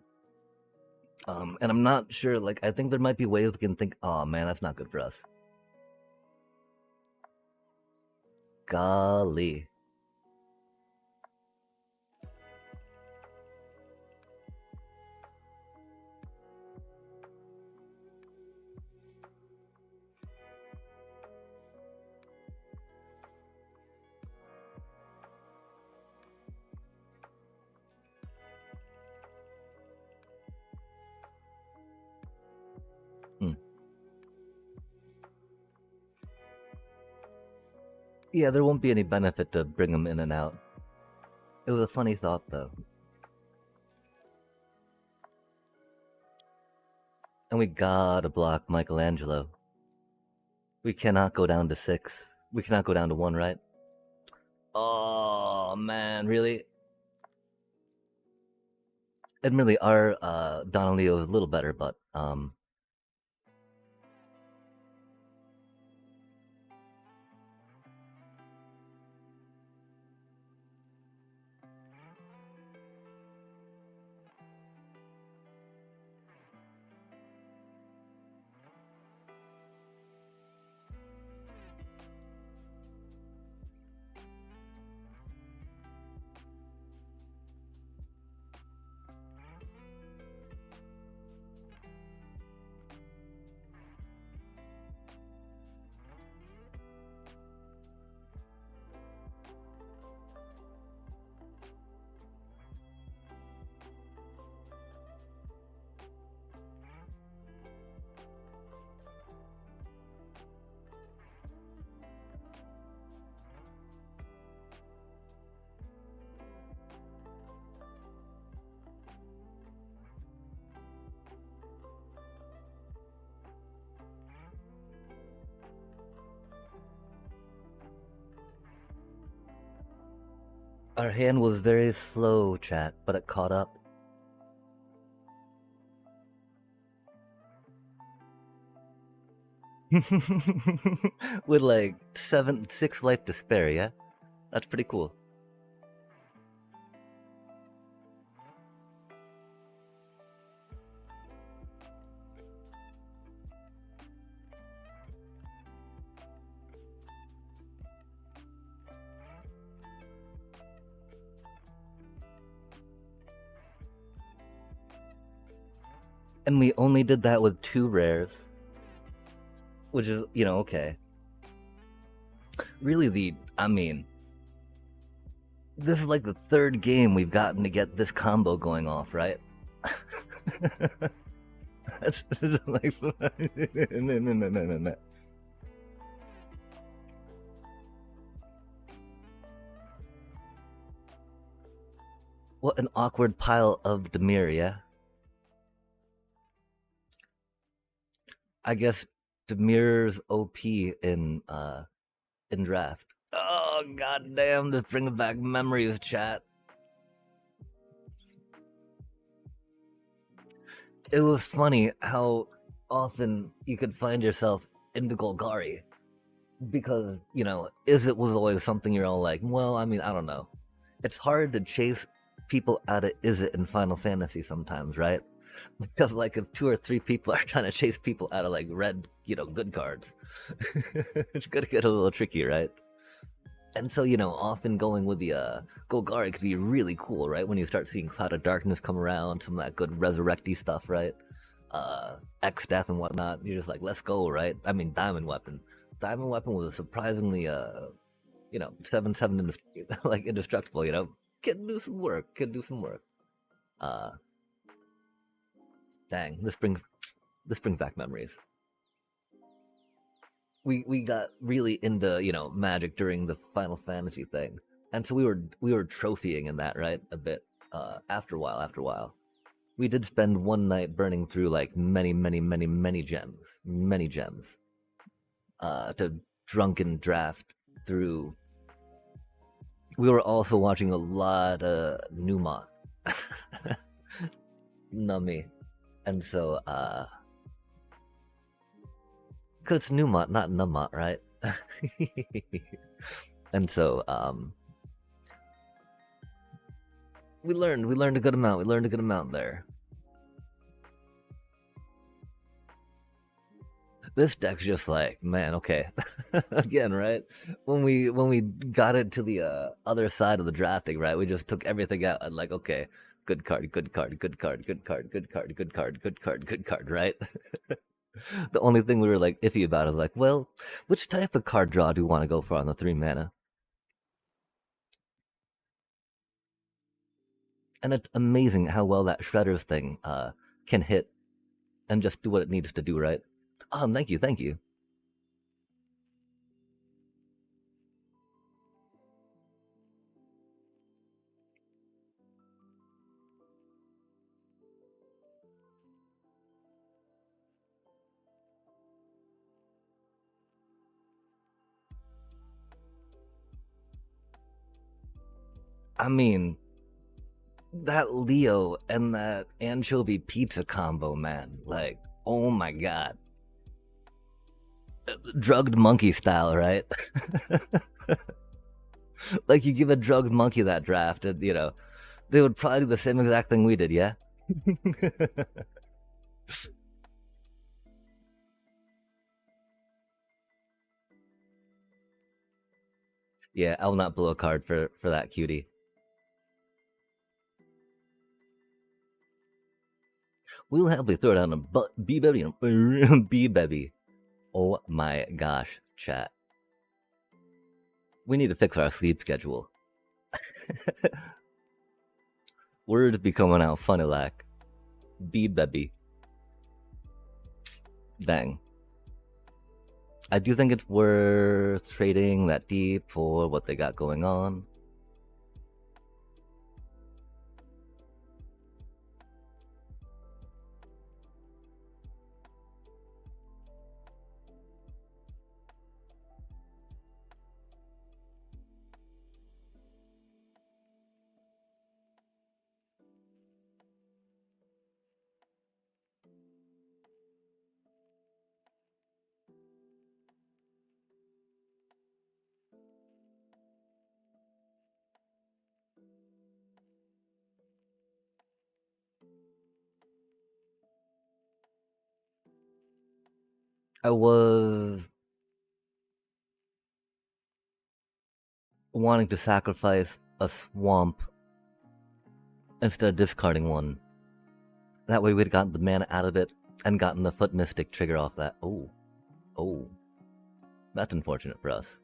And I'm not sure, like, I think there might be ways we can think, oh man, that's not good for us. Golly. Yeah, there won't be any benefit to bring him in and out. It was a funny thought, though. And we gotta block Michelangelo. We cannot go down to 6. We cannot go down to 1, right? Oh, man, really? Admittedly, our Donaleo is a little better, but, our hand was very slow, chat, but it caught up. With like 6 life to spare, yeah? That's pretty cool. And we only did that with 2 rares. Which is, you know, okay. Really, I mean, this is like the 3rd game we've gotten to get this combo going off, right? That's like... What an awkward pile of Dimir, yeah? I guess Dimir's OP in draft. Oh goddamn! This brings back memories, chat. It was funny how often you could find yourself into Golgari, because you know, Izzet was always something you're all like, well, I mean, I don't know. It's hard to chase people out of Izzet in Final Fantasy sometimes, right? Because like if 2 or 3 people are trying to chase people out of like red, you know, good cards, it's gonna get a little tricky, right? And so, you know, often going with the Golgari could be really cool, right? When you start seeing Cloud of Darkness come around, some of that good resurrecty stuff, right? X-Death and whatnot, you're just like, let's go, right? I mean, Diamond Weapon. Diamond Weapon was a surprisingly 7-7 like indestructible. Can do some work. Can do some work. Uh, Dang, this brings back memories. We got really into Magic during the Final Fantasy thing, and so we were trophying in that, right, a bit. After a while, we did spend one night burning through like many, many, many, many gems, to drunken draft through. We were also watching a lot of Numa, Nummy, and so because it's Numot, not Numot, right? And so we learned a good amount. We learned a good amount there. This deck's just like, man, okay. Again, right? When we got it to the other side of the drafting, right? We just took everything out and like, okay, good card, good card, good card, good card, good card, good card, good card, good card, right? The only thing we were like iffy about is like, well, which type of card draw do we want to go for on the 3 mana? And it's amazing how well that Shredder's thing can hit and just do what it needs to do, right? Oh, thank you, thank you. I mean, that Leo and that anchovy pizza combo, man. Like, oh my god. Drugged monkey style, right? Like, you give a drugged monkey that draft, and, they would probably do the same exact thing we did, yeah? Yeah, I will not blow a card for that cutie. We'll happily throw down a B baby, B baby. Oh my gosh, chat. We need to fix our sleep schedule. Words be coming out funny like. B baby. Dang. I do think it's worth trading that deep for what they got going on. I was wanting to sacrifice a swamp instead of discarding one. That way we'd gotten the mana out of it and gotten the Foot Mystic trigger off that. Oh. That's unfortunate for us.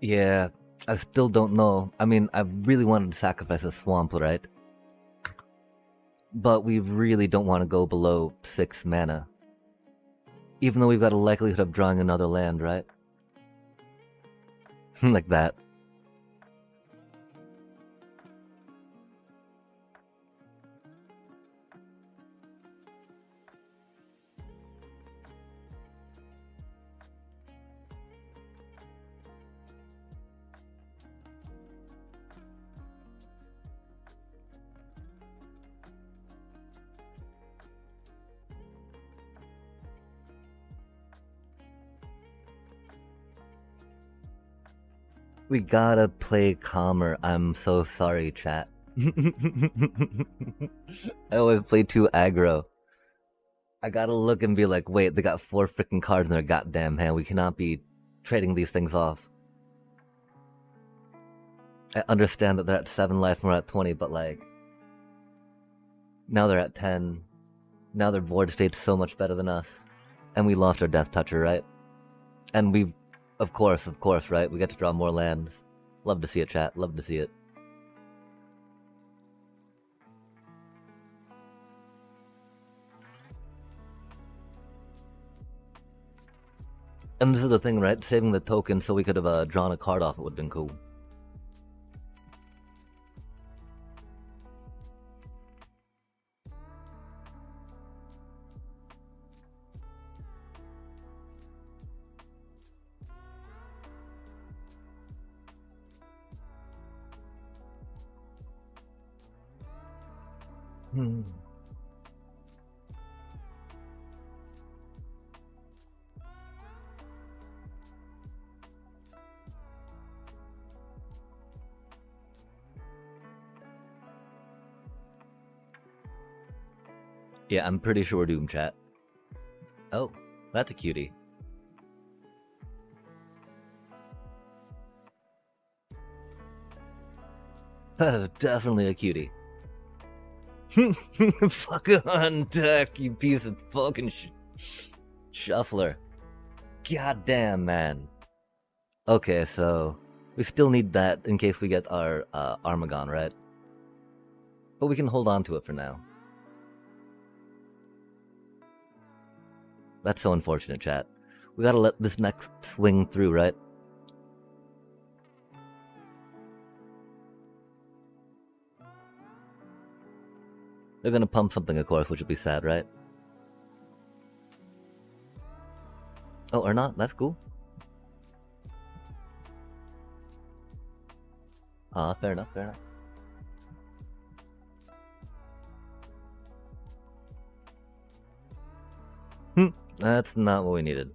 Yeah, I still don't know. I mean, I really wanted to sacrifice a swamp, right? But we really don't want to go below 6 mana. Even though we've got a likelihood of drawing another land, right? Like that. We gotta play calmer. I'm so sorry, chat. I always play too aggro. I gotta look and be like, wait, they got 4 freaking cards in their goddamn hand. We cannot be trading these things off. I understand that they're at 7 life and we're at 20, but like, now they're at 10. Now their board state's so much better than us. And we lost our Death Toucher, right? And we've, of course, right? We get to draw more lands. Love to see it, chat. Love to see it. And this is the thing, right? Saving the token so we could have drawn a card off it would have been cool. Yeah, I'm pretty sure we're doomed, chat. Oh, that's a cutie. That is definitely a cutie. Fuck on deck, you piece of fucking shuffler. Goddamn, man. Okay, so we still need that in case we get our Armagon, right? But we can hold on to it for now. That's so unfortunate, chat. We gotta let this next swing through, right? They're gonna pump something, of course, which will be sad, right? Oh, or not? That's cool. Fair enough, fair enough. That's not what we needed.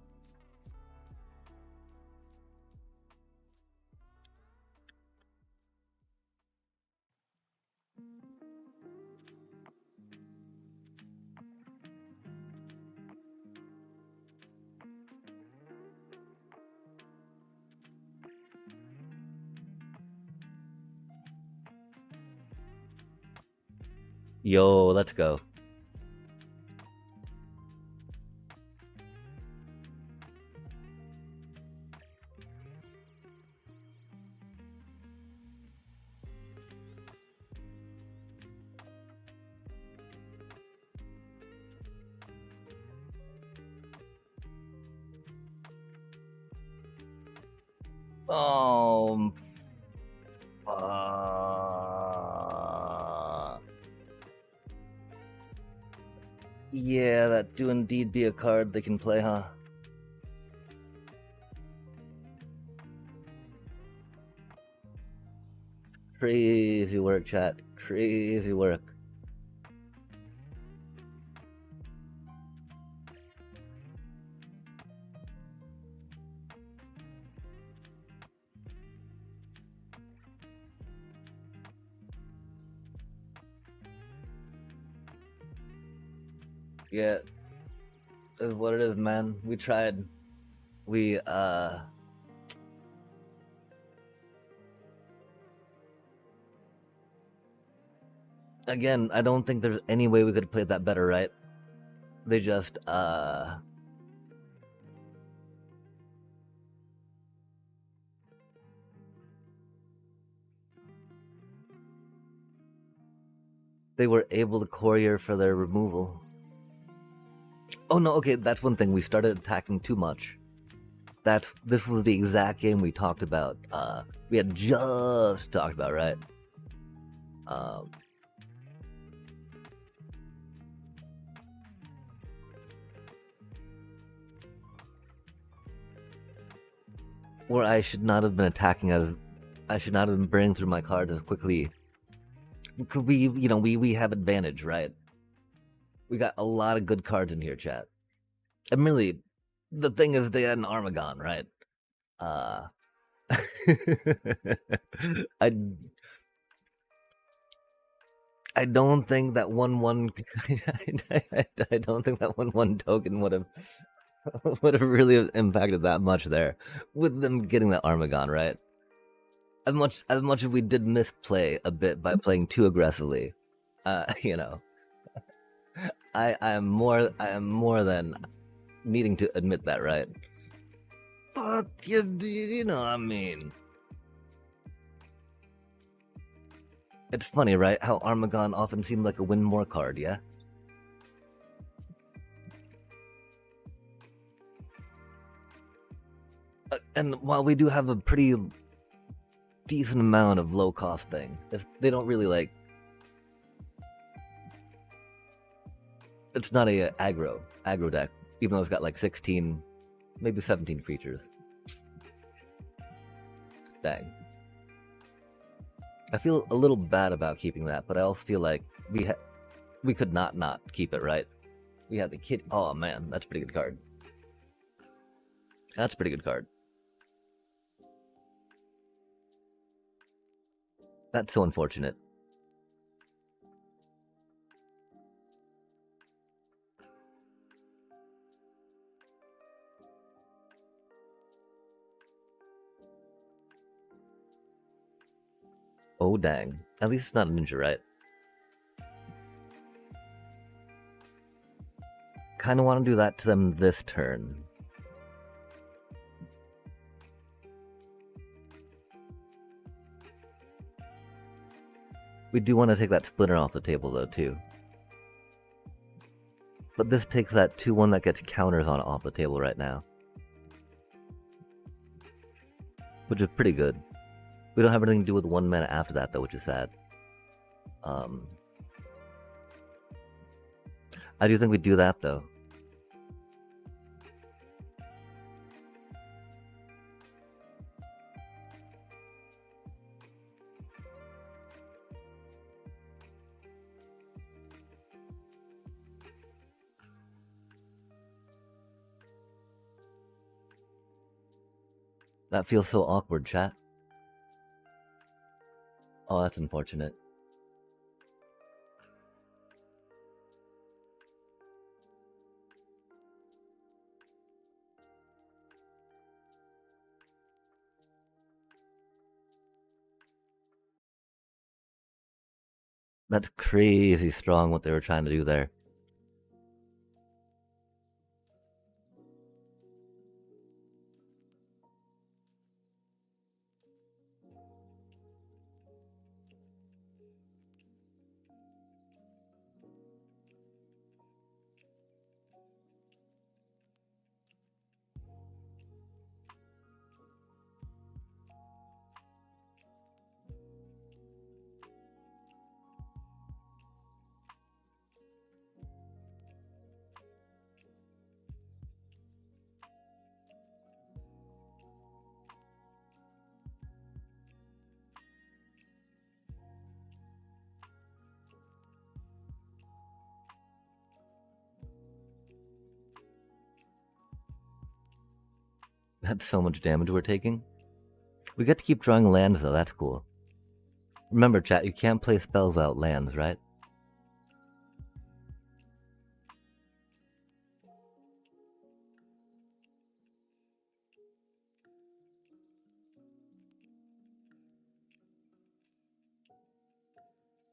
Yo, let's go. Oh, yeah, that do indeed be a card they can play, huh? Crazy work, chat. Crazy work. Yeah, is what it is, man. We tried. We, again, I don't think there's any way we could have played that better, right? They just, they were able to courier for their removal. Oh no, okay, that's one thing. We started attacking too much. This was the exact game we talked about. We had just talked about, right? Where I should not have been attacking as I should not have been burning through my cards as quickly. Could we have advantage, right? We got a lot of good cards in here, chat. And really, the thing is they had an Armagon, right? I don't think that 1/1 I don't think that 1/1 token would have really impacted that much there with them getting that Armagon, right? As much as we did misplay a bit by playing too aggressively, you know, I am more than needing to admit that, right? But you know, I mean, it's funny, right? How Armagon often seemed like a win more card, yeah. And while we do have a pretty decent amount of low cost things, they don't really like. It's not a aggro deck, even though it's got like 16, maybe 17 creatures. Dang. I feel a little bad about keeping that, but I also feel like we could not keep it, right? We had the kid. Oh man, that's a pretty good card. That's a pretty good card. That's so unfortunate. Oh dang. At least it's not a ninja, right? Kind of want to do that to them this turn. We do want to take that Splinter off the table though too. But this takes that 2/1 that gets counters on it off the table right now. Which is pretty good. We don't have anything to do with 1 mana after that though, which is sad. I do think we do that though. That feels so awkward, chat. Oh, that's unfortunate. That's crazy strong what they were trying to do there. That's so much damage we're taking. We get to keep drawing lands though, that's cool. Remember chat, you can't play spells without lands, right?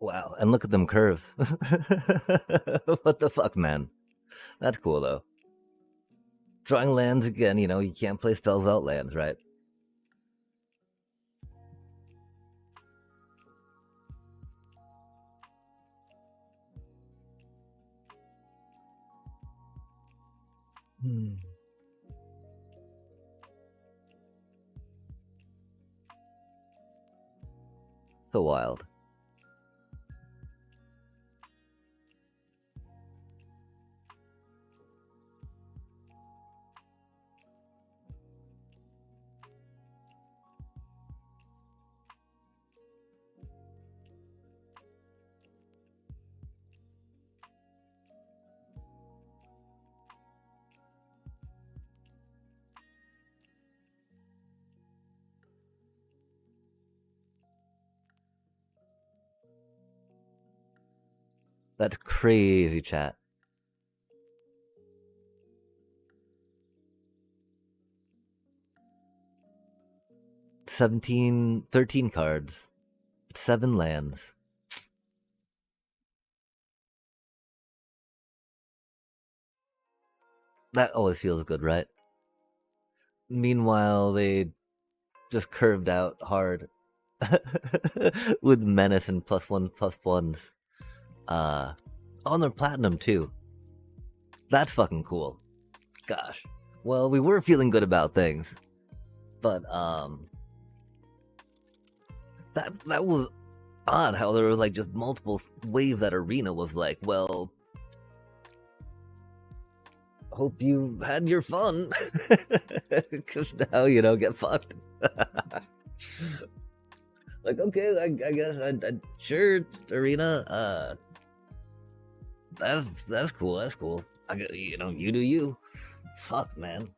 Wow, and look at them curve. What the fuck, man? That's cool though. Drawing lands again, you know, you can't play spells without lands, right? Hmm. So wild. That's crazy, chat. 17, 13 cards, 7 lands. That always feels good, right? Meanwhile, they just curved out hard with menace and +1/+1s. On their platinum too. That's fucking cool. Gosh. Well, we were feeling good about things, but that was odd. How there was like just multiple waves. That arena was like, well, hope you had your fun, because now get fucked. Like, okay, I guess sure, arena. That's cool. That's cool. You do you. Fuck, man.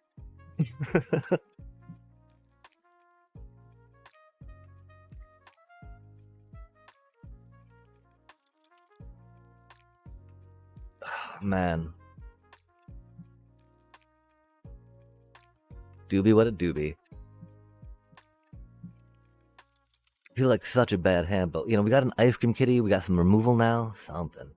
Man. Doobie what a doobie. I feel like such a bad hand, but we got an ice cream kitty, we got some removal now. Something.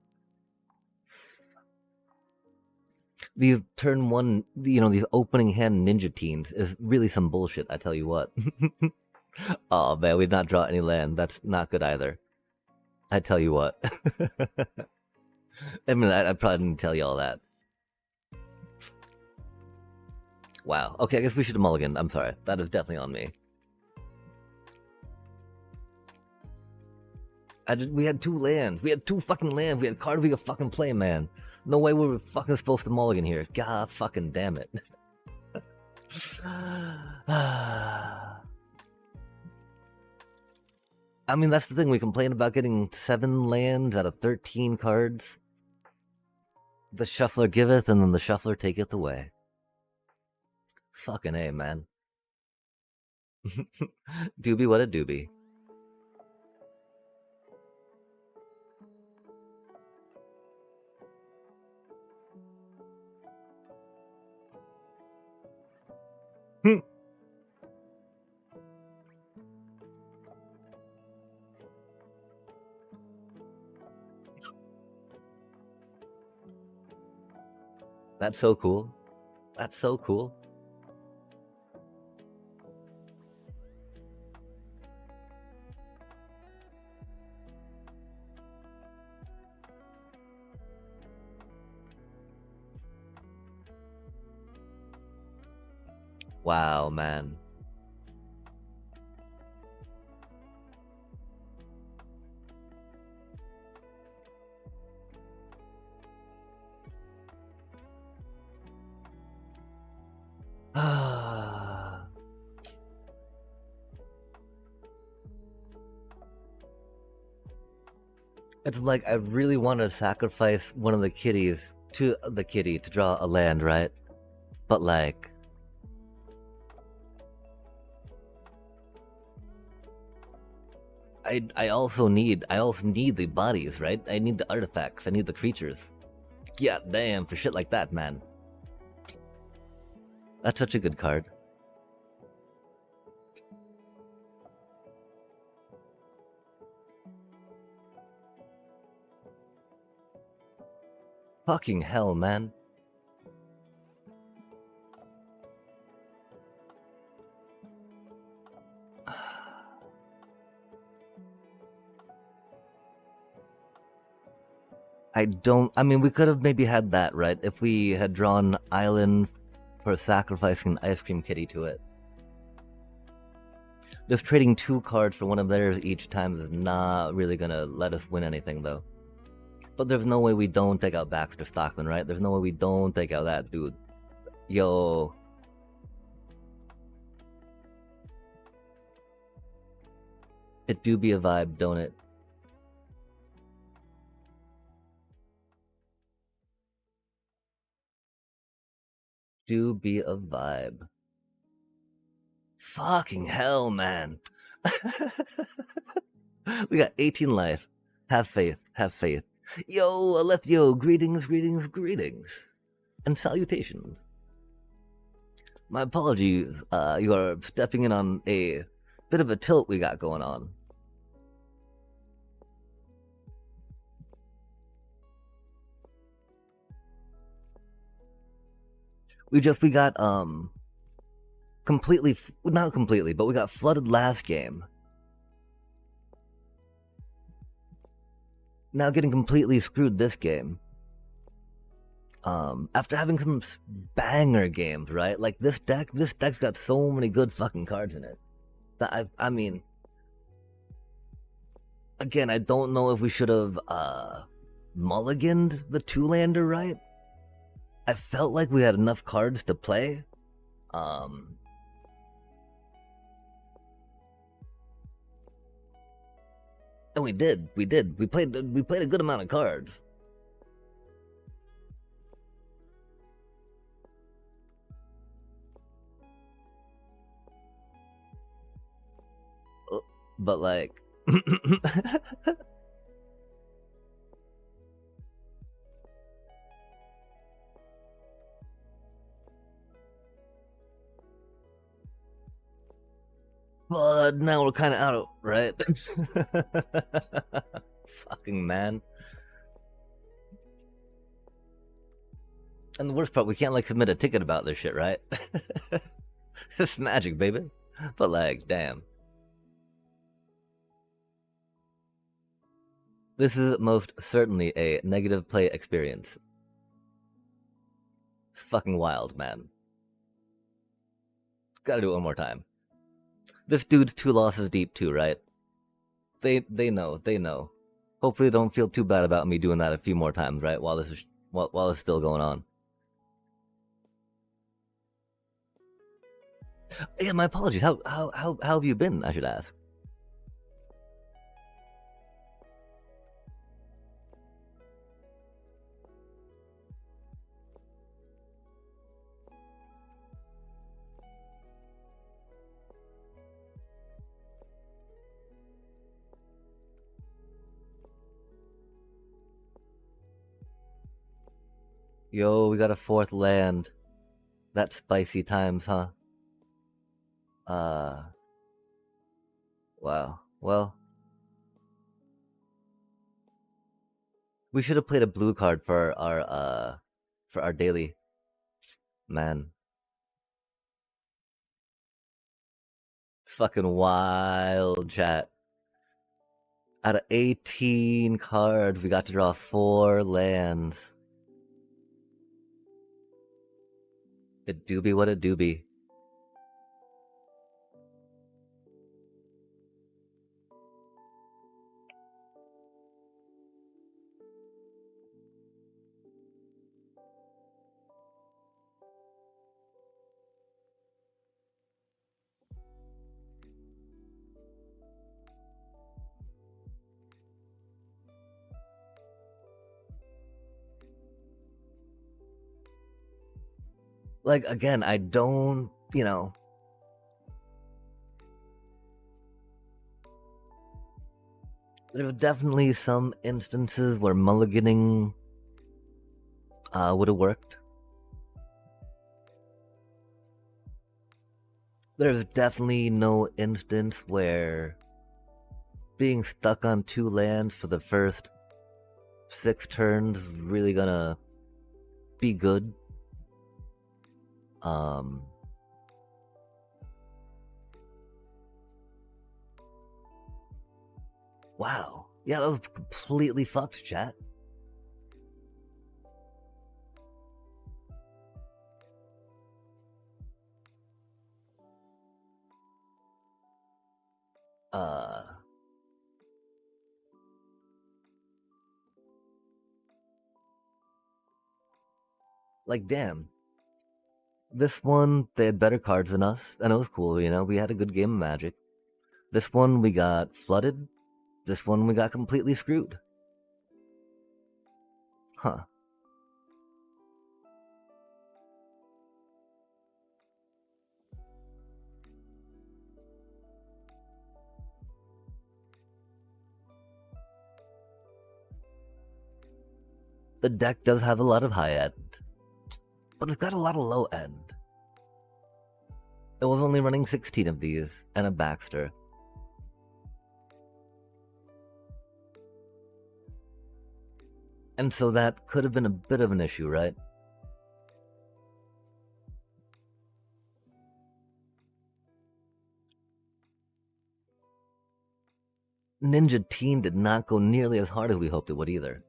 These turn one, these opening hand ninja teams is really some bullshit, I tell you what. Oh man, we did not draw any land. That's not good either. I tell you what. I mean, I probably didn't tell you all that. Wow. Okay, I guess we should have mulliganed. I'm sorry. That is definitely on me. We had 2 lands. We had 2 fucking lands. We had cards we could fucking play, man. No way we were fucking supposed to mulligan here. God fucking damn it. I mean, that's the thing. We complain about getting 7 lands out of 13 cards. The shuffler giveth, and then the shuffler taketh away. Fucking A, man. Doobie what a doobie. That's so cool. That's so cool. Wow, man. It's like I really want to sacrifice one of the kitties to the kitty to draw a land, right? But like, I also need the bodies, right? I need the artifacts. I need the creatures. Yeah, damn, for shit like that, man. That's such a good card. Fucking hell, man. I mean, we could have maybe had that, right? If we had drawn Island for sacrificing Ice Cream Kitty to it. Just trading 2 cards for one of theirs each time is not really gonna let us win anything, though. But there's no way we don't take out Baxter Stockman, right? There's no way we don't take out that dude. Yo. It do be a vibe, don't it? Do be a vibe. Fucking hell, man. We got 18 life. Have faith, have faith. Yo, Alethio, greetings, greetings, greetings. And salutations. My apologies, you are stepping in on a bit of a tilt we got going on. We got, completely, not completely, but we got flooded last game. Now getting completely screwed this game. After having some banger games, right? Like this deck's got so many good fucking cards in it. That I mean, again, I don't know if we should have, mulliganed the 2-lander, right? I felt like we had enough cards to play. And we did. We played a good amount of cards. But like but now we're kind of out of, right? Fucking man. And the worst part, we can't like submit a ticket about this shit, right? It's magic, baby. But like, damn. This is most certainly a negative play experience. It's fucking wild, man. Gotta do it one more time. This dude's 2 losses deep too, right? They know. Hopefully they don't feel too bad about me doing that a few more times, right? While this is still going on. Yeah, my apologies. How have you been, I should ask? Yo, we got a 4th land. That's spicy times, huh? Wow. Well, we should have played a blue card for our daily. Man. It's fucking wild, chat. Out of 18 cards, we got to draw 4 lands. It do be what it do be. Like, again, I don't, there are definitely some instances where mulliganing would have worked. There's definitely no instance where being stuck on 2 lands for the first 6 turns is really gonna be good. Wow. Yeah, that was completely fucked, chat. Like, damn. This one, they had better cards than us, and it was cool, you know? We had a good game of Magic. This one, we got flooded. This one, we got completely screwed. Huh. The deck does have a lot of high end, but it's got a lot of low end. It was only running 16 of these, and a Baxter. And so that could have been a bit of an issue, right? Ninja Teen did not go nearly as hard as we hoped it would either.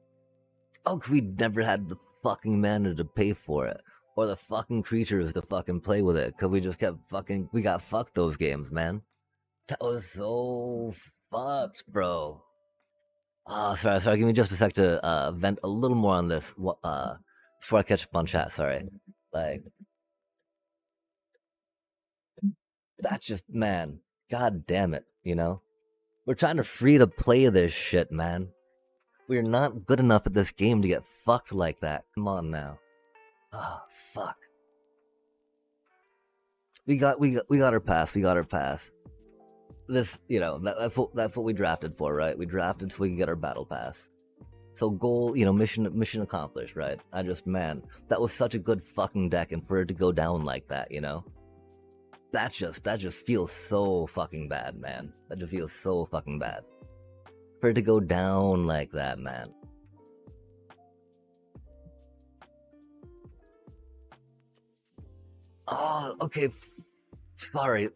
Oh, 'cause we never had the fucking mana to pay for it. Or the fucking creatures to fucking play with it. 'Cause we just kept fucking... We got fucked those games, man. That was so fucked, bro. Oh, sorry. Give me just a sec to vent a little more on this before I catch up on chat, sorry. Like... That's just... Man. God damn it, you know? We're trying to free to play this shit, man. We're not good enough at this game to get fucked like that. Come on now. Ah, oh, fuck. We got our pass. We got our pass. This, you know, that's what we drafted for, right? We drafted so we can get our battle pass. So goal, you know, mission accomplished, right? Man, that was such a good fucking deck, and for it to go down like that, you know, that just feels so fucking bad, man. That just feels so fucking bad. For it to go down like that, man. Oh, okay. Sorry,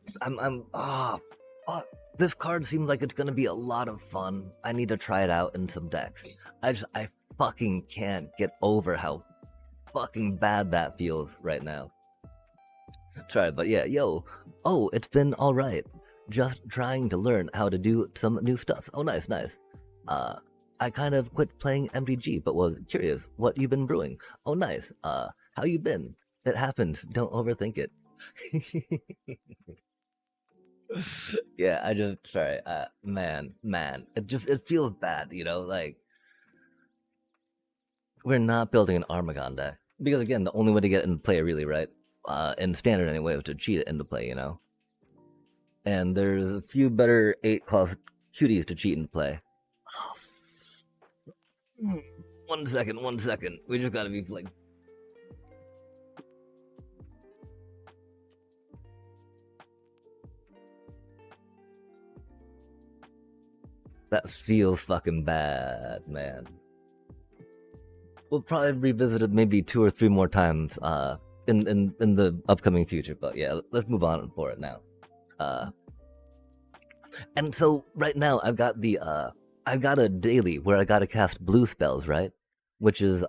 this card seems like it's gonna be a lot of fun. I need to try it out in some decks. I fucking can't get over how fucking bad that feels right now. Try it, but yeah, yo. Oh, it's been alright. Just trying to learn how to do some new stuff. Oh, nice. I kind of quit playing MTG, but was curious what you've been brewing. Oh, nice. How you been? It happens. Don't overthink it. Yeah, sorry. Man, it feels bad, you know, like we're not building an Armagon deck because again, the only way to get into play, really, right? In standard anyway, was to cheat it into play, you know. And there's a few better 8-cost cuties to cheat and play. Oh, 1 second. We just gotta be like. That feels fucking bad, man. We'll probably revisit it maybe 2 or 3 more times in the upcoming future, but yeah, let's move on for it now. And so right now I've got a daily where I gotta cast blue spells, right? Which is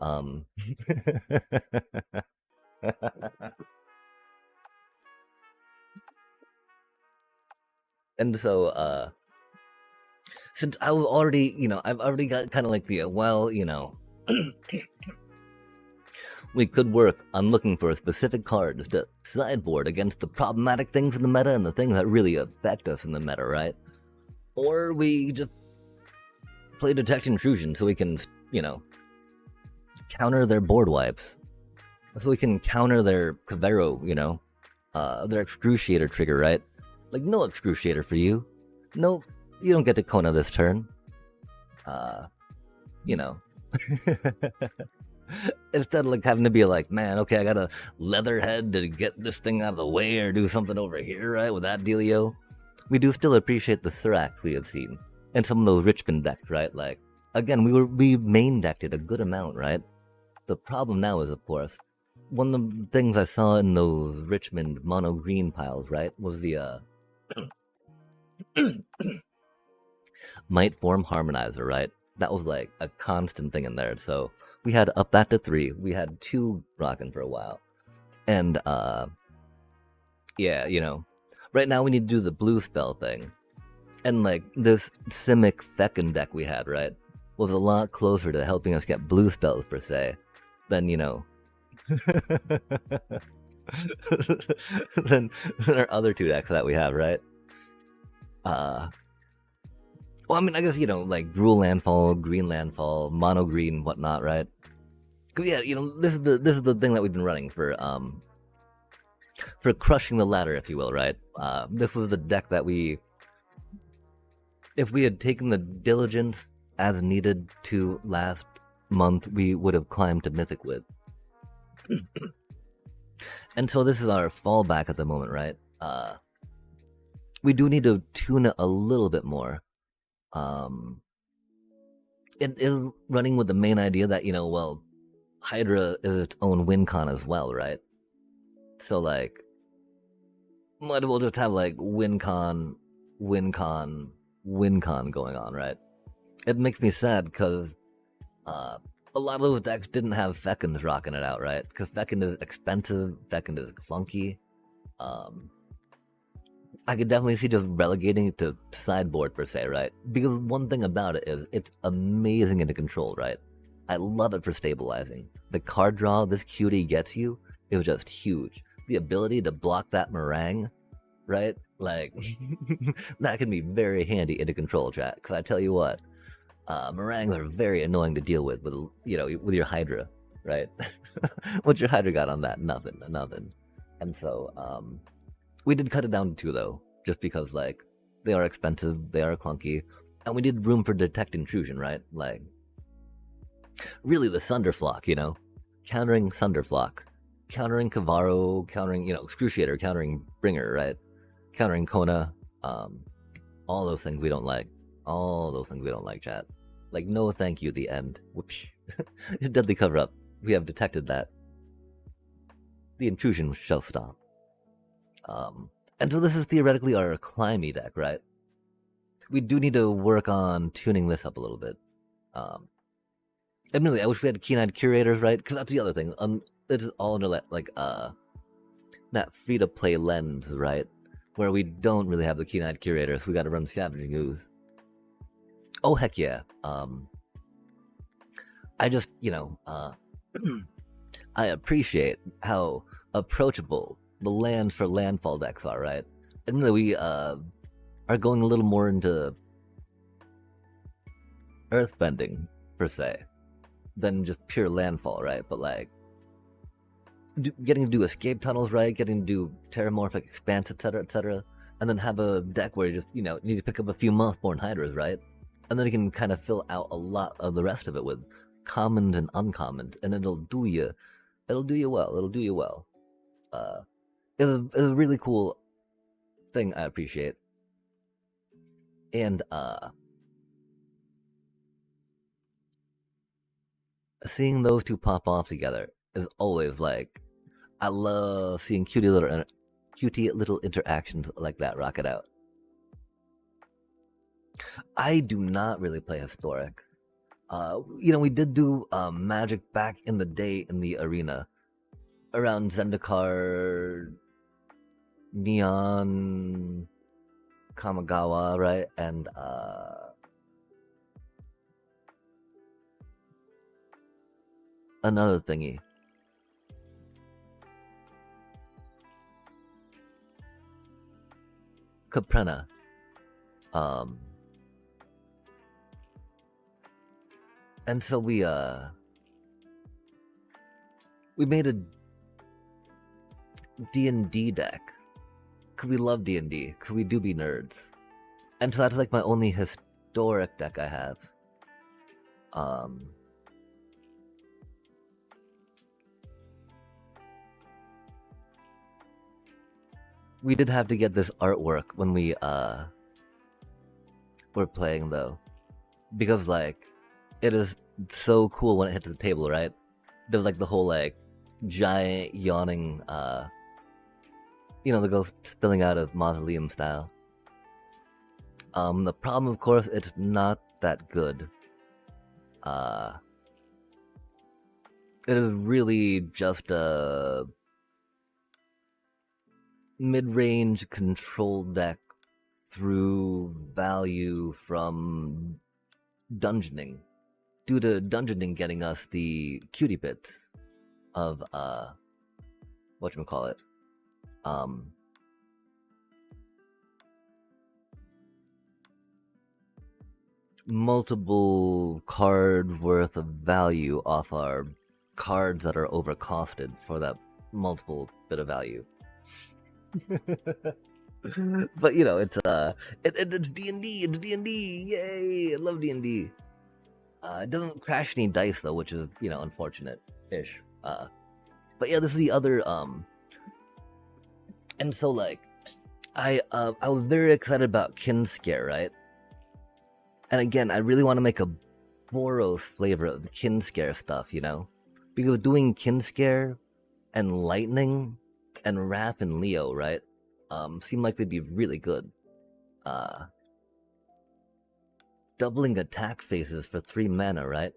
and so since I was already, you know, I've already got kind of like the well, you know, we could work on looking for a specific card to sideboard against the problematic things in the meta and the things that really affect us in the meta, right? Or we just play Detect Intrusion so we can, you know, counter their board wipes. So we can counter their Cavero, you know, their Excruciator trigger, right? Like, no Excruciator for you. No, you don't get to Kona this turn. You know. Instead of like having to be like, man, okay, I got a Leatherhead to get this thing out of the way or do something over here, right, with that dealio. We do still appreciate the Thrax we have seen. And some of those Richmond decks, right? Like, again, we main decked it a good amount, right? The problem now is, of course, one of the things I saw in those Richmond mono green piles, right, was the Might Form Harmonizer, right? That was like a constant thing in there. So we had to up that to 3. We had 2 rocking for a while. And yeah, you know, right now we need to do the blue spell thing. And like this Simic Feckin deck we had, right, was a lot closer to helping us get blue spells per se than than our other two decks that we have, right? Uh, well, I mean, I guess like Gruul Landfall, Green Landfall, Mono Green, whatnot, right? Cause yeah, this is the thing that we've been running for crushing the ladder, if you will, right? This was the deck that if we had taken the diligence as needed to last month, we would have climbed to Mythic with. And so this is our fallback at the moment, right? We do need to tune it a little bit more. It is running with the main idea that, well, Hydra is its own win con as well, right? So, like, might as well just have, like, win con going on, right? It makes me sad because a lot of those decks didn't have Feckins rocking it out, right? Because Feckin is expensive, Feckin is clunky. I could definitely see just relegating it to sideboard per se, right? Because one thing about it is it's amazing into control, right? I love it for stabilizing. The card draw this cutie gets you is just huge. The ability to block that meringue, right? Like, that can be very handy into control, chat. Because I tell you what, meringues are very annoying to deal with with your Hydra, right? What's your Hydra got on that? Nothing. And so, we did cut it down to 2 though, just because like they are expensive, they are clunky, and we did room for detect intrusion, right? Like, really the Thunderflock, countering Thunderflock, countering Kavaro, countering Excruciator, countering Bringer, right? Countering Kona, all those things we don't like. All those things we don't like, chat. Like, no thank you, the end. Whoops. Deadly cover up. We have detected that. The intrusion shall stop. And so this is theoretically our climby deck, right? We do need to work on tuning this up a little bit. Admittedly, I wish we had keen-eyed curators, right? Because that's the other thing. It's all under that free-to-play lens, right? Where we don't really have the keen-eyed curators. We got to run Scavenging Ooze. Oh heck yeah! I just I appreciate how approachable the land for landfall decks are, right? Admittedly, we are going a little more into earthbending per se than just pure landfall, right? But like getting to do escape tunnels, right? Getting to do terramorphic expanse, etc., and then have a deck where you just need to pick up a few Mothborn Hydras, right? And then you can kind of fill out a lot of the rest of it with commons and uncommons, and it'll do you well. It's a really cool thing I appreciate. And seeing those two pop off together is always like, I love seeing cutie little interactions like that rock it out. I do not really play Historic. We did do Magic back in the day in the arena around Zendikar, Neon, Kamigawa, right? And another thingy. Caprena. And so we made a D&D deck. Cause we love D&D, cause we do be nerds. And so that's like my only historic deck I have. We did have to get this artwork when we were playing though. Because like it is so cool when it hits the table, right? There's like the whole like giant yawning the ghost spilling out of mausoleum style. The problem, of course, it's not that good. It is really just a mid-range control deck through value from dungeoning, due to dungeoning getting us the cutie bits of whatchamacallit, multiple card worth of value off our cards that are overcosted for that multiple bit of value. But you know, it's D&D, it's D&D, yay! I love D&D. It doesn't crash any dice though, which is, you know, unfortunate-ish. But yeah, this is the other and so like I was very excited about Kinscaer, right? And again, I really want to make a Boros flavor of the Kinscaer stuff, you know? Because doing Kinscaer and Lightning and Wrath and Leo, right? Seem like they'd be really good. Doubling attack phases for 3 mana, right?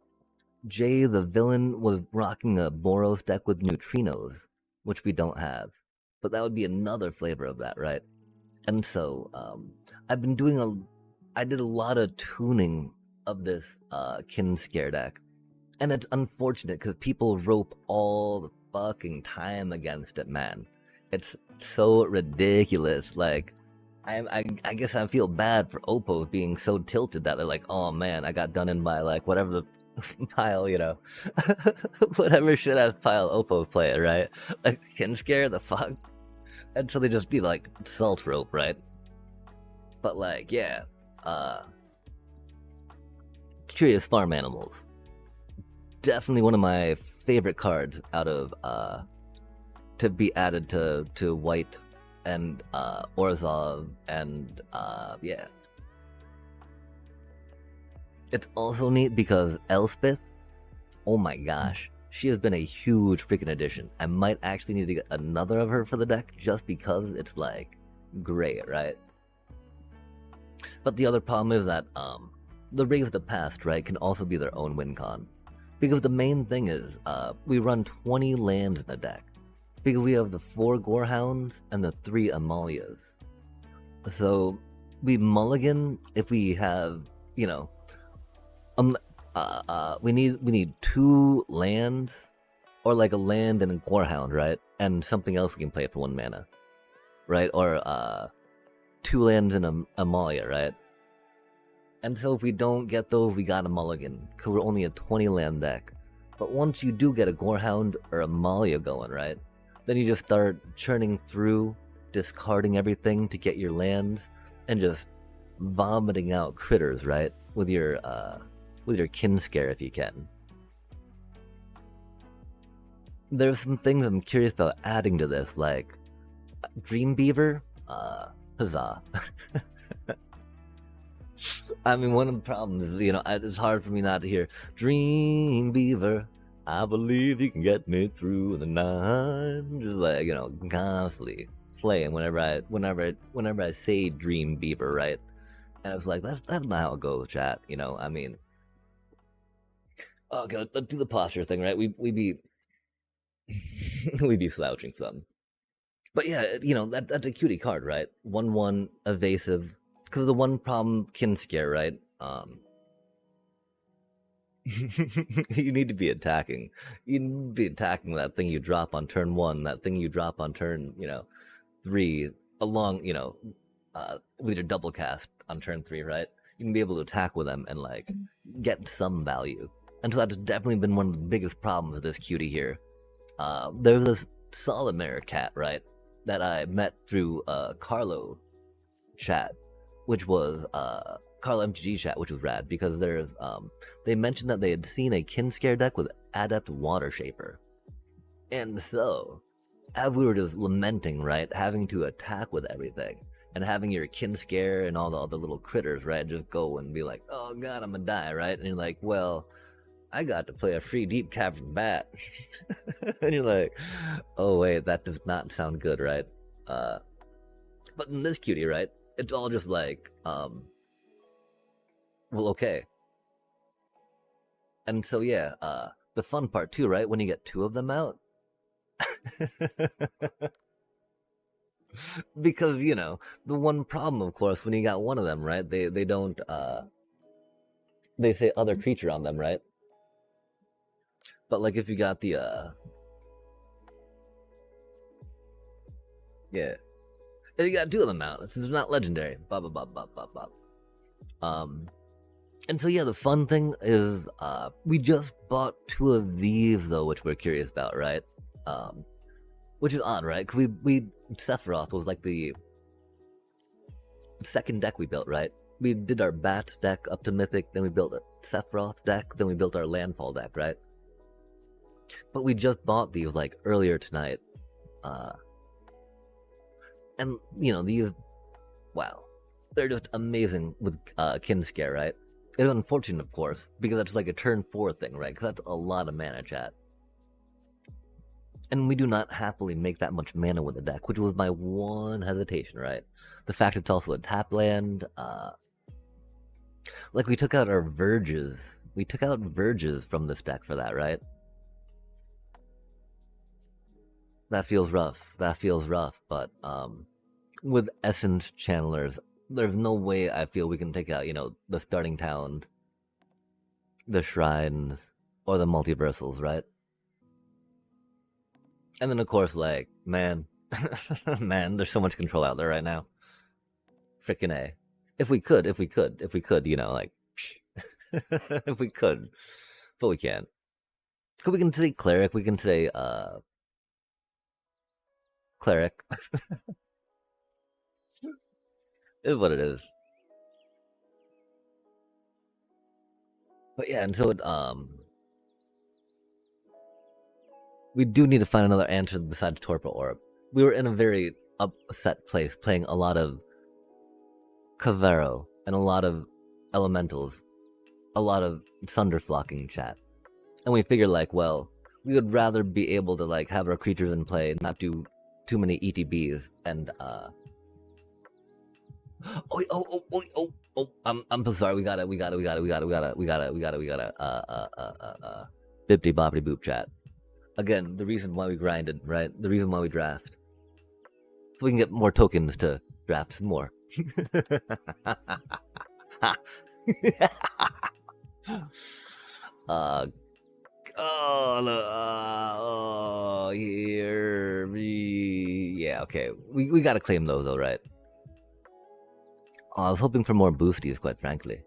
Jay the villain was rocking a Boros deck with neutrinos, which we don't have. But that would be another flavor of that, right? And so, I've been doing I did a lot of tuning of this Kinscaer deck. And it's unfortunate because people rope all the fucking time against it, man. It's so ridiculous. Like, I guess I feel bad for Oppo being so tilted that they're like, oh man, I got done in by like whatever the pile, you know, whatever shit ass pile Oppo play, right? Like, Kinscaer, the fuck? And so they just do like salt rope, right? But like, yeah, Curious Farm Animals. Definitely one of my favorite cards out of to be added to White and Orzhov and yeah. It's also neat because Elspeth, oh my gosh, she has been a huge freaking addition. I might actually need to get another of her for the deck just because it's like great, right? But the other problem is that the Raise the Past, right, can also be their own win con. Because the main thing is, we run 20 lands in the deck. Because we have the 4 Gorehounds and the 3 Amalias. So, we mulligan if we have, you know, we need 2 lands, or like a land and a Gorehound, right? And something else we can play for 1 mana, right? Or 2 lands and a Amalia, right? And so if we don't get those, we got a mulligan, because we're only a 20 land deck. But once you do get a Gorehound or a Amalia going, right? Then you just start churning through, discarding everything to get your lands, and just vomiting out critters, right? With your Kinscaer if you can. There's some things I'm curious about adding to this, like Dreambeaver, huzzah. I mean, one of the problems is, you know, it's hard for me not to hear Dreambeaver, I believe you can get me through the night. Just like, you know, constantly slaying whenever I say Dreambeaver, right? And it's like, that's not how it goes, chat, you know, I mean, okay, let's do the posture thing, right? We be we be slouching some. But yeah, you know, that's a cutie card, right? 1/1 evasive. Because the one problem Kinscaer, right? You need to be attacking. You need to be attacking that thing you drop on turn 1, that thing you drop on turn, you know, 3, along, you know, with your double cast on turn 3, right? You can be able to attack with them and like get some value. And so that's definitely been one of the biggest problems with this cutie here. There's this Solomare cat, right? That I met through Carlo chat, which was Carlo MTG chat, which was rad because there's they mentioned that they had seen a Kinscaer deck with Adept Water Shaper. And so, as we were just lamenting, right, having to attack with everything, and having your Kinscaer and all the other little critters, right, just go and be like, oh god, I'm gonna die, right? And you're like, well, I got to play a free Deep Cavern Bat. And you're like, oh wait, that does not sound good, right? But in this cutie, right, it's all just like, well, okay. And so, yeah, the fun part too, right, when you get 2 of them out. Because, you know, the one problem, of course, when you got one of them, right? They don't they say other creature on them, right? But like if you got the yeah. If you got two of them out, since they're not legendary. Blah blah blah blah blah blah. And so yeah, the fun thing is we just bought two of these though, which we're curious about, right? Which is odd, right? Because we Sephiroth was like the second deck we built, right? We did our Bat deck up to Mythic, then we built a Sephiroth deck, then we built our Landfall deck, right? But we just bought these like earlier tonight. And you know, these, wow, they're just amazing with Kinscaer, right? It's unfortunate, of course, because that's like a turn 4 thing, right? Because that's a lot of mana, chat. And we do not happily make that much mana with the deck, which was my one hesitation, right? The fact it's also a tap land. Like we took out our Verges. We took out Verges from this deck for that, right? That feels rough. That feels rough, but with Essence Channelers, there's no way I feel we can take out, you know, the starting towns, the shrines, or the multiversals, right? And then of course, like, man, man, there's so much control out there right now. Frickin' A. If we could, you know, like, if we could, but we can't. So we can say cleric, we can say, cleric. Is what it is. But yeah, and so it, we do need to find another answer besides Torpor Orb. We were in a very upset place, playing a lot of Cavero and a lot of Elementals, a lot of Thunderflocking chat. And we figured like, well, we would rather be able to like have our creatures in play and not do too many ETBs and I'm so sorry. We gotta bippity boppity boop chat. Again, the reason why we grinded, right? The reason why we draft. So we can get more tokens to draft some more. Here we, yeah, okay. We gotta claim those though, right? I was hoping for more boosties, quite frankly.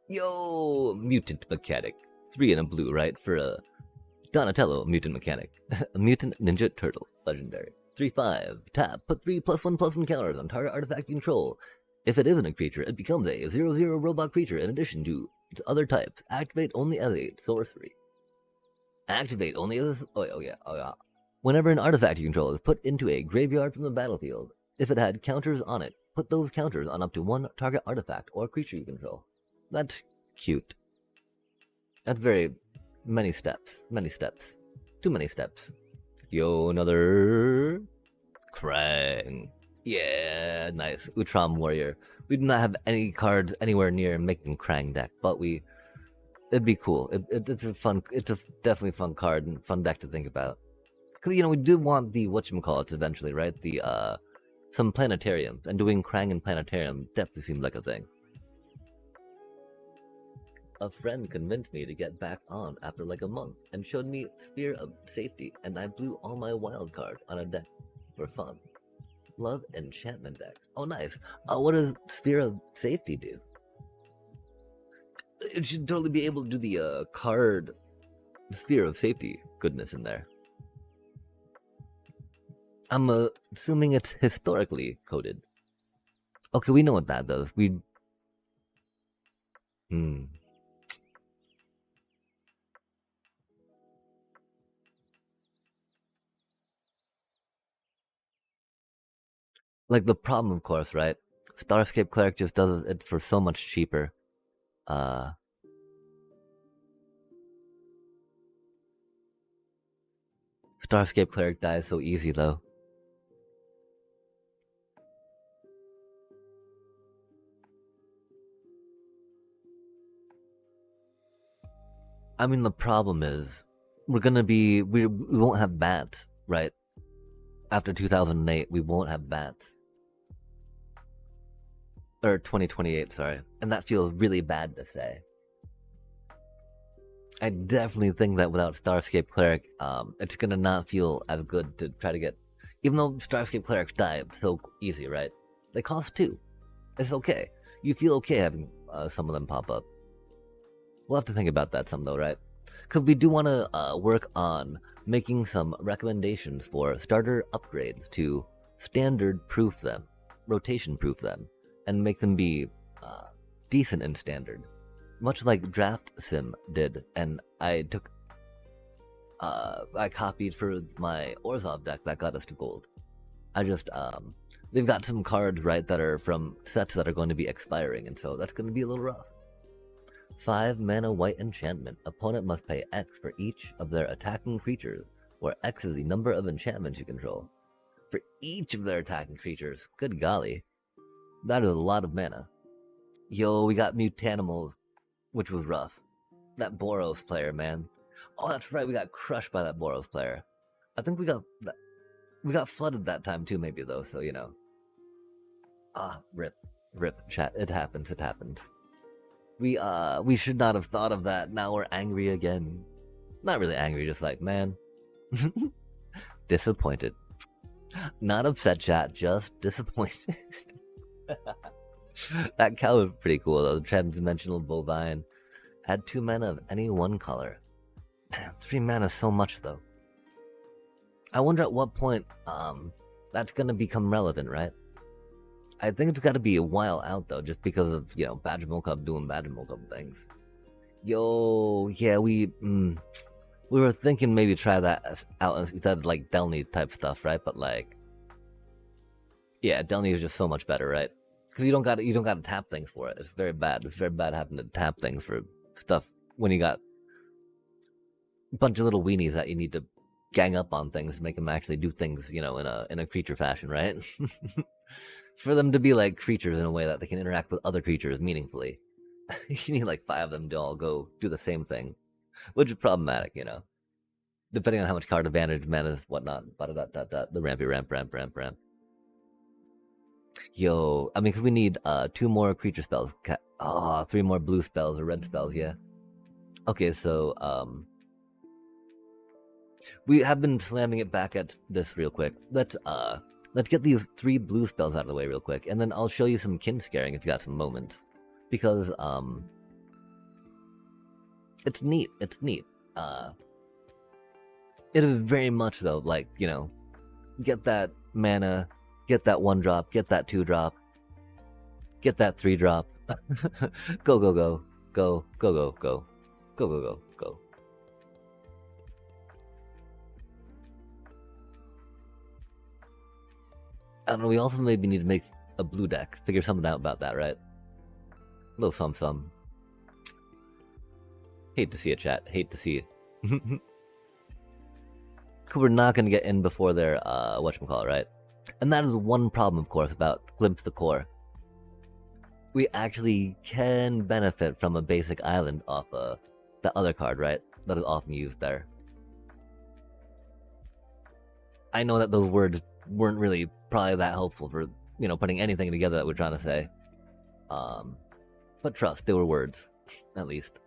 Yo, mutant mechanic. 3 and a blue, right? For a Donatello mutant mechanic. A mutant ninja turtle, legendary. 3/5. Tap. Put 3 +1/+1 counters on target artifact you control. If it isn't a creature, it becomes a 0/0 robot creature in addition to its other types. Activate only as a sorcery. Activate only as. Oh yeah. Whenever an artifact you control is put into a graveyard from the battlefield, if it had counters on it, put those counters on up to 1 target artifact or creature you control. That's cute. That's very many steps. Many steps. Too many steps. Yo, another Krang. Yeah, nice. Utram Warrior. We do not have any cards anywhere near making Krang deck, but it'd be cool. It's a fun. It's a definitely fun card and fun deck to think about. Cause you know we do want the whatchamacallits eventually, right? The some planetariums, and doing Krang and planetarium definitely seems like a thing. A friend convinced me to get back on after like a month and showed me Sphere of Safety, and I blew all my wild cards on a deck for fun. Love enchantment deck. Oh, nice. What does Sphere of Safety do? It should totally be able to do the card Sphere of Safety goodness in there. I'm assuming it's historically coded. Okay, we know what that does. Like the problem, of course, right? Starscape Cleric just does it for so much cheaper. Starscape Cleric dies so easy, though. I mean, the problem is, we won't have bats, right? after 2008, we won't have bats. Or 2028, sorry. And that feels really bad to say. I definitely think that without Starscape Cleric, it's gonna not feel as good to try to get... Even though Starscape Clerics die so easy, right? They cost 2. It's okay. You feel okay having some of them pop up. We'll have to think about that some though, right? Because we do want to work on making some recommendations for starter upgrades to standard proof them, rotation proof them, and make them be decent in standard. Much like Draft Sim did, and I copied for my Orzhov deck that got us to gold. They've got some cards, right, that are from sets that are going to be expiring, and so that's going to be a little rough. 5 mana white enchantment. Opponent must pay X for each of their attacking creatures, where X is the number of enchantments you control. For each of their attacking creatures. Good golly. That is a lot of mana. Yo, we got Mutanimals, which was rough. That Boros player, man. Oh, that's right, we got crushed by that Boros player. I think we got flooded that time too, maybe, though, so, you know. Rip, chat. It happens. We should not have thought of that. Now we're angry again. Not really angry, just like, man. Disappointed. Not upset, chat, just disappointed. That cow is pretty cool, though. The transdimensional bovine. Add 2 mana of any one color. Man, 3 mana is so much, though. I wonder at what point that's gonna become relevant, right? I think it's got to be a while out, though, just because of, you know, Badger Cup doing Badger Cup things. Yo, yeah, we were thinking maybe try that out instead of, like, Delny type stuff, right? But, like, yeah, Delny is just so much better, right? Because you don't got to tap things for it. It's very bad. It's very bad having to tap things for stuff when you got a bunch of little weenies that you need to gang up on things to make them actually do things, you know, in a creature fashion, right? For them to be like creatures in a way that they can interact with other creatures meaningfully. You need like 5 of them to all go do the same thing, which is problematic, you know. Depending on how much card advantage, mana, whatnot, the rampy ramp. Yo, I mean, because we need 2 more creature spells. 3 more blue spells or red spells, yeah. Okay, so we have been slamming it back at this real quick. Let's get these 3 blue spells out of the way real quick, and then I'll show you some Kinscaring if you got some moments. Because, it's neat. It is very much, though, like, you know, get that mana, get that 1-drop, get that 2-drop, get that 3-drop. Go. I don't know, we also maybe need to make a blue deck. Figure something out about that, right? A little some. Hate to see it, chat. Hate to see it. We're not going to get in before their, whatchamacallit, right? And that is one problem, of course, about Glimpse the Core. We actually can benefit from a basic island off that other card, right? That is often used there. I know that those words weren't really probably that helpful for, you know, putting anything together that we're trying to say. But trust, they were words, at least.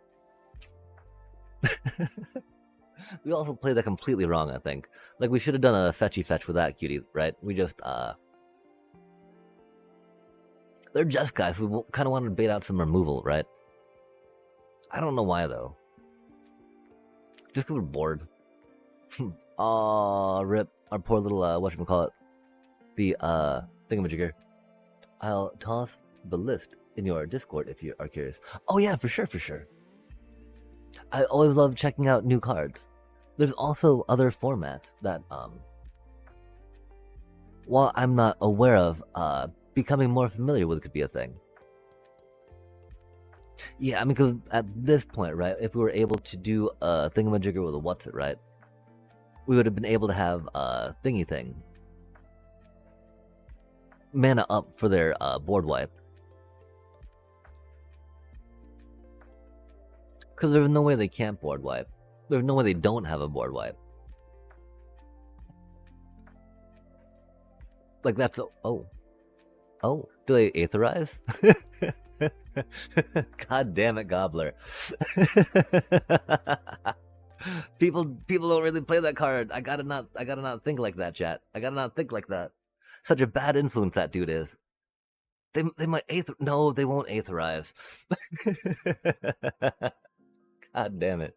We also played that completely wrong, I think. Like, we should have done a fetchy fetch with that cutie, right? We just, they're just guys. We kind of wanted to bait out some removal, right? I don't know why, though. Just because we're bored. Aw, rip. Our poor little, whatchamacallit. The, thingamajigger. I'll toss the list in your Discord if you are curious. Oh, yeah, for sure. I always love checking out new cards. There's also other formats that, while I'm not aware of, becoming more familiar with could be a thing. Yeah, I mean, because at this point, right, if we were able to do a thingamajigger with a what's it, right, we would have been able to have a thingy thing. Mana up for their board wipe. Because there's no way they can't board wipe. There's no way they don't have a board wipe. Like that's oh. Oh, do they aetherize? God damn it, Gobbler. people don't really play that card. I gotta not think like that, chat. I gotta not think like that. Such a bad influence that dude is. They might no, they won't aetherize. God damn it.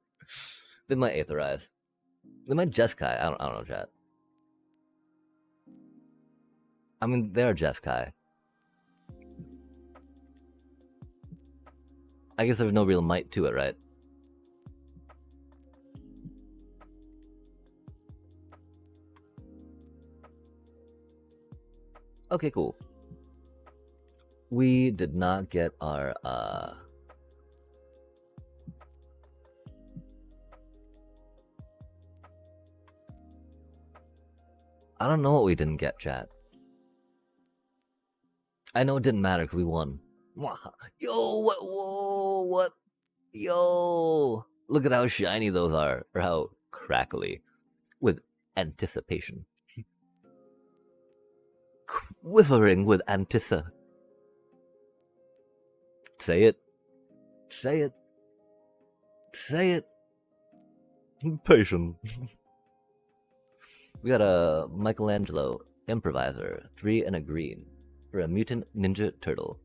They might aetherize. They might Jeskai. I don't know, chat. I mean, they're Jeskai. I guess there's no real might to it, right? Okay, cool. We did not get our I don't know what we didn't get, chat. I know it didn't matter because we won. Yo, what? Whoa, what? Yo, look at how shiny those are, or how crackly, with anticipation. Quivering with antissa. Say it. Say it. Say it. Patient. We got a Michelangelo improviser, 3 and a green, for a mutant ninja turtle.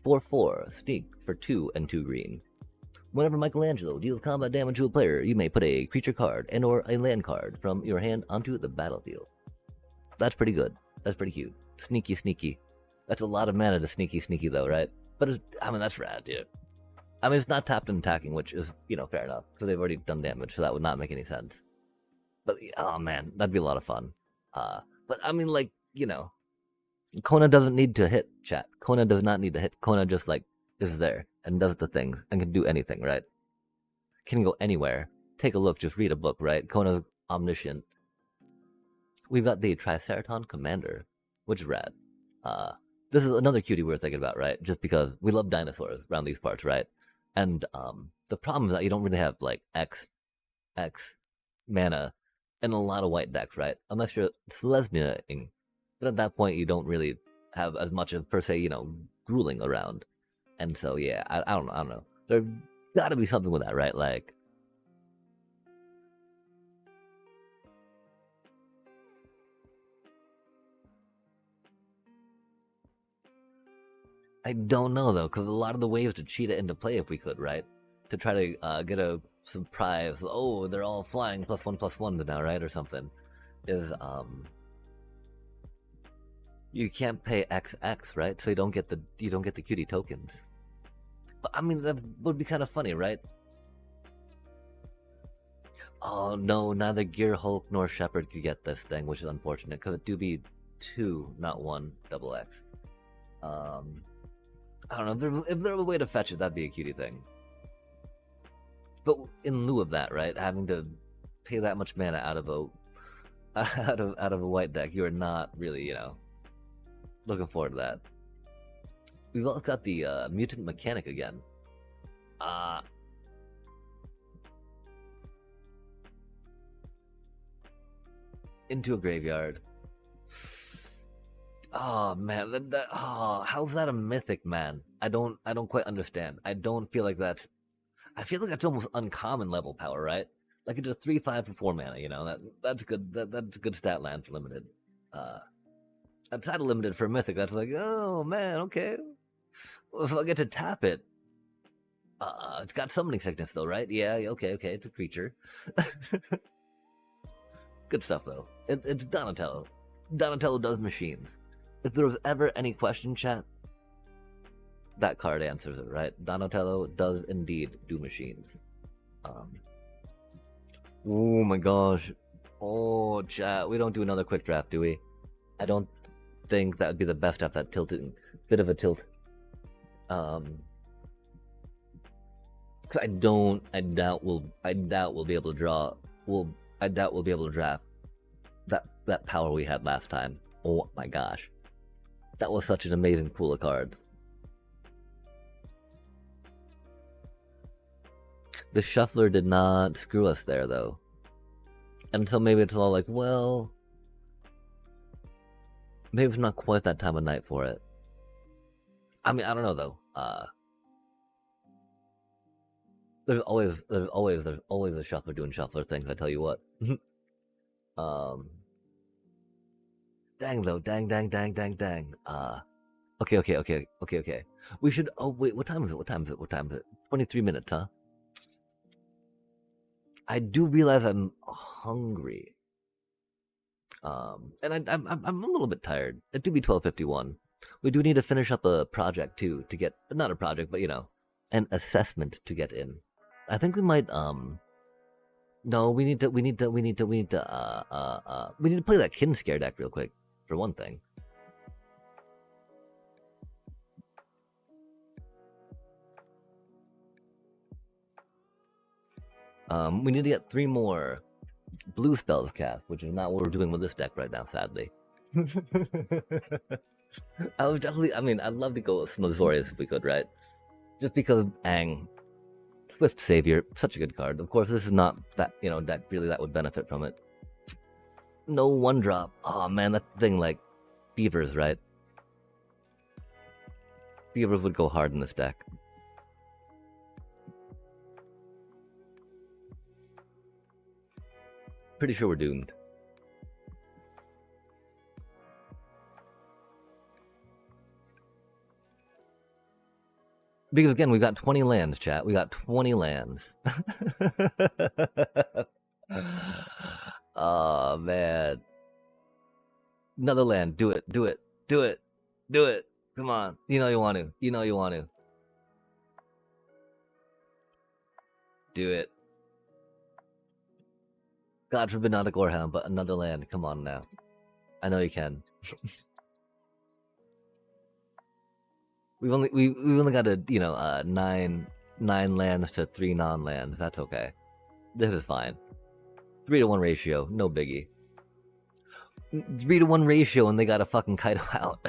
4/4 sneak for 2 and 2 green. Whenever Michelangelo deals combat damage to a player, you may put a creature card and or a land card from your hand onto the battlefield. That's pretty good. That's pretty cute. Sneaky, sneaky. That's a lot of mana to sneaky, sneaky though, right? But it's, I mean, that's rad, dude. I mean, it's not tapped and attacking, which is, fair enough, because they've already done damage, so that would not make any sense. But, oh man, that'd be a lot of fun. But I mean, like, Kona doesn't need to hit, chat. Kona does not need to hit. Kona just, is there and does the things and can do anything, right? Can go anywhere. Take a look, just read a book, right? Kona's omniscient. We've got the Triceraton Commander, which is rad. This is another cutie we're thinking about, right? Just because we love dinosaurs around these parts, right? And the problem is that you don't really have, X mana in a lot of white decks, right? Unless you're Selesnya-ing. But at that point, you don't really have as much of, per se, grueling around. And so, yeah, I don't know. There gotta be something with that, right? I don't know, though, because a lot of the ways to cheat it into play if we could, right? To try to get a surprise, oh, they're all flying +1/+1 now, right? Or something, is, you can't pay XX, right? So you don't get the cutie tokens. But I mean, that would be kind of funny, right? Oh no, neither Gear Hulk nor Shepard could get this thing, which is unfortunate because it do be 2, not 1 double X. I don't know if there was a way to fetch it, that'd be a cutie thing. But in lieu of that, right, having to pay that much mana out of a white deck, you are not really, looking forward to that. We've also got the mutant mechanic again. Into a graveyard. Oh man, how's that a mythic, man? I don't quite understand. I don't feel like that's. I feel like that's almost uncommon level power, right? Like it's a 3/5 for 4 mana. That's good. That's a good stat line for limited. Outside of limited for mythic, that's like, oh man, okay. Well, if I get to tap it, it's got summoning sickness though, right? Yeah, okay, it's a creature. Good stuff though. It's Donatello. Donatello does machines. If there was ever any question, chat, that card answers it, right? Donatello does indeed do machines. Oh my gosh. Oh, chat, we don't do another quick draft, do we? I don't think that would be the best after that tilting. Bit of a tilt. Because I doubt we'll be able to draw. I doubt we'll be able to draft that power we had last time. Oh my gosh. That was such an amazing pool of cards. The shuffler did not screw us there, though. And so maybe it's all like, well, Maybe it's not quite that time of night for it. I mean, I don't know though. There's always a shuffler doing shuffler things. I tell you what. um, dang though, dang. Okay. We should. Oh wait, what time is it? What time is it? What time is it? 23 minutes, huh? I do realize I'm hungry. And I'm a little bit tired. It do be 12:51. We do need to finish up a project too to get not a project, but an assessment to get in. I think we might no, we need to play that Kinscaer deck real quick for one thing. We need to get 3 more blue spells cast, which is not what we're doing with this deck right now, sadly. I'd love to go with Smazorius if we could, right? Just because Ang, Swift Savior, such a good card. Of course, this is not that, deck really that would benefit from it. No 1-drop. Oh man, that's the thing, like, Beavers, right? Beavers would go hard in this deck. Pretty sure we're doomed. Because again, we got 20 lands, chat. We got 20 lands. Oh man. Another land. Do it. Come on. You know you want to. Do it. God forbid not a Gorehound, but another land. Come on now. I know you can. we've only got a 9 lands to 3 non-lands. That's okay. This is fine. 3-to-1 ratio, no biggie. 3-to-1 ratio, and they got a fucking Kaido out.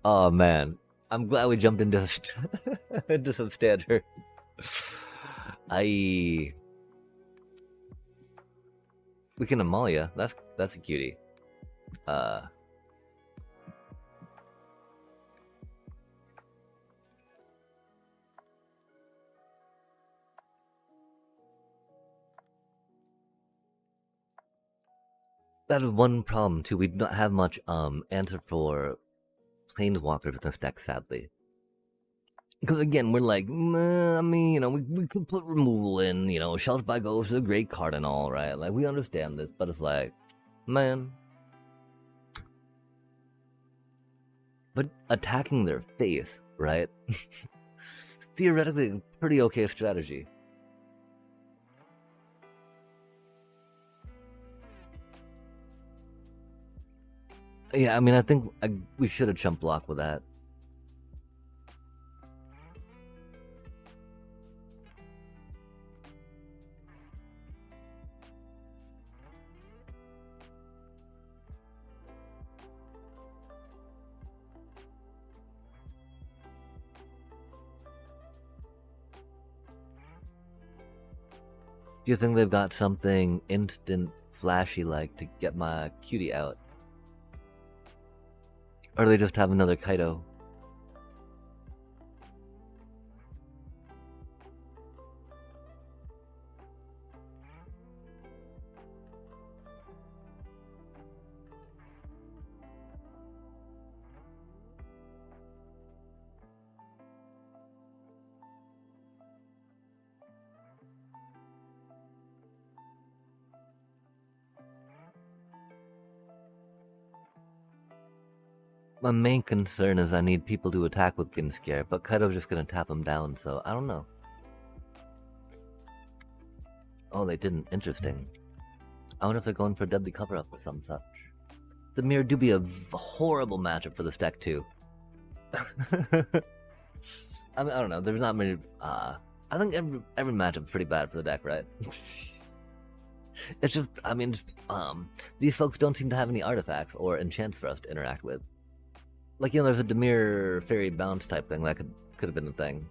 Oh man, I'm glad we jumped into into some standard. We can Amalia. That's a cutie. That is one problem too. We do not have much answer for planeswalkers in this deck, sadly. Because again, we're like, I mean, we could put removal in, Shelter by Ghost is a great card and all, right? Like, we understand this, but it's like, man. But attacking their face, right? Theoretically, a pretty okay strategy. Yeah, I mean, I think we should have chump blocked with that. Do you think they've got something instant flashy like to get my cutie out? Or do they just have another Kaido? My main concern is I need people to attack with Kinscaer, but Kaido's just gonna tap him down, so I don't know. Oh, they didn't. Interesting. I wonder if they're going for Deadly Cover-Up or some such. The Mirror do be a horrible matchup for this deck, too. I mean, I don't know. There's not many... I think every matchup's pretty bad for the deck, right? It's just, I mean, these folks don't seem to have any artifacts or enchants for us to interact with. Like, there's a Demir Fairy Bounce type thing that could have been a thing.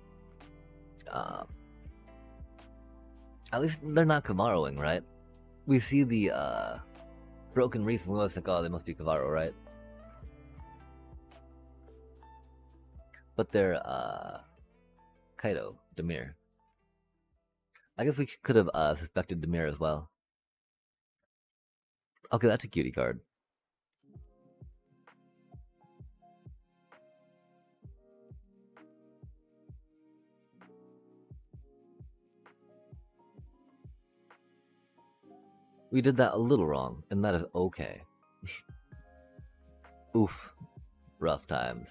At least they're not Kamaroing, right? We see the Broken Reef and Mythic, oh, they must be Kavaro, right? But they're, Kaido, Demir. I guess we could have suspected Demir as well. Okay, that's a cutie card. We did that a little wrong, and that is okay. Oof. Rough times.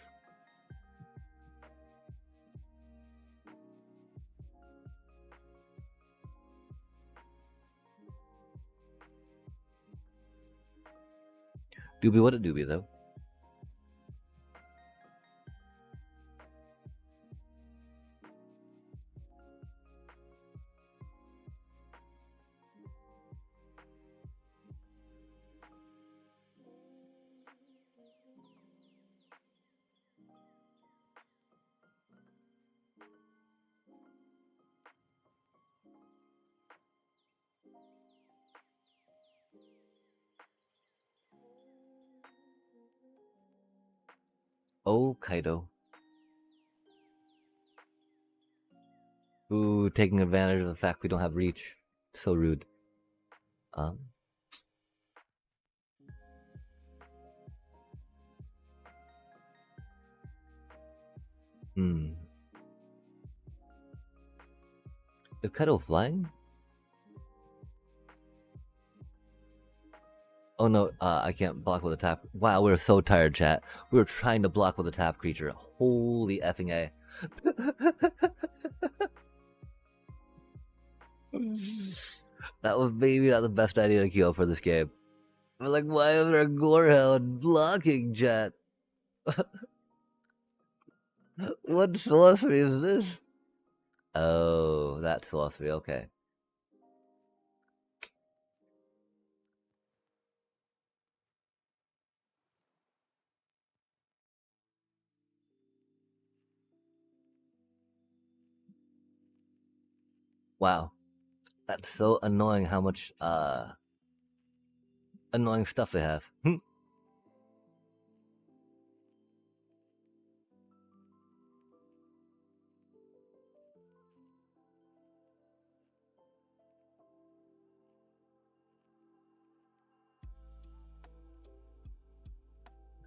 Doobie what a doobie, though. Oh, Kaido. Ooh, taking advantage of the fact we don't have reach. So rude. Is Kaido flying? Oh no, I can't block with a tap. Wow, we're so tired, chat. We were trying to block with a tap creature. Holy effing A. That was maybe not the best idea to kill for this game. We're like, why is there a Gorehound blocking, chat? What sorcery is this? Oh, that's sorcery, okay. Wow. That's so annoying how much annoying stuff they have.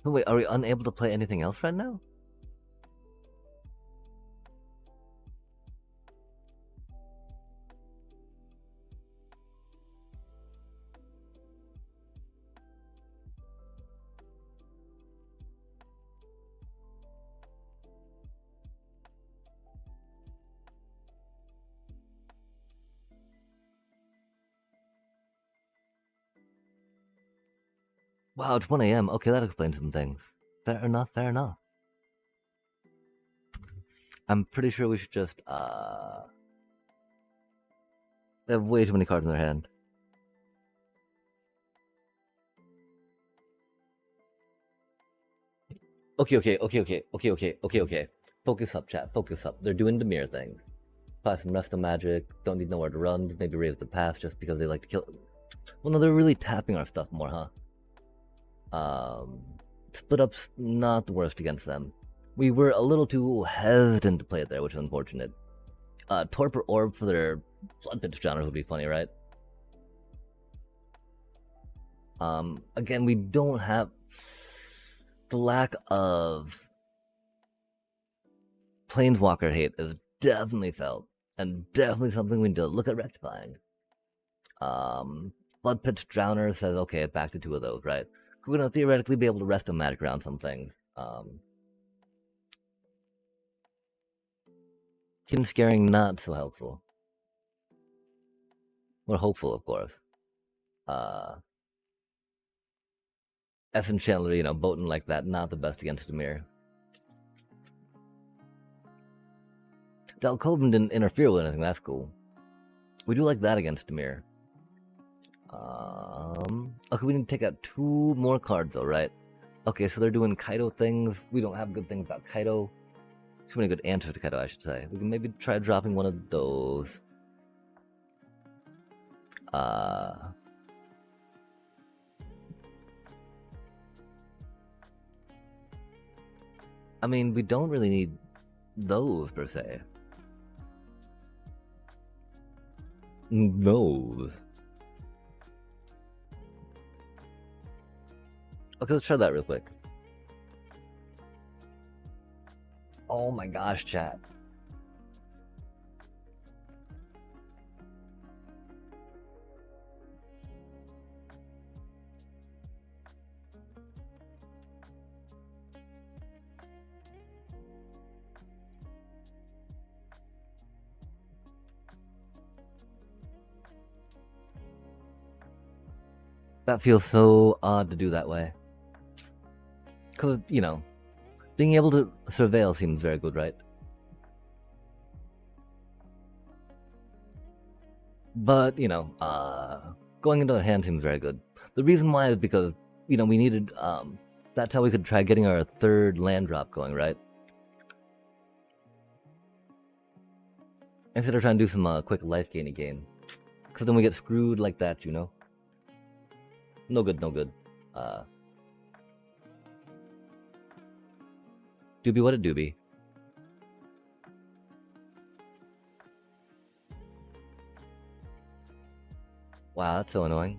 Wait, are we unable to play anything else right now? Wow, it's 1 a.m. Okay, that explains some things. Fair enough, fair enough. I'm pretty sure we should just, they have way too many cards in their hand. Okay. Focus up, chat, focus up. They're doing Demir things. Apply some Resto Magic, don't need nowhere to run, maybe raise the pass just because they like to kill. Well, no, they're really tapping our stuff more, huh? Split up's not the worst against them. We were a little too hesitant to play it there, which is unfortunate. Torpor Orb for their Blood Pitch Drowners would be funny, right? Again, we don't have the lack of Planeswalker hate is definitely felt, and definitely something we need to look at rectifying. Blood Pitch Drowner says, okay, back to 2 of those, right? We're gonna theoretically be able to rest a magic around some things. Kinscaering not so helpful. We're hopeful, of course. Essence Chandler, you know, Boatin like that, not the best against Demir. Dalcoven didn't interfere with anything, that's cool. We do like that against Demir. Okay, we need to take out 2 more cards though, right? Okay, so they're doing Kaido things. We don't have good things about Kaido. Too many good answers to Kaido, I should say. We can maybe try dropping one of those. I mean, we don't really need those per se. Those. Okay, let's try that real quick. Oh my gosh, chat. That feels so odd to do that way. Because, you know, being able to surveil seems very good, right? But, you know, going into a hand seems very good. The reason why is because, you know, we needed, that's how we could try getting our third land drop going, right? Instead of trying to do some quick life gainy game. Because then we get screwed like that, you know? No good, no good. Doobie what a doobie. Wow, that's so annoying.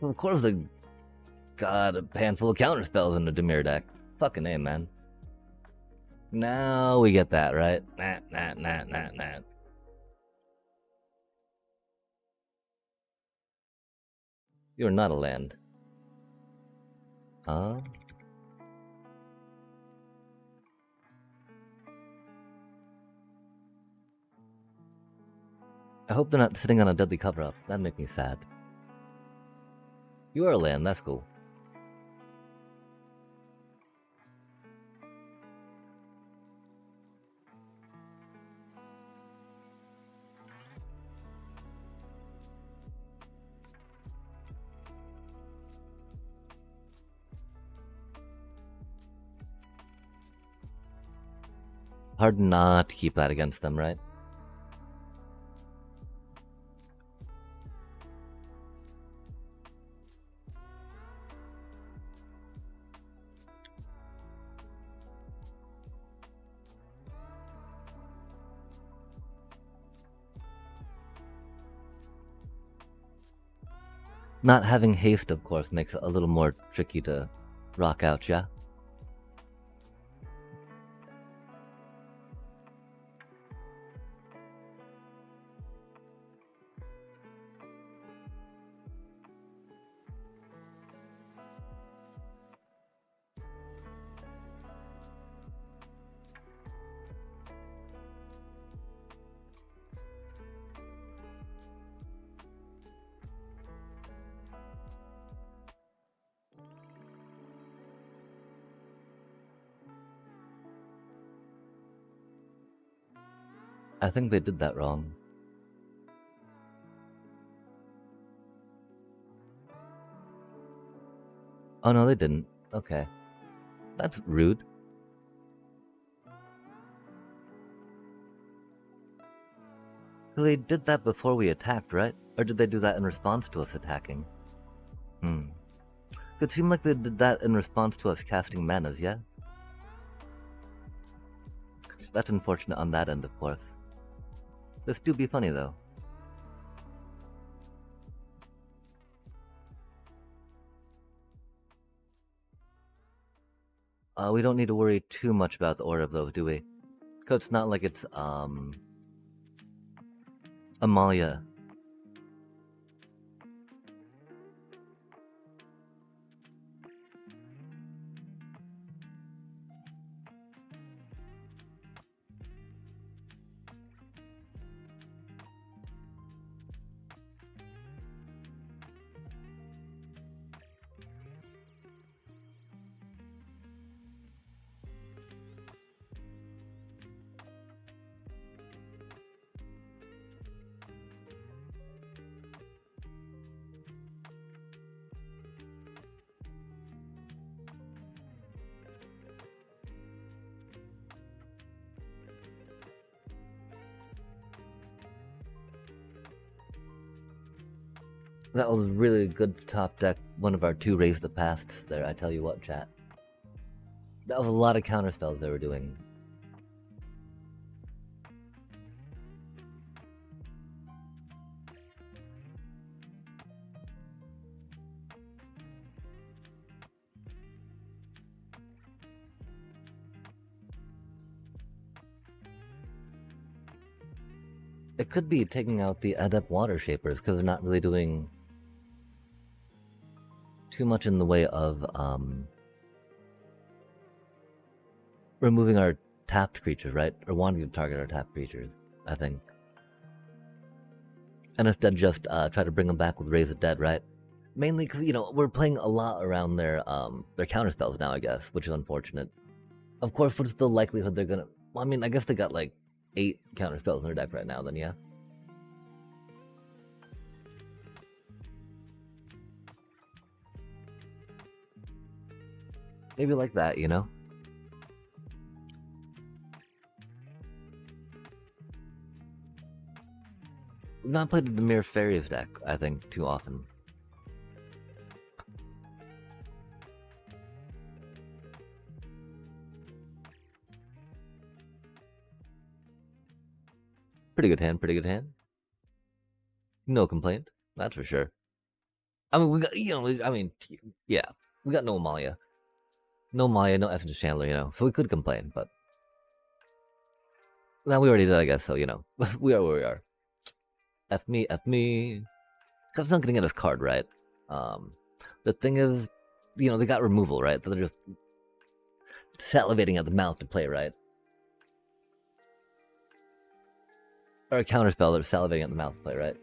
Well, of course, they got a handful of counter spells in the Demir deck. Fucking A, man. Now we get that, right? Nah. You're not a land. Huh? I hope they're not sitting on a deadly cover-up. That'd make me sad. You are a land, that's cool. Hard not to keep that against them, right? Not having haste, of course, makes it a little more tricky to rock out, yeah? I think they did that wrong. Oh no, they didn't. Okay. That's rude. They did that before we attacked, right? Or did they do that in response to us attacking? It seemed like they did that in response to us casting manas, yeah? That's unfortunate on that end, of course. This do be funny, though. We don't need to worry too much about the order of those, do we? Because it's not like it's, Amalia. That was really good top deck. One of our two Raise the Past there, I tell you what, chat. That was a lot of counter spells they were doing. It could be taking out the Adept Water Shapers because they're not really doing too much in the way of removing our tapped creatures, right? Or wanting to target our tapped creatures, I think. And instead just try to bring them back with Raise the Dead, right? Mainly because, you know, we're playing a lot around their counter spells now, I guess, which is unfortunate. Of course, what's the likelihood they're gonna... Well, I mean, I guess they got like 8 counter spells in their deck right now, then yeah. Maybe like that, you know? We've not played the Mere Fairies deck, I think, too often. Pretty good hand, pretty good hand. No complaint, that's for sure. I mean, we got, you know, I mean, yeah, we got no Amalia. No Maya, no F Chandler, you know, so we could complain, but... Now we already did, I guess, so, you know, we are where we are. F me, F me. Because it's not gonna get us card, right? The thing is, you know, they got removal, right? They're just salivating at the mouth to play, right? Or a counterspell, they're salivating at the mouth to play, right?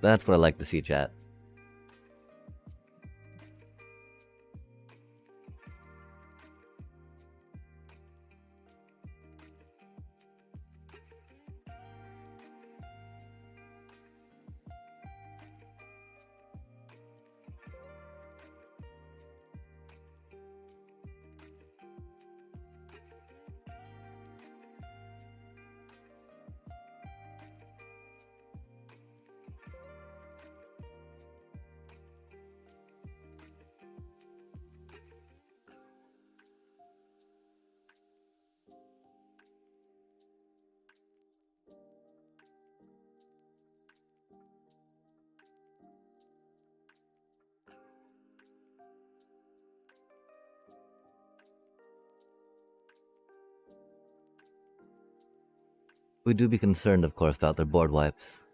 That's what I like to see, chat. We do be concerned, of course, about their board wipes.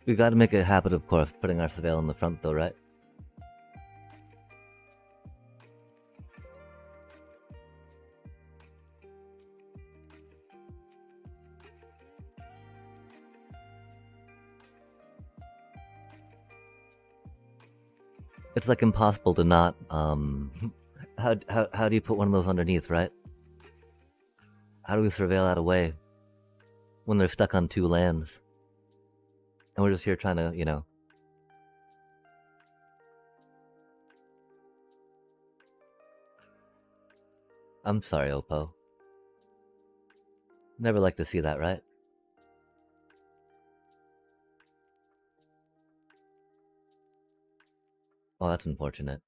We gotta make a habit, of course, putting our Surveil in the front, though, right? It's like impossible to not, how do you put one of those underneath, right? How do we surveil that away when they're stuck on 2 lands? And we're just here trying to, you know... I'm sorry, Oppo. Never like to see that, right? Oh, that's unfortunate.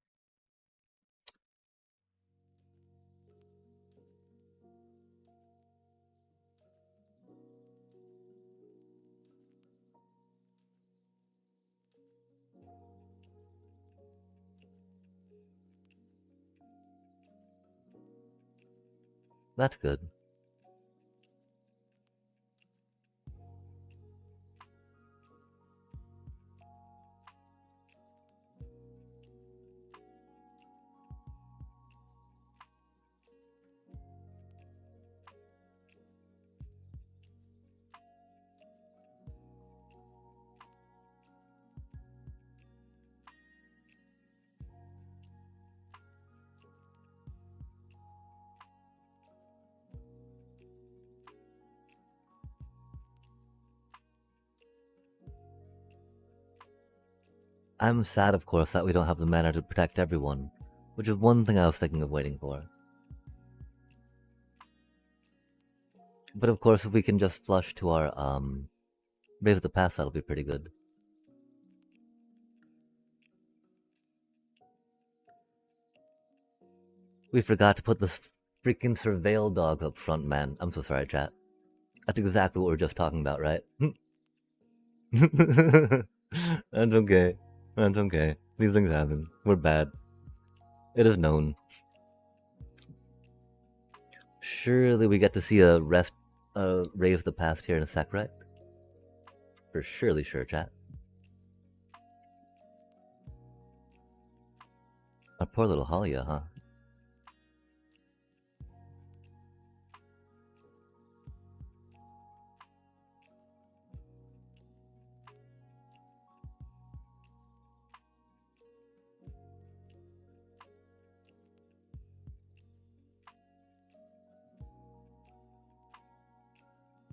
That's good. I'm sad, of course, that we don't have the mana to protect everyone, which is one thing I was thinking of waiting for. But of course, if we can just flush to our, Raise the Past, that'll be pretty good. We forgot to put the freaking Surveil dog up front, man. I'm so sorry, chat. That's exactly what we were just talking about, right? That's okay. That's okay. These things happen. We're bad. It is known. Surely we get to see a Raise the Past here in a sec, right? For surely sure, chat. Our poor little Halia, huh?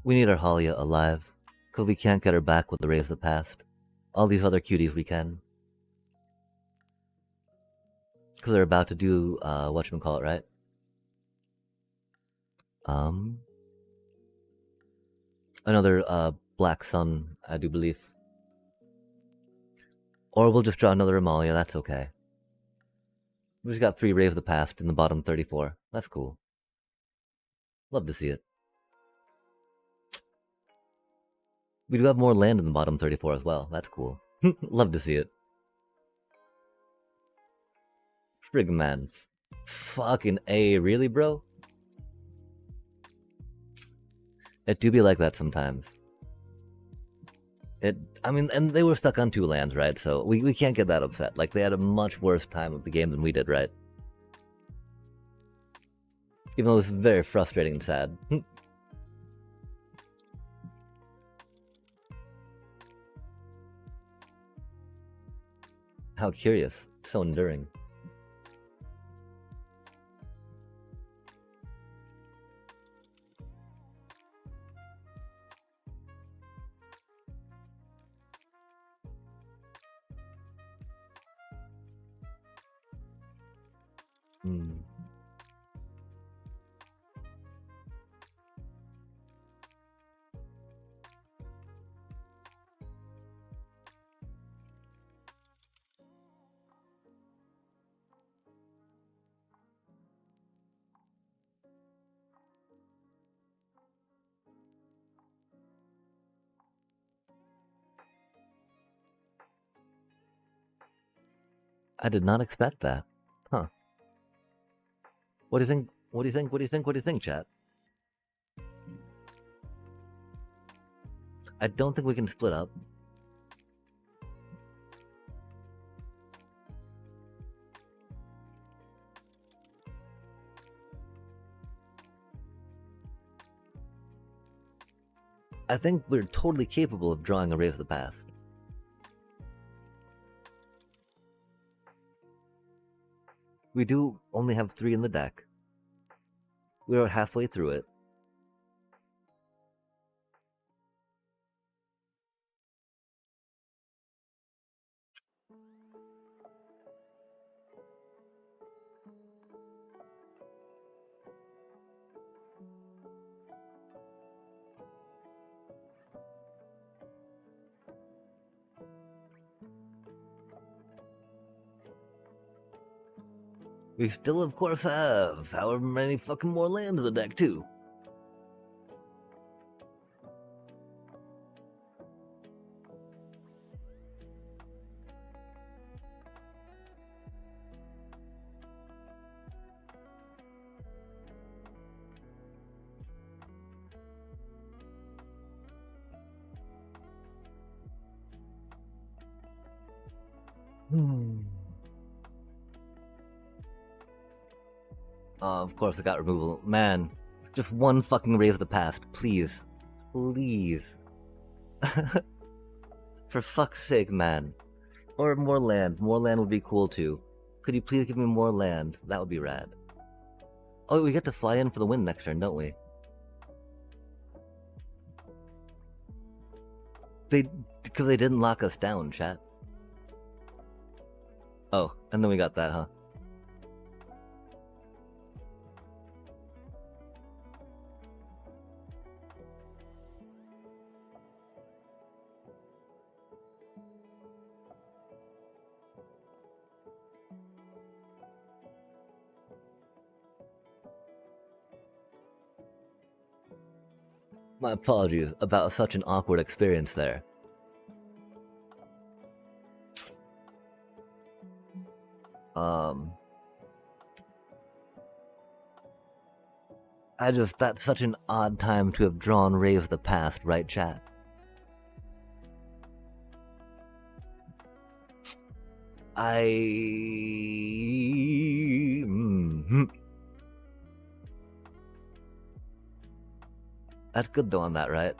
We need our Halia alive, because we can't get her back with the Raise the Past. All these other cuties we can. Because they're about to do, whatchamacallit, right? Another, Black Sun, I do believe. Or we'll just draw another Amalia, that's okay. We just got 3 Raise the Past in the bottom 34. That's cool. Love to see it. We do have more land in the bottom 34 as well. That's cool. Love to see it. Frig man. Fucking A, really, bro? It do be like that sometimes. I mean, and they were stuck on 2 lands, right? So we can't get that upset. Like, they had a much worse time of the game than we did, right? Even though it was very frustrating and sad. How curious. So enduring. I did not expect that. Huh. What do you think? What do you think? What do you think? What do you think, chat? I don't think we can split up. I think we're totally capable of drawing a Raise the Past. We do only have 3 in the deck. We're halfway through it. We still, of course, have however many fucking more land in the deck, too. Of course I got removal. Man, just one fucking Raise the Past, please. Please. For fuck's sake, man. Or more land. More land would be cool too. Could you please give me more land? That would be rad. Oh, we get to fly in for the win next turn, don't we? Because they didn't lock us down, chat. Oh, and then we got that, huh? My apologies about such an awkward experience there. That's such an odd time to have drawn Ray of the Past, right, chat? That's good though on that, right?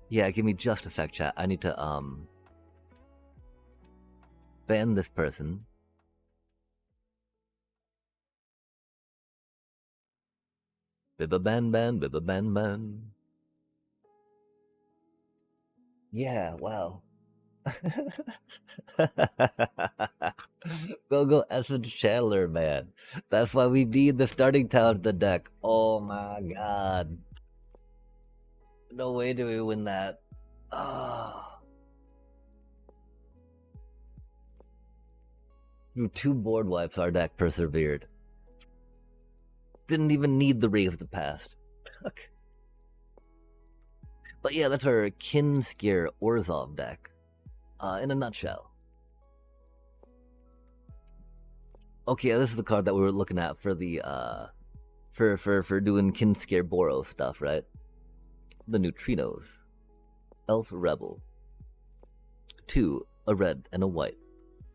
Yeah, give me just a sec, chat. I need to, ban this person. Bibba ban. Yeah, wow. Go Essence Chandler, man. That's why we need the starting talent of the deck. Oh my god. No way do we win that. Oh. Through 2 board wipes, our deck persevered. Didn't even need the Ray of the Past. But yeah, that's our Kinscaer Orzhov deck. In a nutshell. Okay, this is the card that we were looking at for the for doing Kinscaer Boros stuff, right? The neutrinos. Elf Rebel. 2, a red and a white.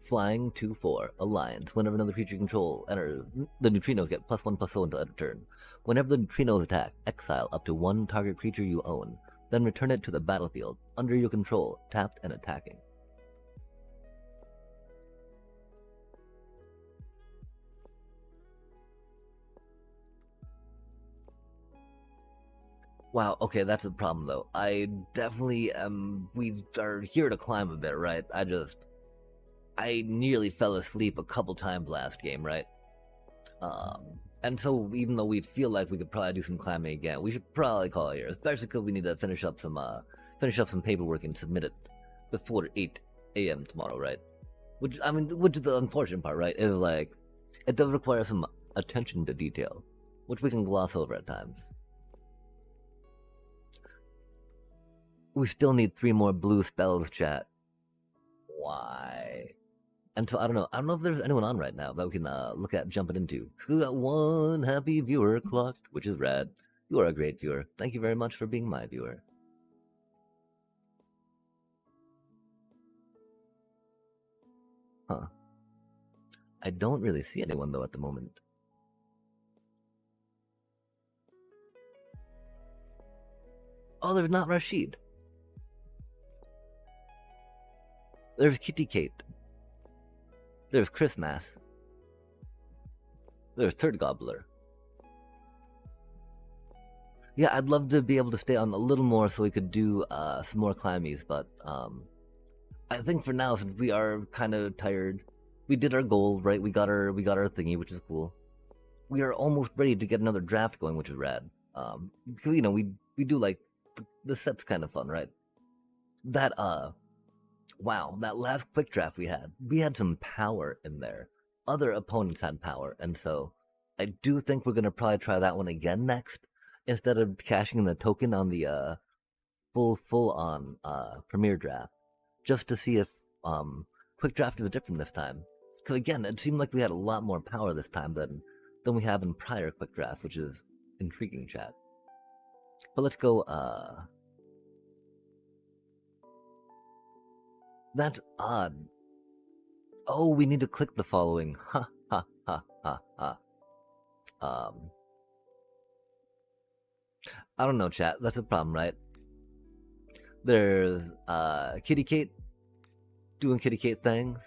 Flying 2/4, Alliance. Whenever another creature you control enters, the neutrinos get +1/+0 until end of turn. Whenever the neutrinos attack, exile up to 1 target creature you own, then return it to the battlefield under your control, tapped and attacking. Wow, okay, that's the problem though. I definitely am. We are here to climb a bit, right? I nearly fell asleep a couple times last game, right? And so even though we feel like we could probably do some climbing again, we should probably call it here, especially because we need to finish up some paperwork and submit it before 8 a.m. tomorrow, right? Which is the unfortunate part, right? Is like it does require some attention to detail, which we can gloss over at times. We still need 3 more blue spells, chat. Why? And so I don't know if there's anyone on right now that we can look at jumping into. So we got 1 happy viewer clocked, which is rad. You are a great viewer. Thank you very much for being my viewer. Huh. I don't really see anyone though at the moment. Oh, there's not Rashid. There's Kitty Kate. There's Christmas. There's Turd Gobbler. Yeah, I'd love to be able to stay on a little more so we could do some more climbies, but I think for now, since we are kind of tired, we did our goal, right? We got our thingy, which is cool. We are almost ready to get another draft going, which is rad. Because we do like the set's kind of fun, right? That wow, that last quick draft we had some power in there. Other opponents had power, and so I do think we're gonna probably try that one again next, instead of cashing in the token on the full on premiere draft, just to see if quick draft is different this time. Because again, it seemed like we had a lot more power this time than we have in prior quick draft, which is intriguing, chat. But let's go. That's odd. Oh, we need to click the following. Ha ha ha ha ha. I don't know, chat. That's a problem, right? There's Kitty Kate doing Kitty Kate things,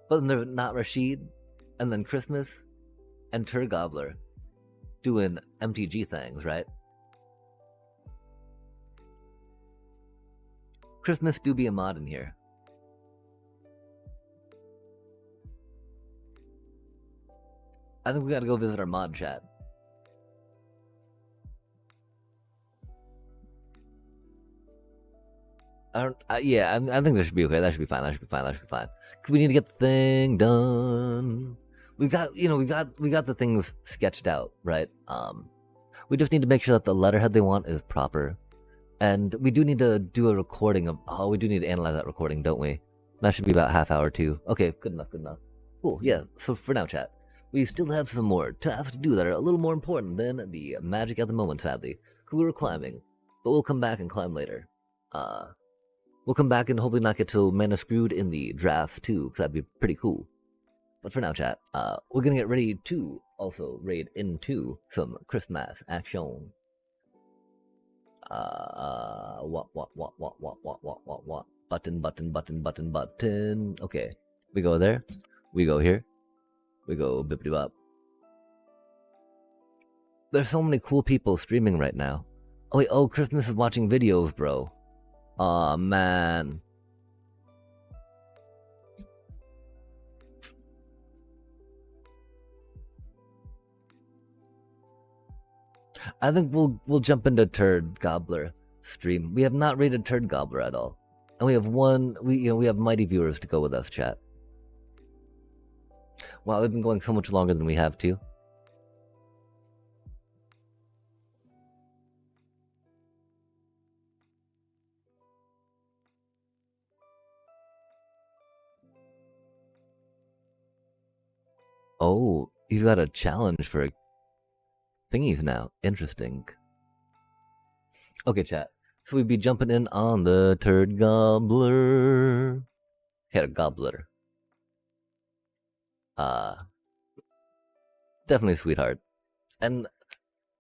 but then there's not Rashid, and then Christmas, and Tur Gobbler doing MTG things, right? Christmas do be a mod in here. I think we gotta go visit our mod chat. Yeah, I think that should be okay. That should be fine. That should be fine. That should be fine. Cause we need to get the thing done. We got the things sketched out, right? We just need to make sure that the letterhead they want is proper, and we do need to do a recording of. Oh, we do need to analyze that recording, don't we? That should be about half hour too. Okay, good enough. Good enough. Cool. Yeah. So for now, chat, we still have some more tasks to do that are a little more important than the magic at the moment. Sadly, cause we were climbing, but we'll come back and climb later. We'll come back and hopefully not get so mana screwed in the draft too, because that'd be pretty cool. But for now, chat, we're gonna get ready to also raid into some Christmas action. What? Button. Okay, we go there, we go here, we go bippity bop. There's so many cool people streaming right now. Oh wait, Christmas is watching videos, bro. Aw, man. I think we'll jump into Turd Gobbler stream. We have not rated Turd Gobbler at all. And we have we have mighty viewers to go with us, chat. Wow, they've been going so much longer than we have too. Oh, he's got a challenge for thingies now. Interesting. Okay, chat. So we'd be jumping in on the Turd Gobbler. He had a gobbler. Definitely a sweetheart. And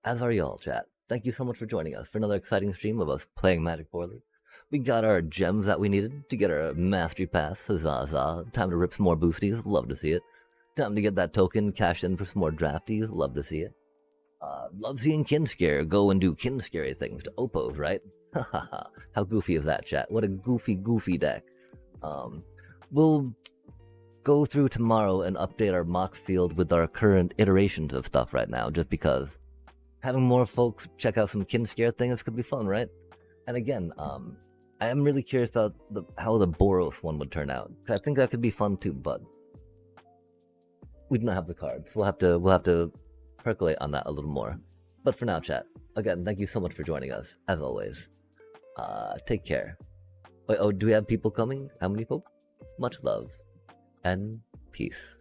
as are y'all, chat. Thank you so much for joining us for another exciting stream of us playing Magic poorly. We got our gems that we needed to get our mastery pass. Huzzah. Time to rip some more boosties. Love to see it. Time to get that token cashed in for some more drafties. Love to see it. Love seeing Kinscaer go and do Kinscary things to Oppos, right? Hahaha. How goofy is that, chat? What a goofy deck. We'll go through tomorrow and update our mock field with our current iterations of stuff right now, just because having more folks check out some Kinscaer things could be fun, right? And again, I am really curious about how the Boros one would turn out. I think that could be fun too, but we do not have the cards. We'll have to percolate on that a little more. But for now, chat, again, thank you so much for joining us, as always. Take care. Wait, do we have people coming? How many folk? Much love and peace.